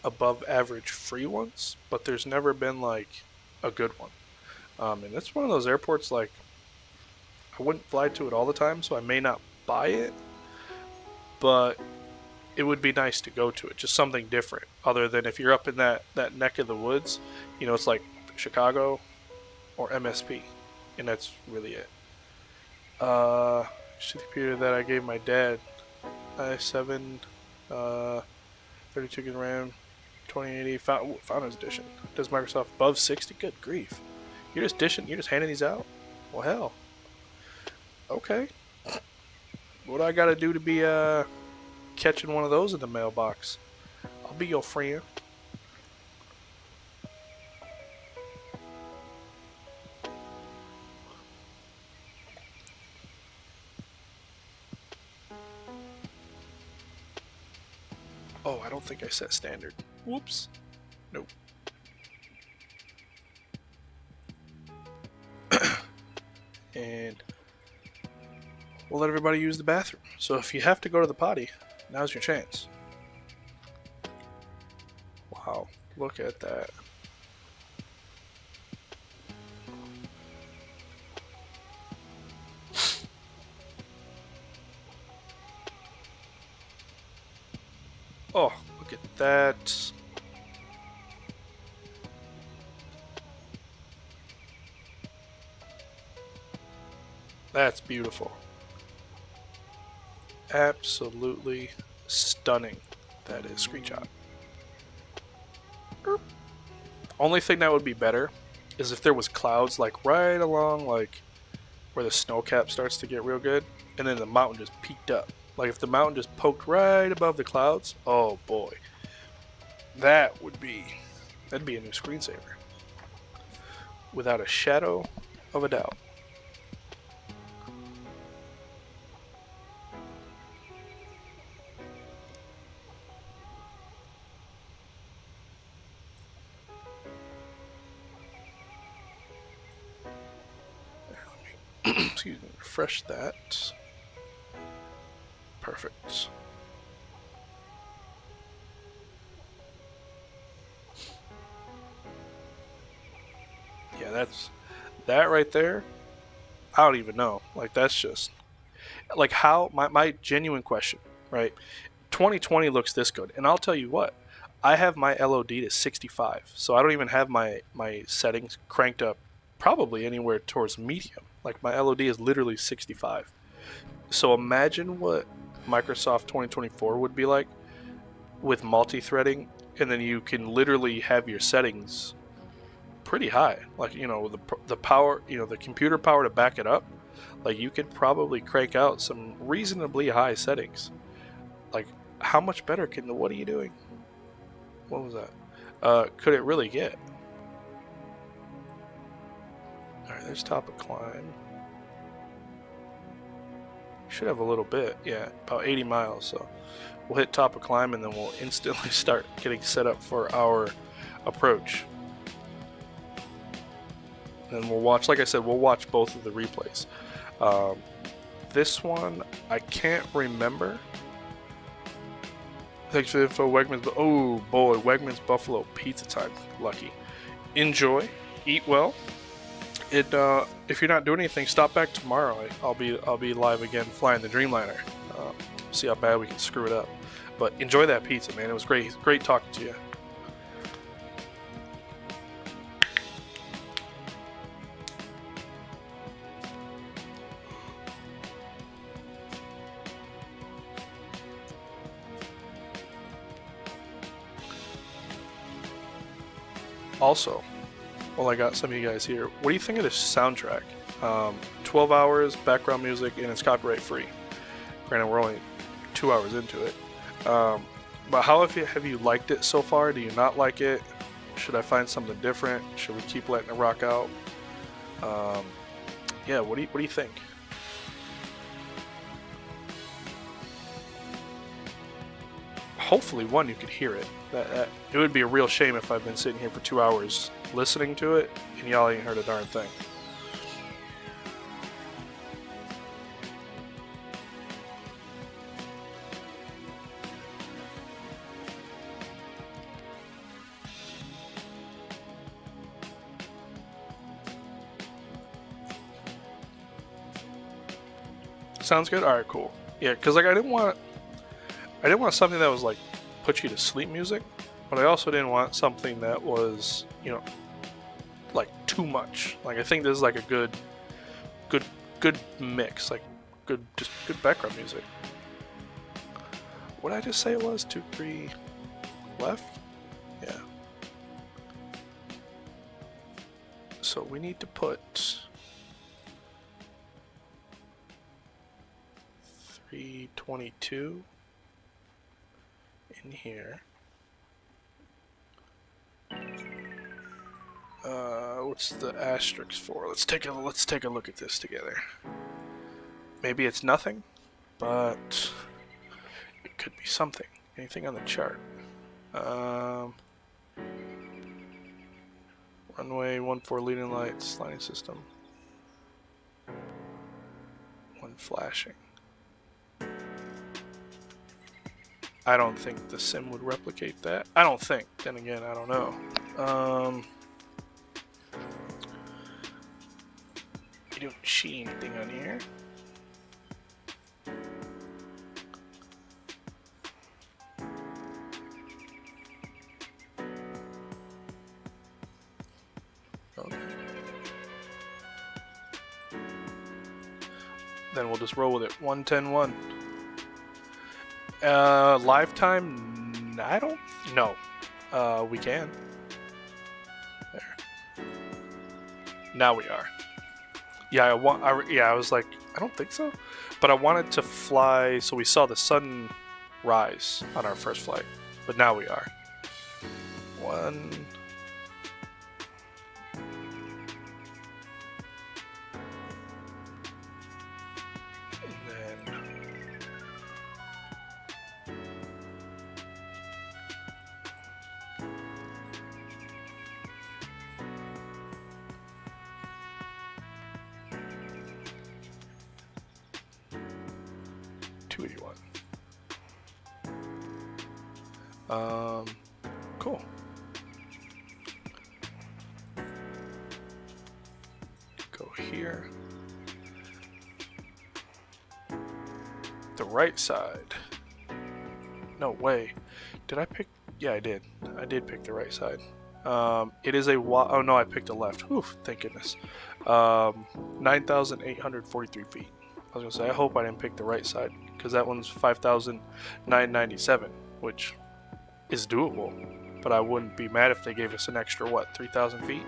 above average free ones, but there's never been like a good one. And it's one of those airports, like, I wouldn't fly to it all the time, so I may not buy it, but it would be nice to go to it. Just something different, other than if you're up in that neck of the woods, you know, it's like Chicago or MSP, and that's really it. The computer that I gave my dad, i7, 32 gig RAM, 2080, Founders Edition. Does Microsoft above 60? Good grief. You're just handing these out? Well, hell. Okay. What do I gotta do to be, catching one of those in the mailbox? I'll be your friend. Oh, I don't think I set standard. Whoops. Nope. And we'll let everybody use the bathroom. So if you have to go to the potty, now's your chance. Wow, look at that. Oh, look at that. That's beautiful. Absolutely stunning. That is screenshot. Only thing that would be better is if there was clouds like right along like where the snow cap starts to get real good, and then the mountain just peaked up. Like if the mountain just poked right above the clouds, oh boy. That'd be a new screensaver. Without a shadow of a doubt. Excuse me, refresh that. Perfect. Yeah, that right there. I don't even know. Like, that's just like how my genuine question, right? 2020 looks this good, and I'll tell you what. I have my LOD to 65, so I don't even have my settings cranked up probably anywhere towards medium. Like my LOD is literally 65. So imagine what Microsoft 2024 would be like with multi-threading, and then you can literally have your settings pretty high. Like, you know, the power, you know, the computer power to back it up. Like you could probably crank out some reasonably high settings. Like how much better what are you doing? What was that? Could it really get? Alright, there's top of climb. Should have a little bit, yeah, about 80 miles. So we'll hit top of climb and then we'll instantly start getting set up for our approach. And we'll watch, like I said, we'll watch both of the replays. This one, I can't remember. Thanks for the info, Wegmans. Oh boy, Wegmans Buffalo Pizza time. Lucky. Enjoy. Eat well. If you're not doing anything, stop back tomorrow. I'll be live again flying the Dreamliner. See how bad we can screw it up. But enjoy that pizza, man. It was great. Great talking to you. Also, well, I got some of you guys here. What do you think of this soundtrack? 12 hours, background music, and it's copyright free. Granted, we're only 2 hours into it. But how have you liked it so far? Do you not like it? Should I find something different? Should we keep letting it rock out? Yeah, what do you think? hopefully one, you could hear it. It would be a real shame if I've been sitting here for 2 hours listening to it and y'all ain't heard a darn thing. Sounds good. All right, cool. Yeah, because like I didn't want something that was like put you to sleep music, but I also didn't want something that was, you know, like too much. Like I think this is like a good mix, like just good background music. What did I just say it was? 2, 3 left? Yeah. So we need to put 322 in here. What's the asterisk for? Let's take a look at this together. Maybe it's nothing, but it could be something. Anything on the chart? Runway 14 leading lights, lighting system. 1 flashing. I don't think the sim would replicate that. I don't think. Then again, I don't know. You don't see anything on here. Okay. Then we'll just roll with it. 1:10:1. Live time? I don't know. We can. There. Now we are. Yeah, I was like, I don't think so. But I wanted to fly, so we saw the sun rise on our first flight. But now we are. 1. And then 281. Cool. Go here. The right side. No way. Did I pick? Yeah, I did. I did pick the right side. It is a oh no, I picked the left. Whew, thank goodness. 9,843 feet. I was gonna say, I hope I didn't pick the right side, because that one's 5,997, which is doable. But I wouldn't be mad if they gave us an extra, what, 3,000 feet?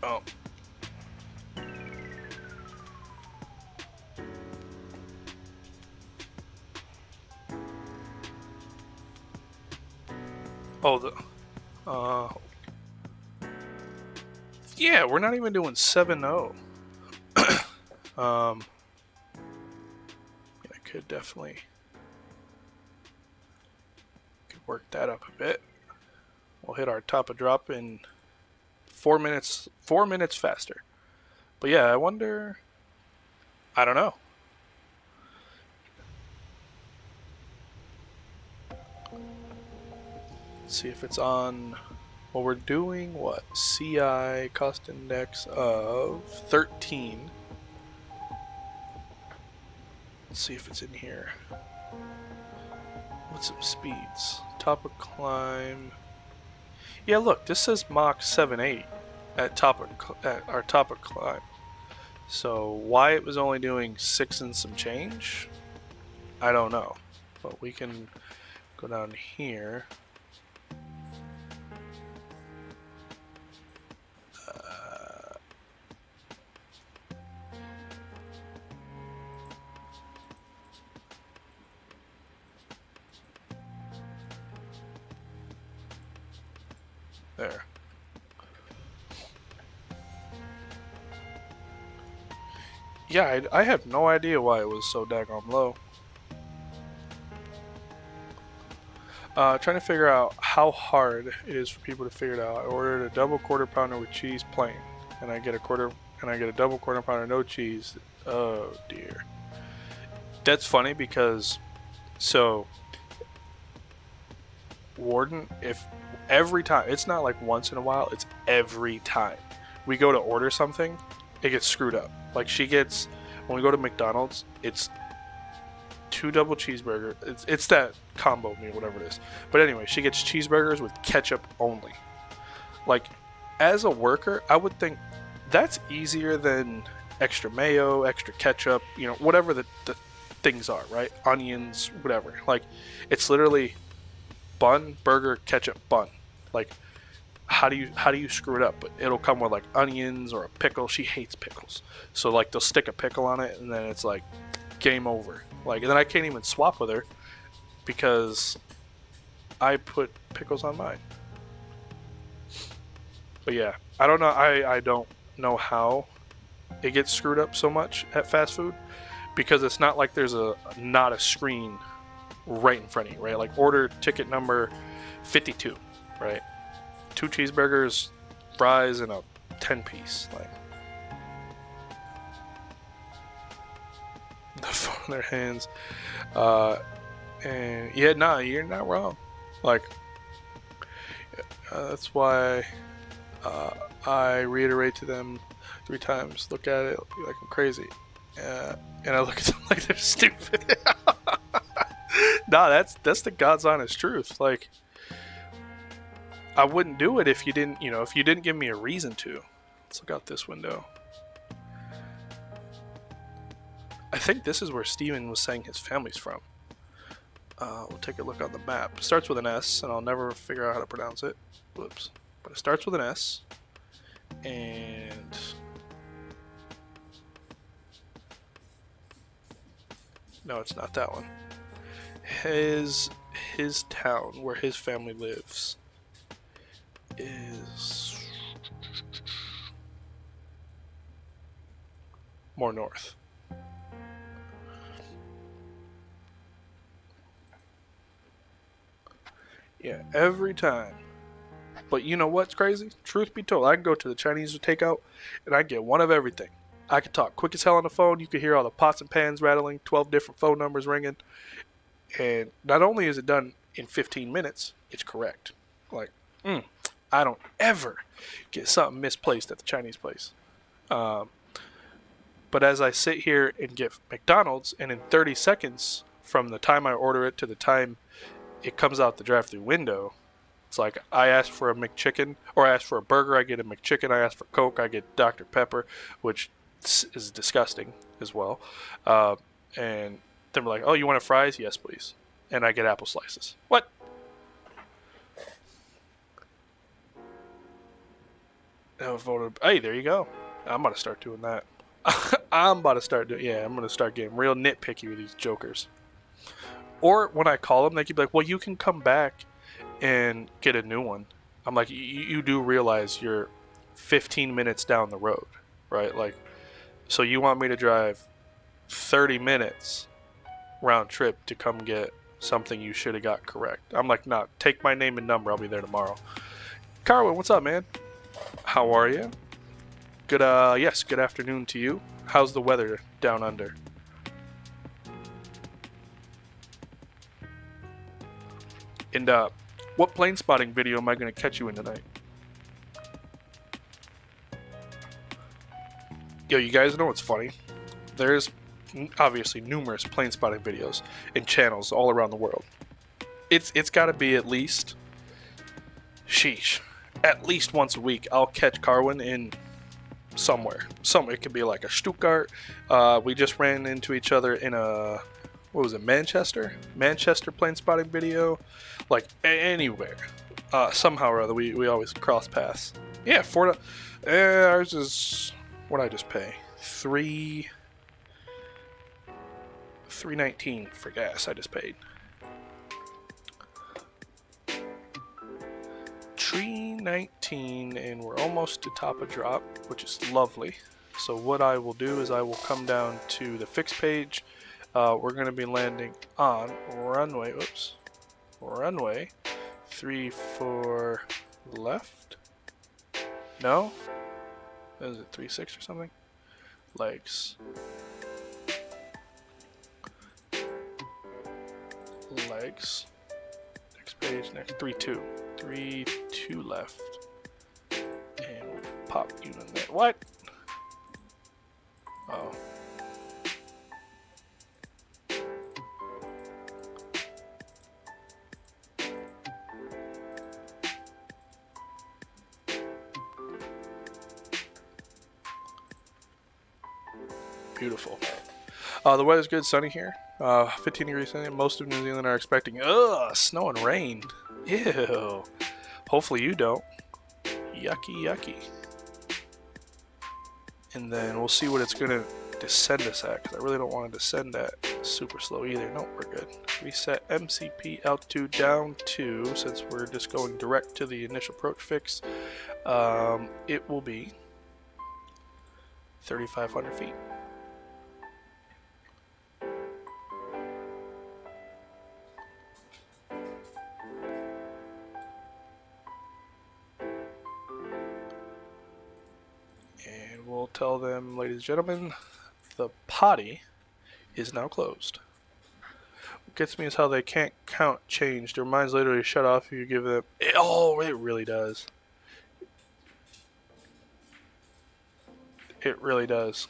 Oh. Oh, yeah, we're not even doing 7-0. I could definitely work that up a bit. We'll hit our top of drop in 4 minutes faster. But yeah, I wonder, I don't know. See if it's on. Well, we're doing what? CI cost index of 13. Let's see if it's in here. What's some speeds? Top of climb. Yeah, look, this says Mach 7.8 at our top of climb. So why it was only doing 6 and some change, I don't know. But we can go down here. There. Yeah, I have no idea why it was so daggone low. Trying to figure out how hard it is for people to figure it out. I ordered a double quarter pounder with cheese plain, and I get a double quarter pounder no cheese. Oh dear. That's funny because so Warden, if every time, it's not like once in a while, it's every time we go to order something, it gets screwed up. Like she gets, when we go to McDonald's, it's 2 double cheeseburgers. It's that combo meal, whatever it is. But anyway, she gets cheeseburgers with ketchup only. Like, as a worker, I would think that's easier than extra mayo, extra ketchup, you know, whatever the things are, right? Onions, whatever. Like, it's literally bun, burger, ketchup, bun. Like, how do you screw it up? But it'll come with like onions or a pickle. She hates pickles, so like they'll stick a pickle on it, and then it's like game over. Like, and then I can't even swap with her because I put pickles on mine. But yeah, I don't know. I don't know how it gets screwed up so much at fast food, because it's not like there's not a screen right in front of you, right? Like order ticket number 52, right? 2 cheeseburgers, fries, and a 10-piece. Like, the phone in their hands. And yeah, nah, you're not wrong. Like, that's why I reiterate to them 3 times, look at it like I'm crazy. And I look at them like they're stupid. Nah, that's the God's honest truth. Like, I wouldn't do it if you didn't, you know, if you didn't give me a reason to. Let's look out this window. I think this is where Steven was saying his family's from. We'll take a look on the map. It starts with an S, and I'll never figure out how to pronounce it. Whoops. But it starts with an S. And no, it's not that one. His town, where his family lives, is more north. Yeah, every time. But you know what's crazy? Truth be told, I can go to the Chinese takeout and I get one of everything. I can talk quick as hell on the phone. You can hear all the pots and pans rattling, 12 different phone numbers ringing. And not only is it done in 15 minutes, it's correct. Like, I don't ever get something misplaced at the Chinese place. But as I sit here and get McDonald's, and in 30 seconds from the time I order it to the time it comes out the drive-thru window, it's like I ask for a McChicken, or I ask for a burger, I get a McChicken. I ask for Coke, I get Dr. Pepper, which is disgusting as well. And then we're like, oh, you want a fries? Yes, please. And I get apple slices. What? Hey, there you go. I'm about to start doing that. I'm going to start getting real nitpicky with these jokers. Or when I call them, they keep like, well, you can come back and get a new one. I'm like, you do realize you're 15 minutes down the road, right? Like, so you want me to drive 30 minutes round trip to come get something you should have got correct? I'm like, nah, take my name and number. I'll be there tomorrow. Carwin, what's up, man? How are you? Good, yes, good afternoon to you. How's the weather down under? And, what plane spotting video am I going to catch you in tonight? Yo, you guys know what's funny? There's obviously numerous plane spotting videos and channels all around the world. It's got to be at least, at least once a week I'll catch Carwin in somewhere. It could be like a Stuttgart. We just ran into each other in a, what was it, Manchester plane spotting video. Like anywhere, somehow or other we always cross paths. Yeah, ours is, what did I just pay? $3.19 for gas I just paid. tree 19, and we're almost to top a drop, which is lovely. So what I will do is I will come down to the fixed page. We're going to be landing on runway, runway 34 left. No? Is it 36 or something? Legs. Legs. Next page, next 3-2. 3-2 left. And we'll pop you in there. What? Oh. Beautiful. The weather's good, sunny here. 15 degrees sunny. Most of New Zealand are expecting snow and rain. Ew. Hopefully you don't. Yucky, yucky. And then we'll see what it's gonna descend us at, because I really don't want to descend at super slow either. No, we're good. Reset MCP altitude down to, since we're just going direct to the initial approach fix, it will be 3,500 feet. And we'll tell them, ladies and gentlemen, the potty is now closed. What gets me is how they can't count change. Their minds literally shut off if you give them... Oh, it really does. It really does.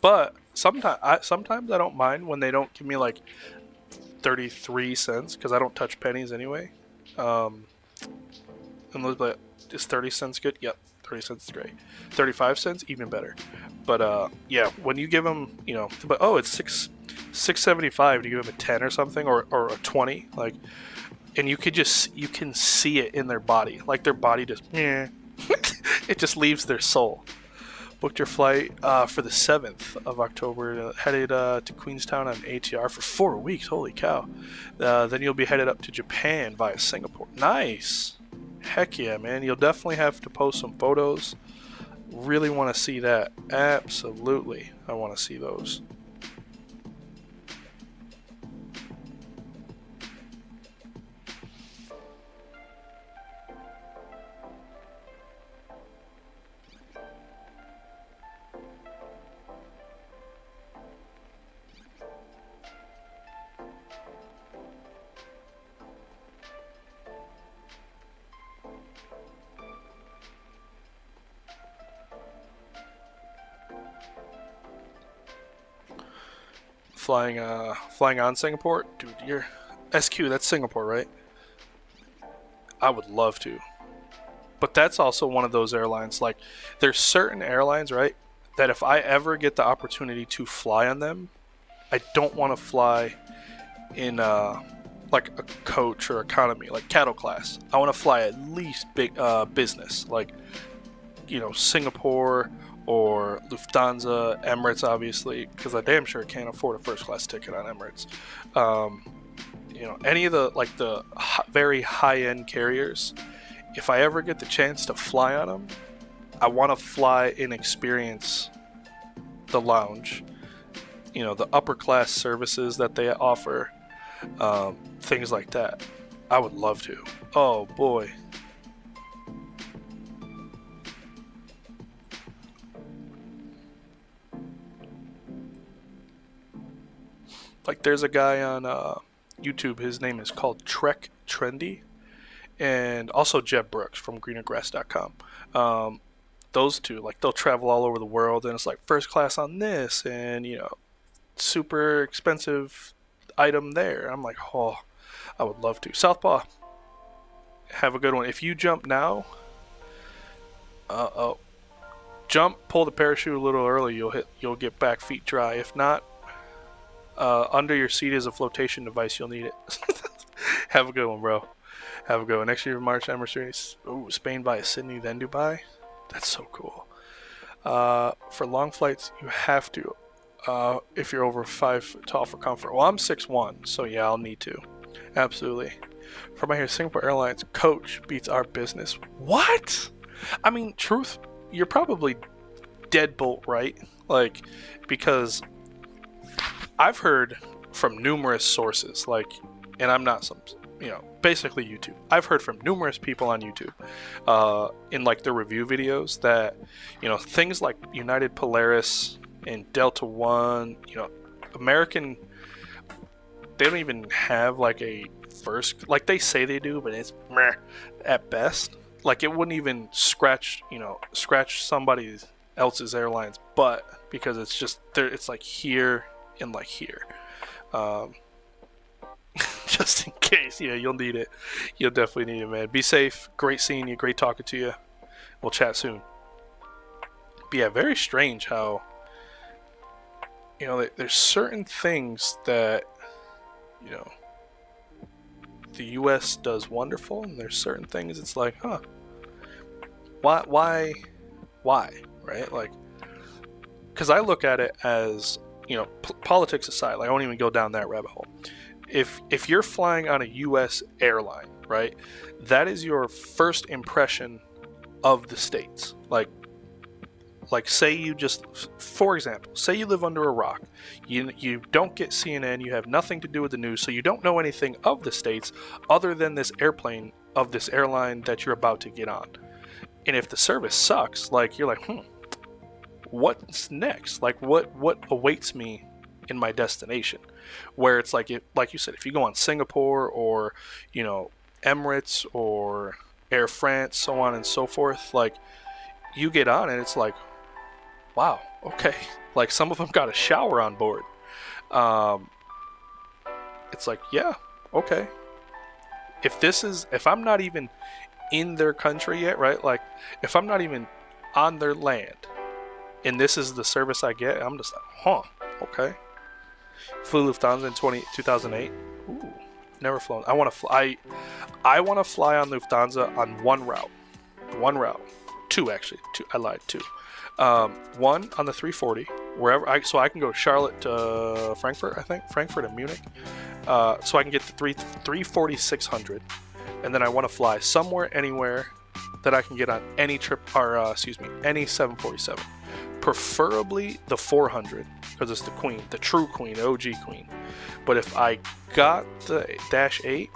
But sometimes I don't mind when they don't give me like 33 cents, because I don't touch pennies anyway. And they'll be like, is 30 cents good? Yep. 30 cents is great. 35 cents, even better. But yeah, when you give them, you know, but oh, it's $6.75 to give them a 10 or something, or a 20, like, and you can see it in their body, like their body just, yeah, it just leaves their soul. Booked your flight for the 7th of October, headed to Queenstown on ATR for 4 weeks. Holy cow! Then you'll be headed up to Japan via Singapore. Nice. Heck yeah, man. You'll definitely have to post some photos. Really want to see that. Absolutely. I want to see those. Flying on Singapore? Dude, you're... SQ, that's Singapore, right? I would love to. But that's also one of those airlines, like, there's certain airlines, right, that if I ever get the opportunity to fly on them, I don't want to fly in, like, a coach or economy, like cattle class. I want to fly at least big, business, like, you know, Singapore... or Lufthansa, Emirates, obviously, because I damn sure can't afford a first class ticket on Emirates. You know, any of the like the very high end carriers. If I ever get the chance to fly on them, I want to fly and experience the lounge. You know, the upper class services that they offer, things like that. I would love to. Oh boy. Like, there's a guy on YouTube, his name is called Trek Trendy, and also Jeb Brooks from greenergrass.com. Those two, like, they'll travel all over the world, and it's like first class on this, and, you know, super expensive item there. I'm like, oh, I would love to. Southpaw, have a good one. If you jump now, jump, pull the parachute a little early, you'll get back feet dry. If not, under your seat is a flotation device. You'll need it. Have a good one, bro. Have a good one. Next year, March, Emirates. Ooh, Spain via Sydney, then Dubai. That's so cool. For long flights, you have to, if you're over 5 tall for comfort. Well, I'm 6'1", so yeah, I'll need to. Absolutely. From I hear Singapore Airlines coach beats our business. What? I mean, truth, you're probably deadbolt right. Like, because I've heard from numerous sources, like, and I'm not some, basically YouTube. I've heard from numerous people on YouTube, in like their review videos that, things like United Polaris and Delta One, American, they don't even have like a first, like they say they do, but it's meh at best. Like it wouldn't even scratch somebody else's airline's butt, because it's just there. It's like here and like here. Just in case, you'll need it. You'll definitely need it, man. Be safe. Great seeing you. Great talking to you. We'll chat soon. But yeah, very strange how, there's certain things that, the U.S. does wonderful, and there's certain things it's like, why, right? Like, because I look at it as, politics aside, like I won't even go down that rabbit hole. If you're flying on a U.S. airline, right, that is your first impression of the States. Like say you just, for example, say you live under a rock, you don't get CNN, you have nothing to do with the news, so you don't know anything of the States other than this airplane of this airline that you're about to get on. And if the service sucks, like you're like, what's next? Like what awaits me in my destination? Where it's like, like you said, if you go on Singapore or, Emirates or Air France, so on and so forth, like you get on and it's like, wow, okay. Like some of them got a shower on board. It's like, yeah, okay. If I'm not even in their country yet, right? Like if I'm not even on their land and this is the service I get, I'm just like, okay. Flew Lufthansa in 2008. Ooh, never flown. I want to fly. I want to fly on Lufthansa on one route. Two, actually. Two. I lied. Two. One on the 340, so I can go Charlotte to Frankfurt, I think, Frankfurt and Munich, so I can get the 340-600, and then I want to fly somewhere, anywhere that I can get on any trip, or any 747, preferably the 400, because it's the queen, the true queen, the OG queen. But if I got the -8,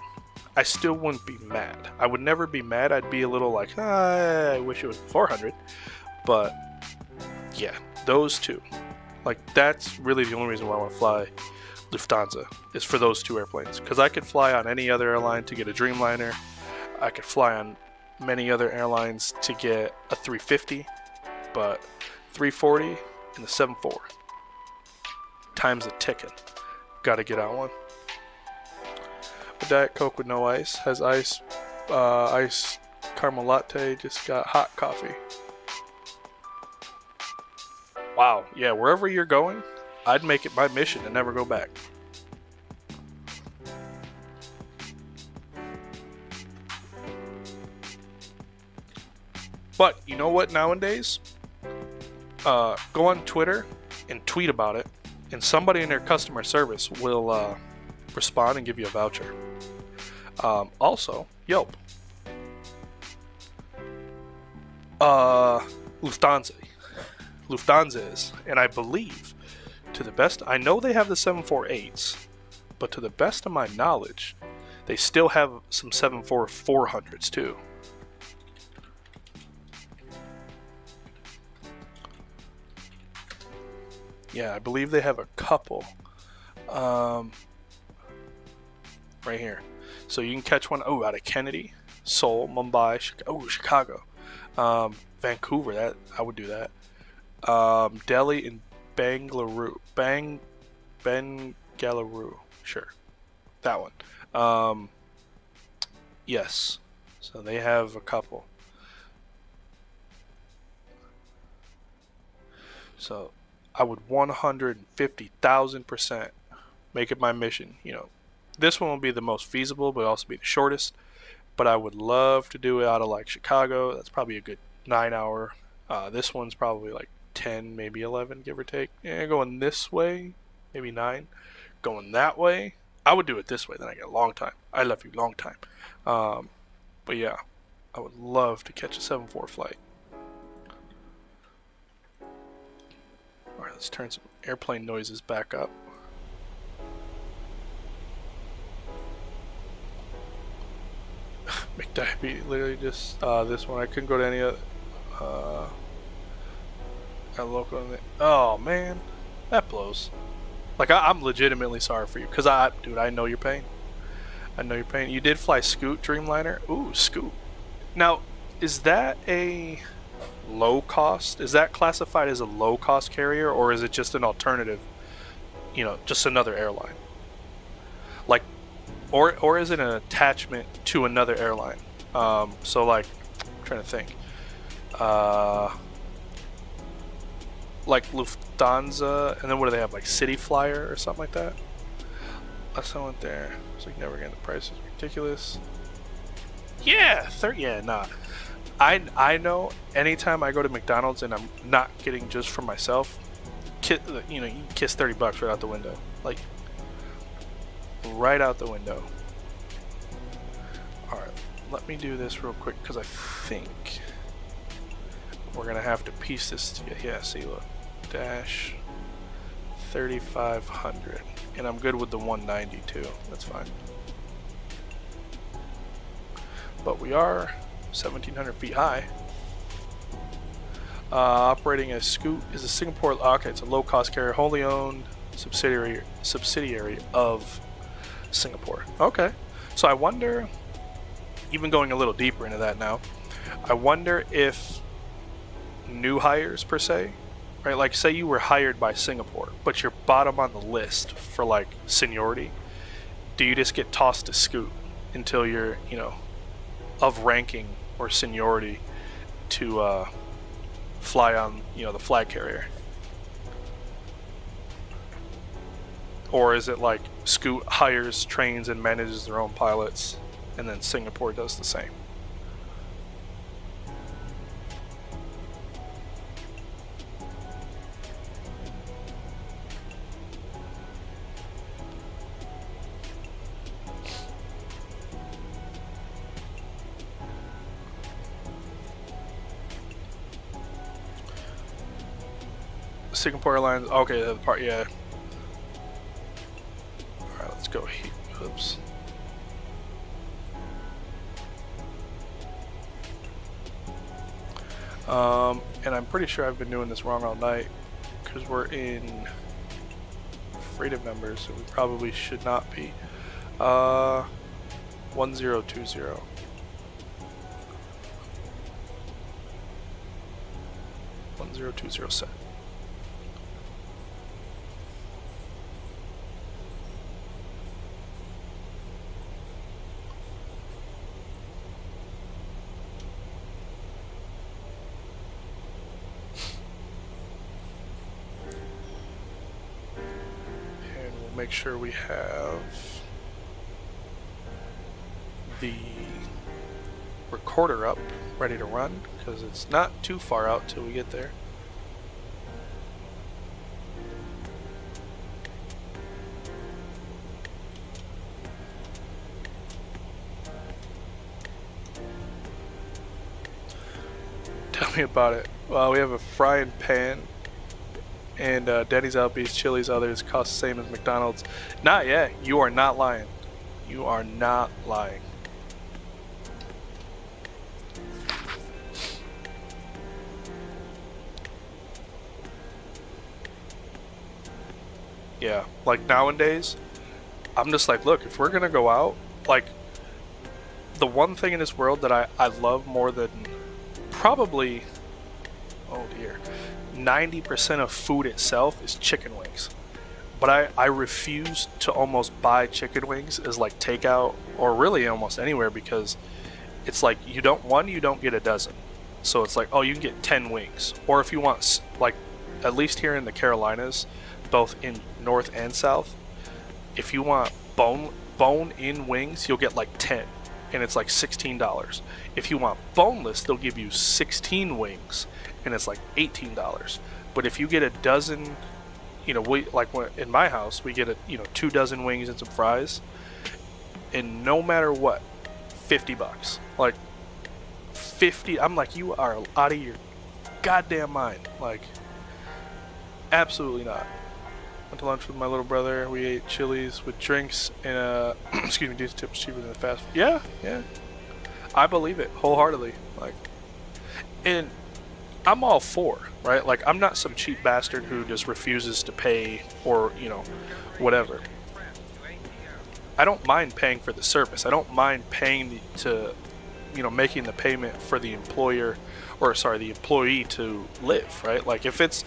I still wouldn't be mad. I would never be mad. I'd be a little like, I wish it was 400, but yeah, those two. Like, that's really the only reason why I want to fly Lufthansa, is for those two airplanes. Because I could fly on any other airline to get a Dreamliner. I could fly on many other airlines to get a 350. But 340 and the 74. Time's a ticking. Gotta get on one. A Diet Coke with no ice. Has ice, ice caramel latte. Just got hot coffee. Wow, yeah, wherever you're going, I'd make it my mission to never go back. But you know what, nowadays? Go on Twitter and tweet about it, and somebody in their customer service will respond and give you a voucher. Also, Yelp. Lufthansa is, and I believe, I know they have the 748s, but to the best of my knowledge, they still have some 74400s too. Yeah, I believe they have a couple. Right here. So you can catch one, out of Kennedy, Seoul, Mumbai, Chicago, Vancouver, that I would do that. Delhi and Bangalore, Bengaluru, sure, that one. Yes, so they have a couple. So I would 150,000% make it my mission. This one will be the most feasible, but also be the shortest. But I would love to do it out of like Chicago. That's probably a good 9 hour. This one's probably like 10, maybe 11, give or take. Yeah, going this way, maybe 9. Going that way, I would do it this way, then I get a long time. I love you, long time. But yeah, I would love to catch a 7-4 flight. Alright, let's turn some airplane noises back up. McDiabetes, literally just this one. I couldn't go to any other. Local. Oh man, that blows. Like I'm legitimately sorry for you, cause dude, I know your pain. I know your pain. You did fly Scoot Dreamliner. Ooh, Scoot. Now, is that a low cost? Is that classified as a low cost carrier, or is it just an alternative? You know, just another airline. Like, or is it an attachment to another airline? So like, I'm trying to think. Like Lufthansa, and then what do they have, like City Flyer or something like that? Last time I went there, it's like never again. The price is ridiculous. Yeah, nah. I know anytime I go to McDonald's and I'm not getting just for myself, you know, you kiss $30 right out the window, like right out the window. All right, let me do this real quick because I think we're gonna have to piece this together. Yeah, see, look, dash 3500, and I'm good with the 190 too. That's fine. But we are 1,700 feet high. Operating as Scoot is a Singapore. Okay, it's a low-cost carrier, wholly owned subsidiary of Singapore. Okay, so I wonder, even going a little deeper into that now, I wonder if new hires per se, right? Like, say you were hired by Singapore, but you're bottom on the list for like seniority. Do you just get tossed to Scoot until you're, you know, of ranking or seniority to fly on, you know, the flag carrier? Or is it like Scoot hires, trains, and manages their own pilots, and then Singapore does the same? Singapore Airlines. Okay, the part, yeah. Alright, let's go here. Oops. And I'm pretty sure I've been doing this wrong all night because we're in freedom numbers, so we probably should not be. 1020. 1020 set. Make sure we have the recorder up, ready to run, because it's not too far out till we get there. Tell me about it. Well, we have a frying pan. And Denny's, Applebee's, Chili's, others cost the same as McDonald's. Not yet. You are not lying. You are not lying. Yeah, like nowadays, I'm just like, look, if we're gonna go out, like, the one thing in this world that I love more than probably, oh dear, 90% of food itself is chicken wings. But I refuse to almost buy chicken wings as like takeout or really almost anywhere, because it's like you don't get a dozen. So it's like, oh, you can get 10 wings. Or if you want, like, at least here in the Carolinas, both in North and South, if you want bone-in wings, you'll get like 10. And it's like $16. If you want boneless, they'll give you 16 wings, and it's like $18. But if you get a dozen, you know, we like in my house we get 2 dozen wings and some fries, and no matter what, $50. Like 50. I'm like, you are out of your goddamn mind. Like, absolutely not. Went to lunch with my little brother. We ate Chili's with drinks and excuse me, decent tips cheaper than the fast food. Yeah. I believe it wholeheartedly. Like, and I'm all for, right? Like, I'm not some cheap bastard who just refuses to pay or, whatever. I don't mind paying for the service. I don't mind paying making the payment for the employer, or sorry, the employee to live, right? Like, if it's,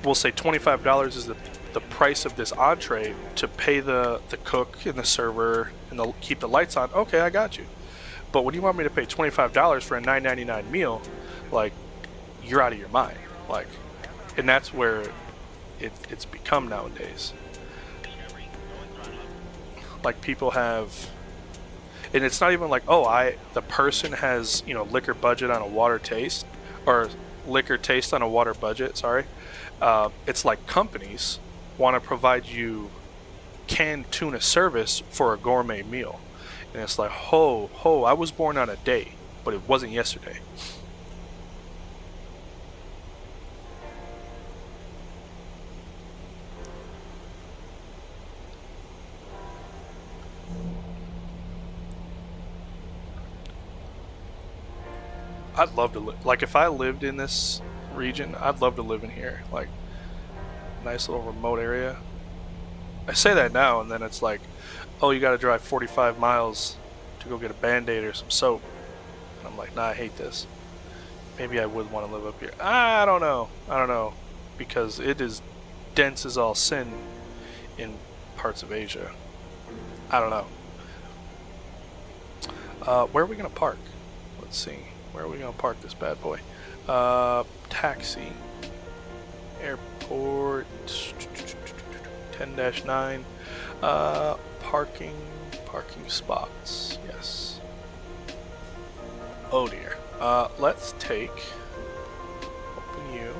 we'll say $25 is the price of this entree to pay the cook and the server and keep the lights on. Okay, I got you. But when you want me to pay $25 for a $9.99 meal, like, you're out of your mind. Like, and that's where it's become nowadays. Like, people have, and it's not even like, the person has, liquor budget on a water taste, or liquor taste on a water budget, sorry. It's like companies want to provide you canned tuna service for a gourmet meal. And it's like, I was born on a day, but it wasn't yesterday. I'd love to live, like, if I lived in this region, I'd love to live in here. Like, nice little remote area. I say that now, and then it's like, oh, you gotta drive 45 miles to go get a Band-Aid or some soap. And I'm like, nah, I hate this. Maybe I would want to live up here. I don't know. Because it is dense as all sin in parts of Asia. I don't know. Where are we gonna park? Let's see. Where are we gonna park this bad boy? Taxi. Airport. 10-9. Parking spots. Yes. Oh dear. Let's take, open you,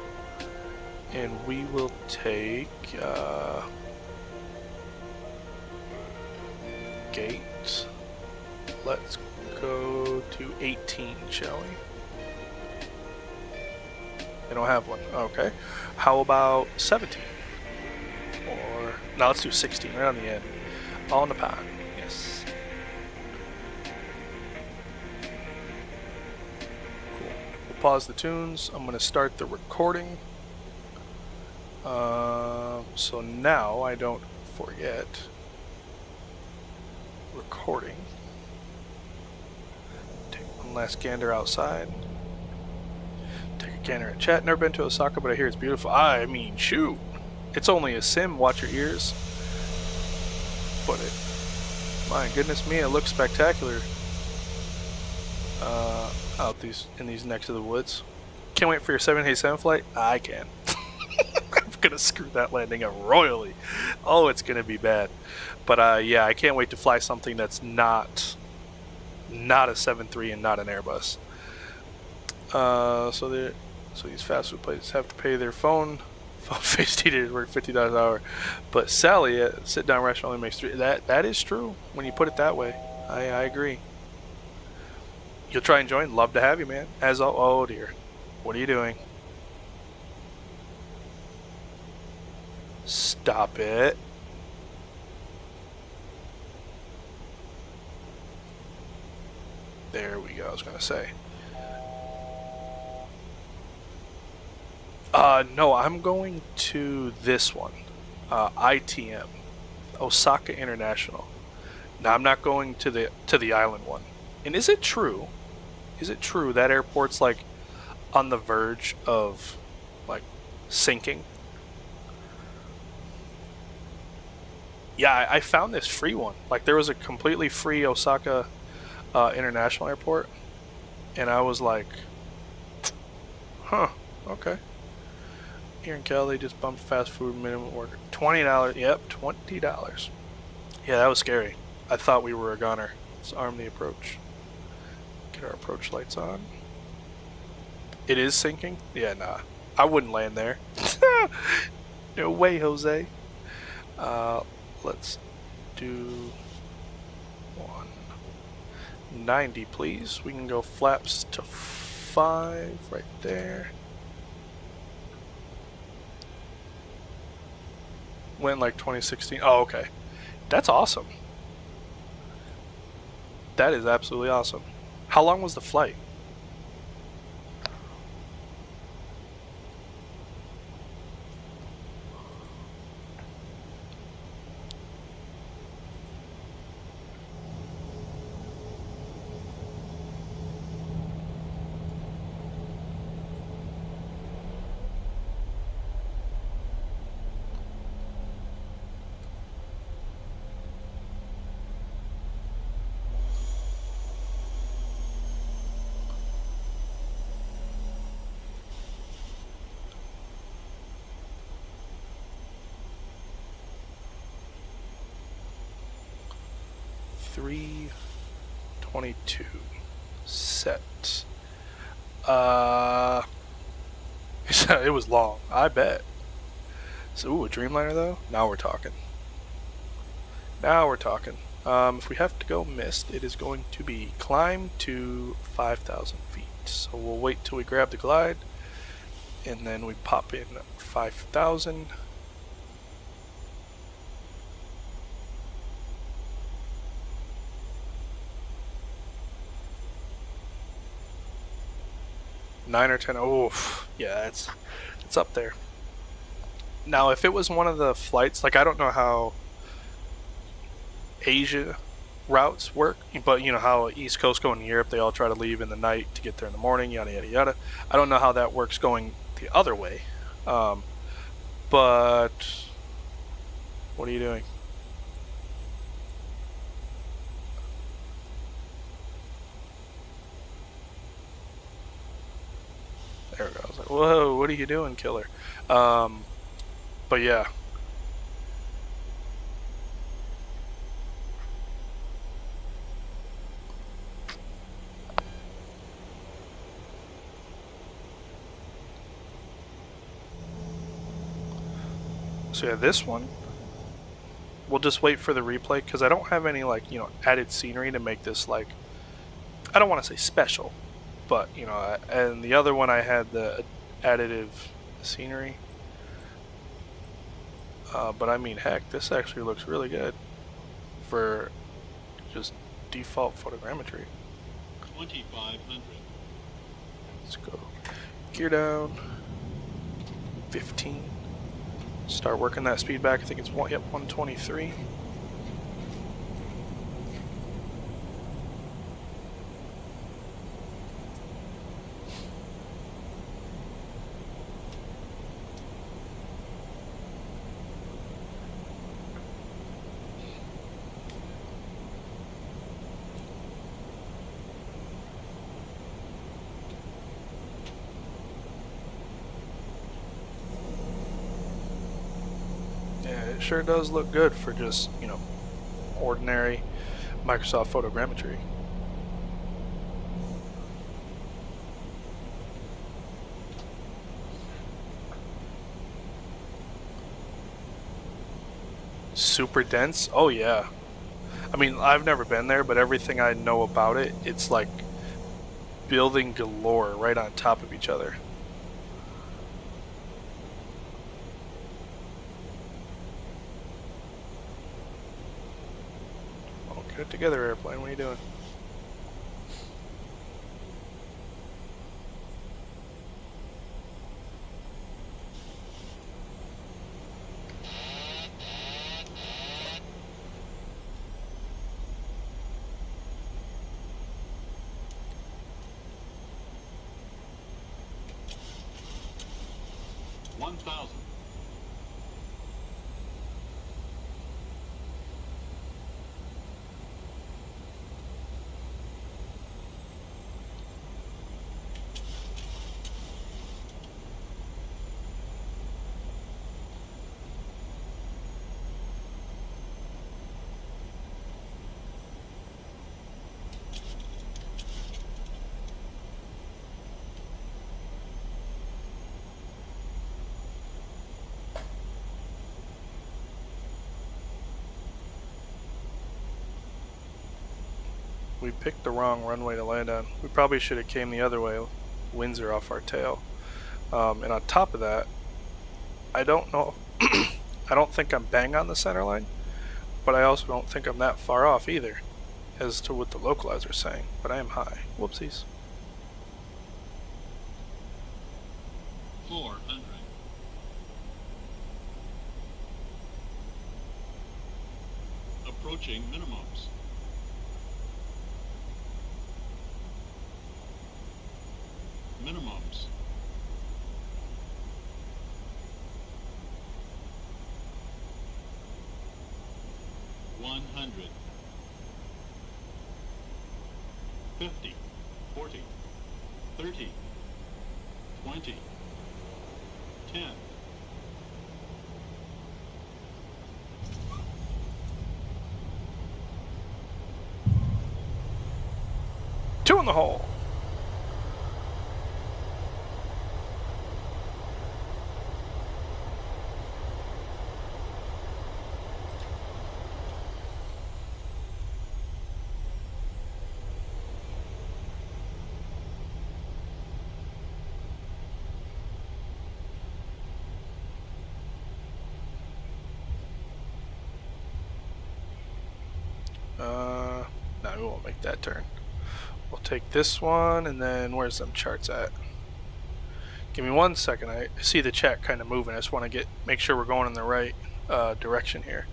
and we will take gate. Let's go to 18, shall we? They don't have one. Okay. How about 17? Or no, let's do 16 right on the end. All in the pond. Yes. Cool. We'll pause the tunes. I'm going to start the recording. So now I don't forget. Recording. Take one last gander outside. Take a gander at chat. Never been to Osaka, but I hear it's beautiful. I mean, shoot. It's only a sim. Watch your ears. But my goodness me, it looks spectacular. Out in these necks of the woods. Can't wait for your 787 flight. I can. I'm gonna screw that landing up royally. Oh, it's gonna be bad. But yeah, I can't wait to fly something that's not a 737 and not an Airbus. So these fast food places have to pay their phone face to work $50 an hour. But Sally at sit down restaurant only makes $3. That is true when you put it that way. I agree. You'll try and join. Love to have you, man. Oh dear. What are you doing? Stop it. There we go. I was gonna say. No, I'm going to this one. ITM, Osaka International. Now I'm not going to the island one. And is it true? Is it true that airport's like on the verge of like sinking? Yeah, I found this free one. Like, there was a completely free Osaka International Airport, and I was like, huh, okay. Here in Cal, they just bumped fast food minimum worker. $20. Yep, $20. Yeah, that was scary. I thought we were a goner. Let's arm the approach. Get our approach lights on. It is sinking? Yeah, nah. I wouldn't land there. No way, Jose. Let's do 190, please. We can go flaps to 5 right there. Went like 2016. Oh, okay. That's awesome. That is absolutely awesome. How long was the flight? $322 set. It was long, I bet. So, ooh, a Dreamliner though? Now we're talking. Now we're talking. If we have to go missed, it is going to be climb to 5,000 feet. So we'll wait till we grab the glide, and then we pop in 5,000. Nine or 10. Oh, yeah, it's up there. Now, if it was one of the flights, like I don't know how Asia routes work, but you know how East Coast going to Europe, they all try to leave in the night to get there in the morning, yada yada yada. I don't know how that works going the other way. But what are you doing? There we go. I was like, whoa, what are you doing, killer? But yeah. So yeah, this one, we'll just wait for the replay because I don't have any like, you know, added scenery to make this like, I don't want to say special, but you know, and the other one I had the additive scenery. But I mean, heck, this actually looks really good for just default photogrammetry. 2,500. Let's go gear down, 15. Start working that speed back. I think it's 123. It sure does look good for just, you know, ordinary Microsoft photogrammetry. Super dense? Oh yeah. I mean, I've never been there, but everything I know about it, it's like building galore right on top of each other. Get it together, airplane. What are you doing? $1,000. we picked the wrong runway to land on. We probably should have came the other way. Winds are off our tail. And on top of that, I don't know. I don't think I'm bang on the center line, but I also don't think I'm that far off either as to what the localizer is saying, but I am high. Whoopsies. 400. Approaching minimums. Minimums. $100. 50, 40, 30, 20, 10. Two in the hole. No, we won't make that turn. We'll take this one, and then where's them charts at? Give me 1 second. I see the chat kind of moving. I just want to make sure we're going in the right direction here.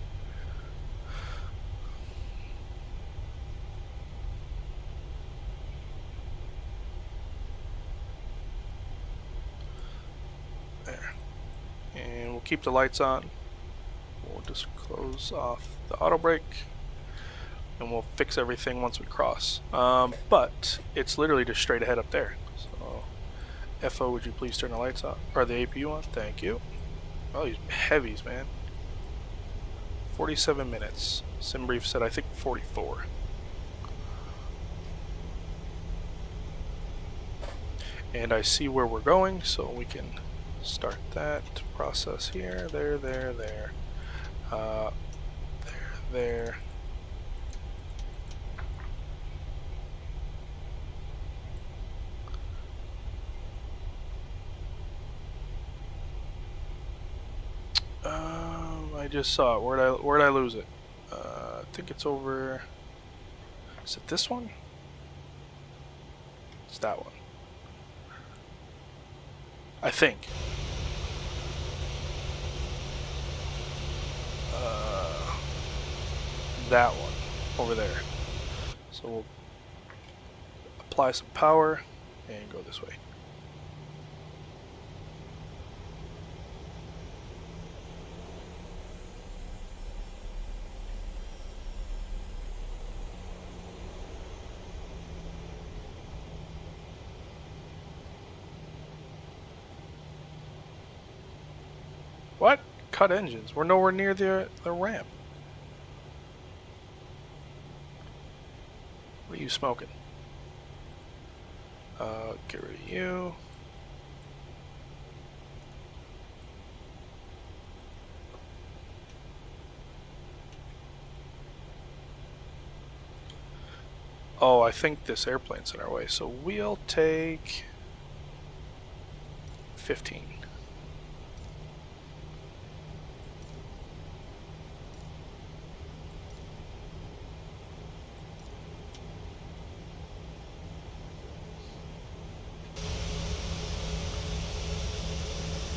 There. And we'll keep the lights on. We'll just close off the auto brake. And we'll fix everything once we cross. But it's literally just straight ahead up there. So, FO, would you please turn the lights on? Or the APU on? Thank you. Oh, these heavies, man. 47 minutes. SimBrief said, I think 44. And I see where we're going, so we can start that process here. There. There. I just saw it. Where'd I lose it? I think it's over. Is it this one? It's that one. I think. That one over there. So we'll apply some power and go this way. What? Cut engines. We're nowhere near the ramp. What are you smoking? Get rid of you. Oh, I think this airplane's in our way, so we'll take 15.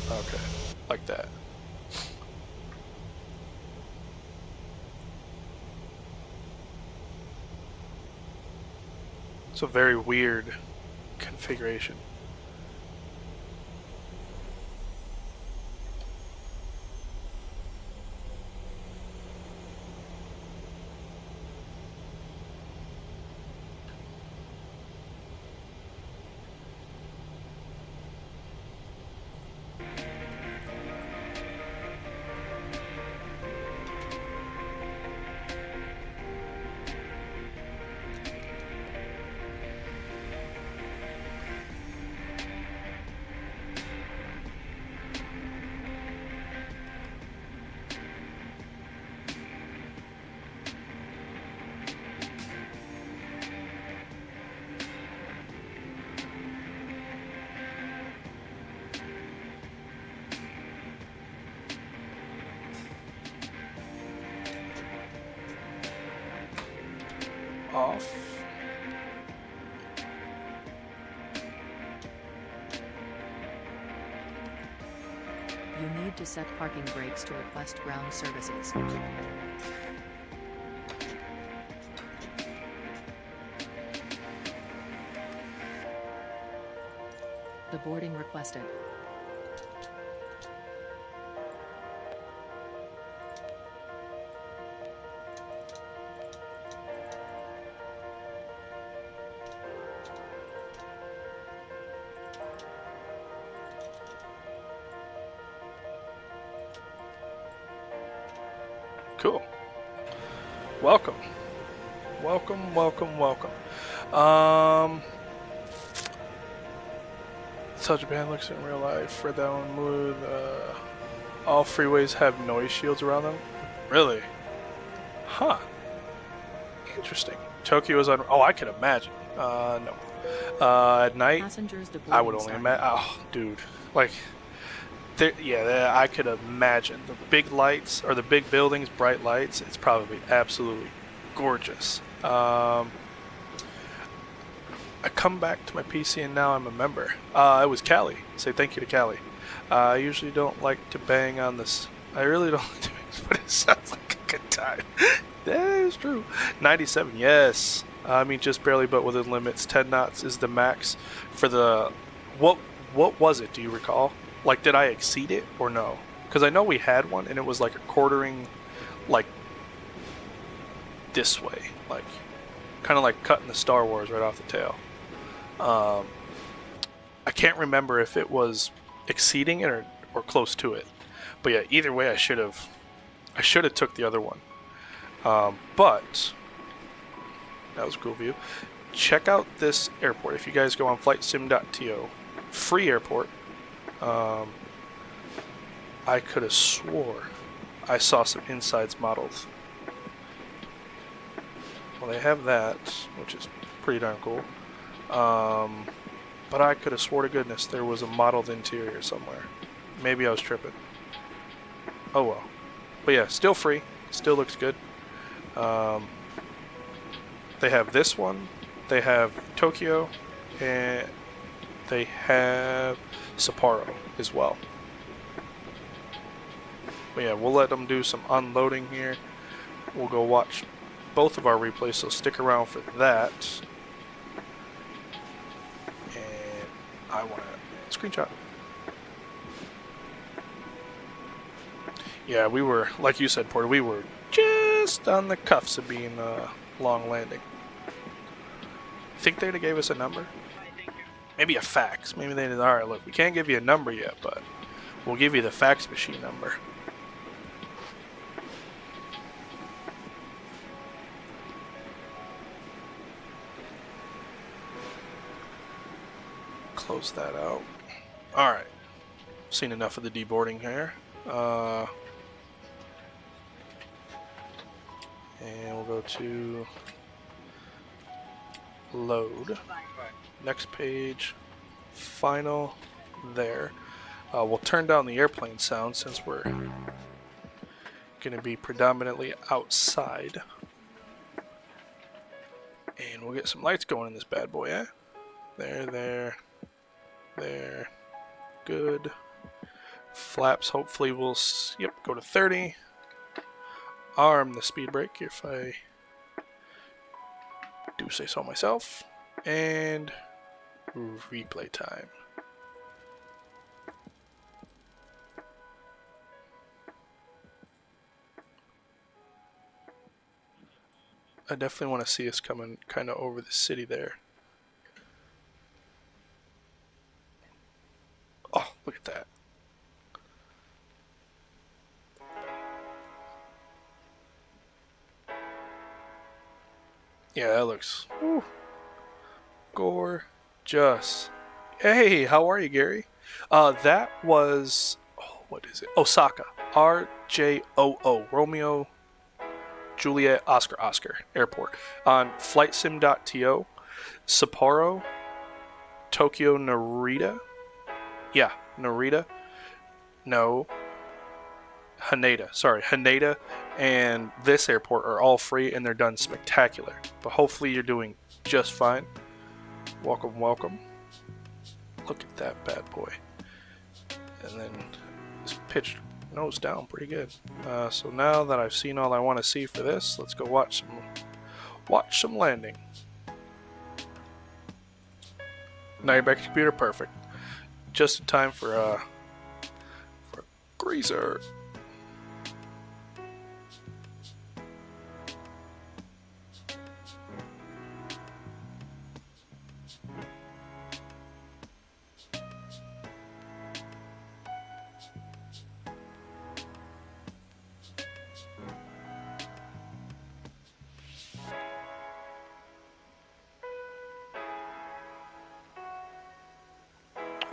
Okay, like that. It's a very weird configuration. off. You need to set parking brakes to request ground services. The boarding requested. Cool. Welcome. Welcome, welcome, welcome. Such a band looks in real life. For that one move, all freeways have noise shields around them. Really? Huh. Interesting. Tokyo is on. Oh, I can imagine. No. At night, I would only imagine. Oh, dude. Like, yeah, I could imagine the big lights or the big buildings, bright lights. It's probably absolutely gorgeous. I come back to my PC and now I'm a member. It was Callie. Say thank you to Callie. I usually don't like to bang on this. I really don't like to bang, but it sounds like a good time. That is true. 97, yes. I mean, just barely, but within limits. 10 knots is the max for the. What was it? Do you recall? Like, did I exceed it or no? Because I know we had one and it was like a quartering, like this way, like kind of like cutting the Star Wars right off the tail. I can't remember if it was exceeding it or close to it, but yeah, either way, I should have took the other one. But that was a cool view. Check out this airport if you guys go on flightsim.to. Free airport. I could have swore I saw some insides modeled. Well, they have that, which is pretty darn cool. But I could have swore to goodness there was a modeled interior somewhere. Maybe I was tripping. Oh well. But yeah, still free. Still looks good. They have this one. They have Tokyo. And they have Sapporo as well. But yeah, we'll let them do some unloading here. We'll go watch both of our replays, so stick around for that. And I want to screenshot. Yeah, we were, like you said, Porter, we were just on the cuffs of being a long landing. Think they'd have gave us a number? Maybe a fax. Maybe they did. Alright, look, we can't give you a number yet, but we'll give you the fax machine number. Close that out. Alright. Seen enough of the deboarding here. And we'll go to load. Next page. Final. There. We'll turn down the airplane sound since we're going to be predominantly outside. And we'll get some lights going in this bad boy, eh? There. Good. Flaps, hopefully we'll, yep, go to 30. Arm the speed brake if I do say so myself. And replay time. I definitely want to see us coming kind of over the city there. Oh, look at that. Yeah, that looks gorgeous. Hey, how are you, Gary? That was, what is it? Osaka. RJOO. Romeo Juliet Oscar Airport. On flightsim.to. Sapporo. Tokyo Narita. Yeah, Narita. No. Haneda and this airport are all free and they're done spectacular. But hopefully you're doing just fine. Welcome, welcome. Look at that bad boy. And then it's pitched nose down pretty good. So now that I've seen all I want to see for this, let's go watch some landing. Now you're back to computer, perfect. Just in time for greaser.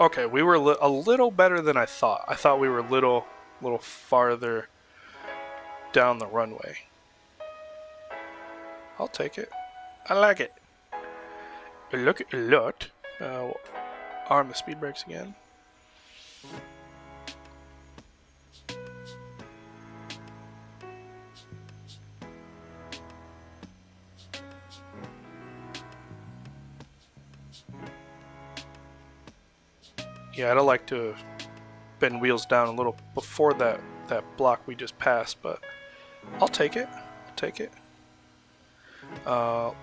Okay, we were a little better than I thought. I thought we were a little farther down the runway. I'll take it. I like it. I like it a lot. Arm the speed brakes again. Yeah, I'd like to bend wheels down a little before that block we just passed, but I'll take it. I'll take it.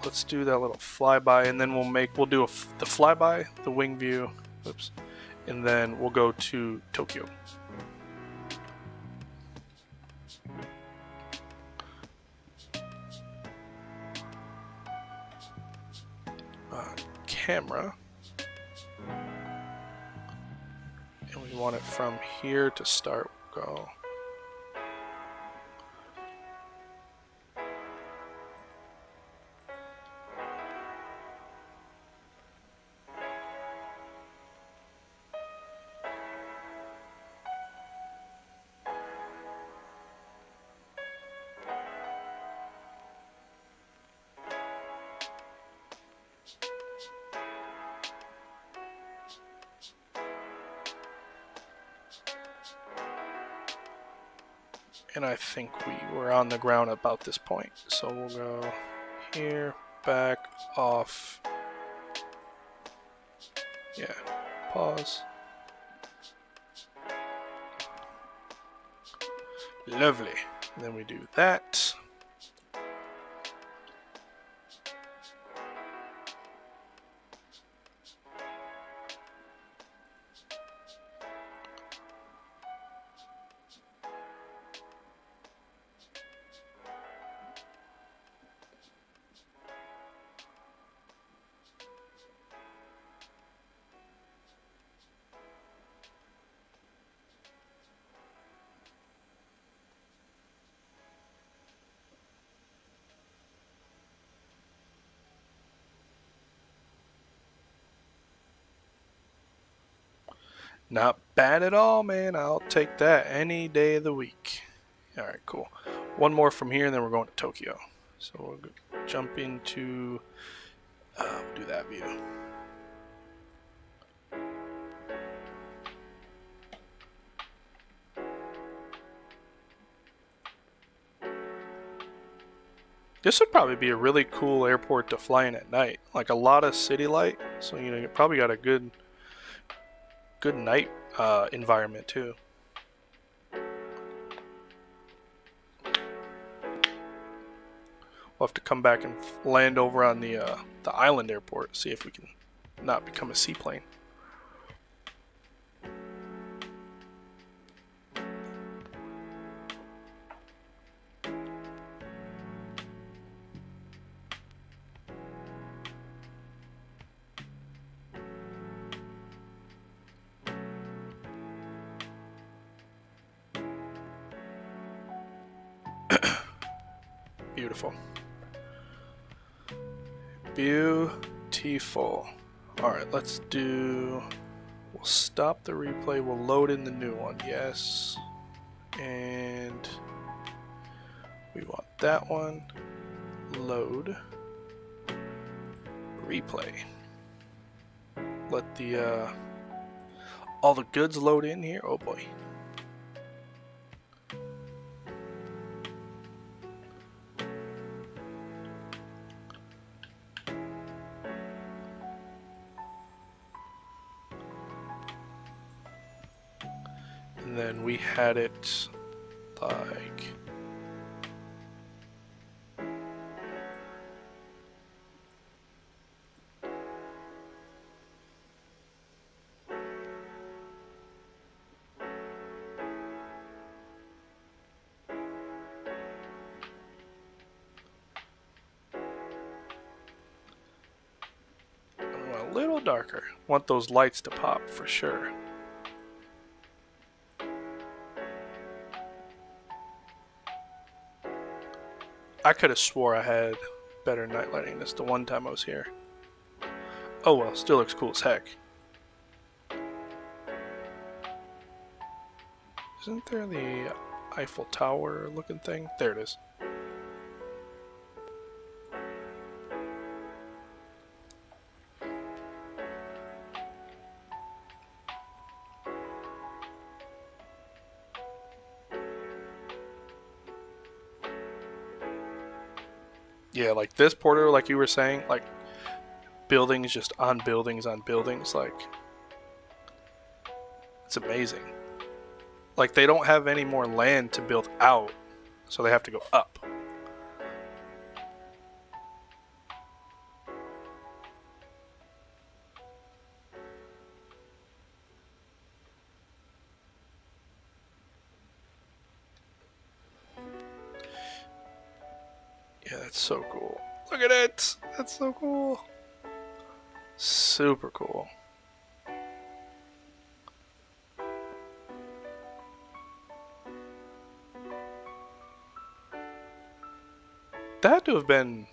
Let's do that little flyby, and then we'll do the flyby, the wing view, oops, and then we'll go to Tokyo. Camera. And we want it from here to start. Go. And I think we were on the ground about this point. So we'll go here, back, off. Yeah, pause. Lovely. And then we do that. Not bad at all, man. I'll take that any day of the week. Alright, cool. One more from here, and then we're going to Tokyo. So we'll jump into... do that view. This would probably be a really cool airport to fly in at night. Like a lot of city light. So, you know, you probably got a good night environment too. We'll have to come back and land over on the island airport, see if we can not become a seaplane. Beautiful. Beautiful. Alright, let's do... We'll stop the replay. We'll load in the new one. Yes. And we want that one. Load. Replay. Let the all the goods load in here. Oh boy. And then we had it like... a little darker. Want those lights to pop for sure. I could have swore I had better night lighting this the one time I was here. Oh well, still looks cool as heck. Isn't there the Eiffel Tower looking thing? There it is. Yeah, like this porter, like you were saying, like buildings just on buildings on buildings, like it's amazing. Like they don't have any more land to build out, so they have to go up. Yeah, that's so cool. Look at it! That's so cool. Super cool. That had to have been,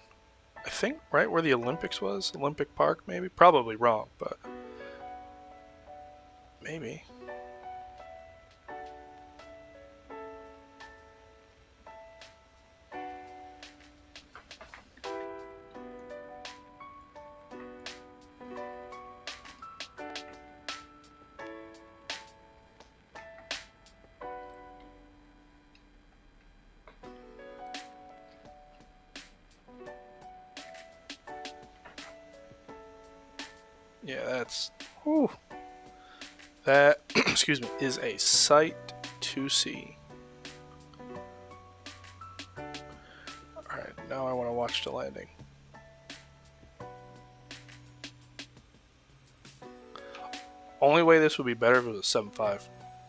I think, right where the Olympics was? Olympic Park, maybe? Probably wrong, but maybe. Yeah, that's... Whew. That, excuse me, is a sight to see. Alright, now I want to watch the landing. Only way this would be better if it was a 7.5.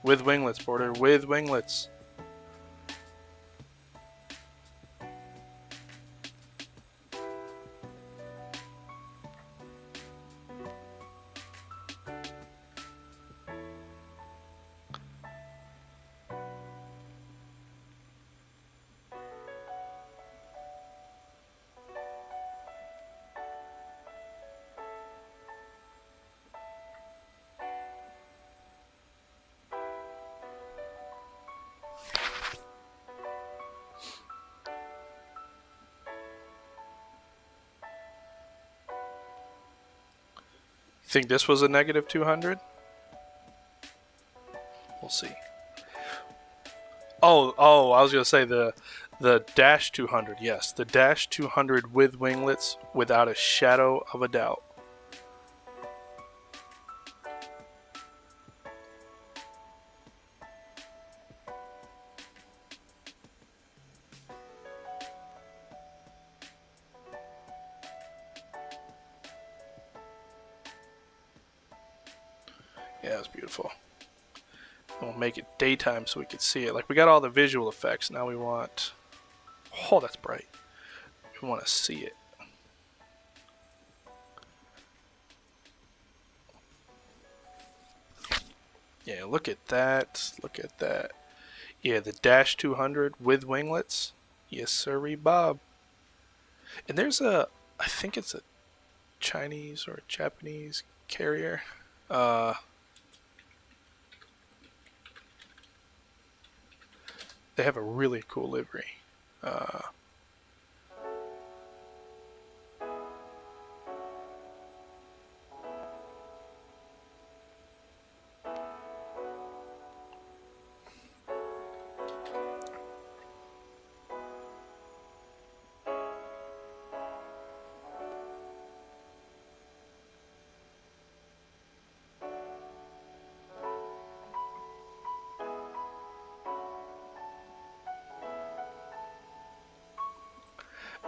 With winglets, Porter, with winglets. Think this was a negative 200? We'll see. Oh, I was gonna say the dash 200. Yes, the dash 200 with winglets, without a shadow of a doubt. Yeah, it's beautiful. We'll make it daytime so we can see it. Like, we got all the visual effects. Now we want... Oh, that's bright. We want to see it. Yeah, look at that. Look at that. Yeah, the Dash 200 with winglets. Yes, sirree, Bob. And there's a... I think it's a Chinese or a Japanese carrier. They have a really cool livery.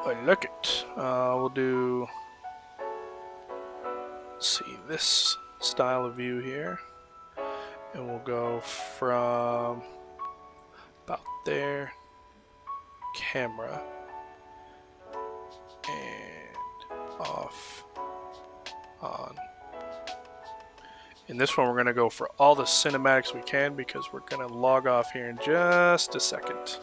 I like it. We'll do, let's see, this style of view here. And we'll go from about there, camera, and off, on. In this one, we're going to go for all the cinematics we can because we're going to log off here in just a second.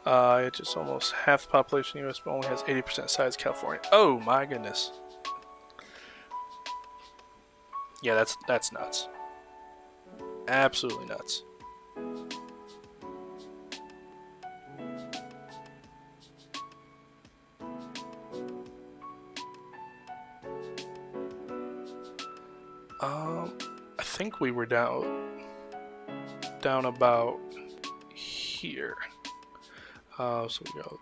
It's just almost half the population of the US, but only has 80% size California. Oh my goodness. Yeah, that's nuts. Absolutely nuts. I think we were down about here. So we go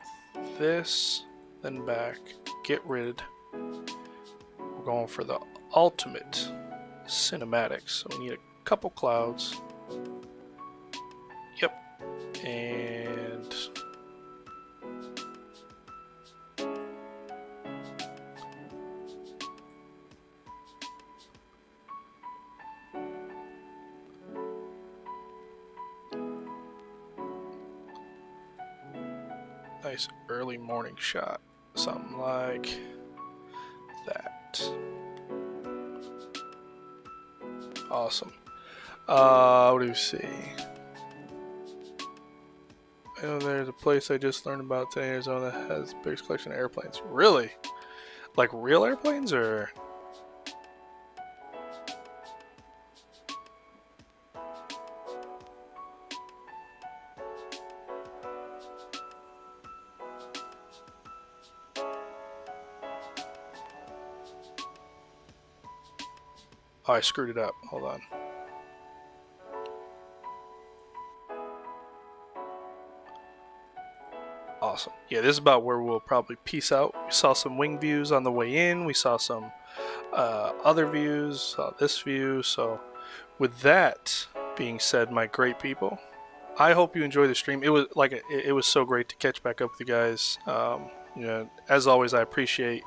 this, then back, get rid. We're going for the ultimate cinematics. So we need a couple clouds. Yep. And nice early morning shot, something like that. Awesome. What do you see? I know there's a place I just learned about today in Arizona that has the biggest collection of airplanes. Really? Like real airplanes, or? Oh, I screwed it up. Hold on. Awesome. Yeah, this is about where we'll probably peace out. We saw some wing views on the way in. We saw some other views. Saw this view. So with that being said, my great people, I hope you enjoy the stream. It was like it was so great to catch back up with you guys. You know, as always, I appreciate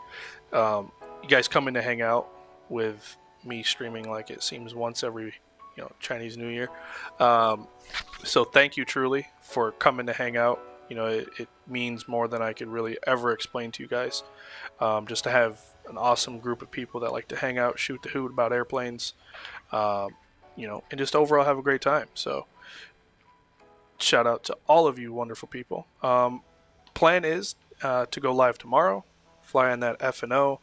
you guys coming to hang out with me streaming like it seems once every Chinese New Year. So thank you truly for coming to hang out. You know, it means more than I could really ever explain to you guys. Just to have an awesome group of people that like to hang out, shoot the hoot about airplanes, you know, and just overall have a great time. So shout out to all of you wonderful people. Plan is to go live tomorrow, fly on that F&O.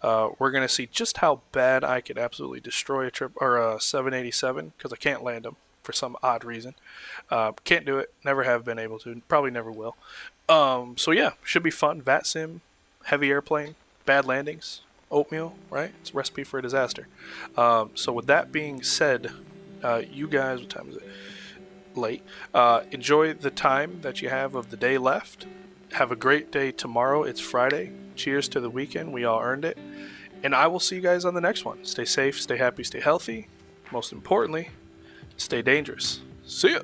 We're going to see just how bad I could absolutely destroy a 787 because I can't land them for some odd reason. Can't do it. Never have been able to. Probably never will. So yeah, should be fun. Vatsim, heavy airplane, bad landings, oatmeal, right? It's a recipe for a disaster. So with that being said, you guys, what time is it? Late. Enjoy the time that you have of the day left. Have a great day tomorrow. It's Friday. Cheers to the weekend. We all earned it. And I will see you guys on the next one. Stay safe, stay happy, stay healthy. Most importantly, stay dangerous. See ya.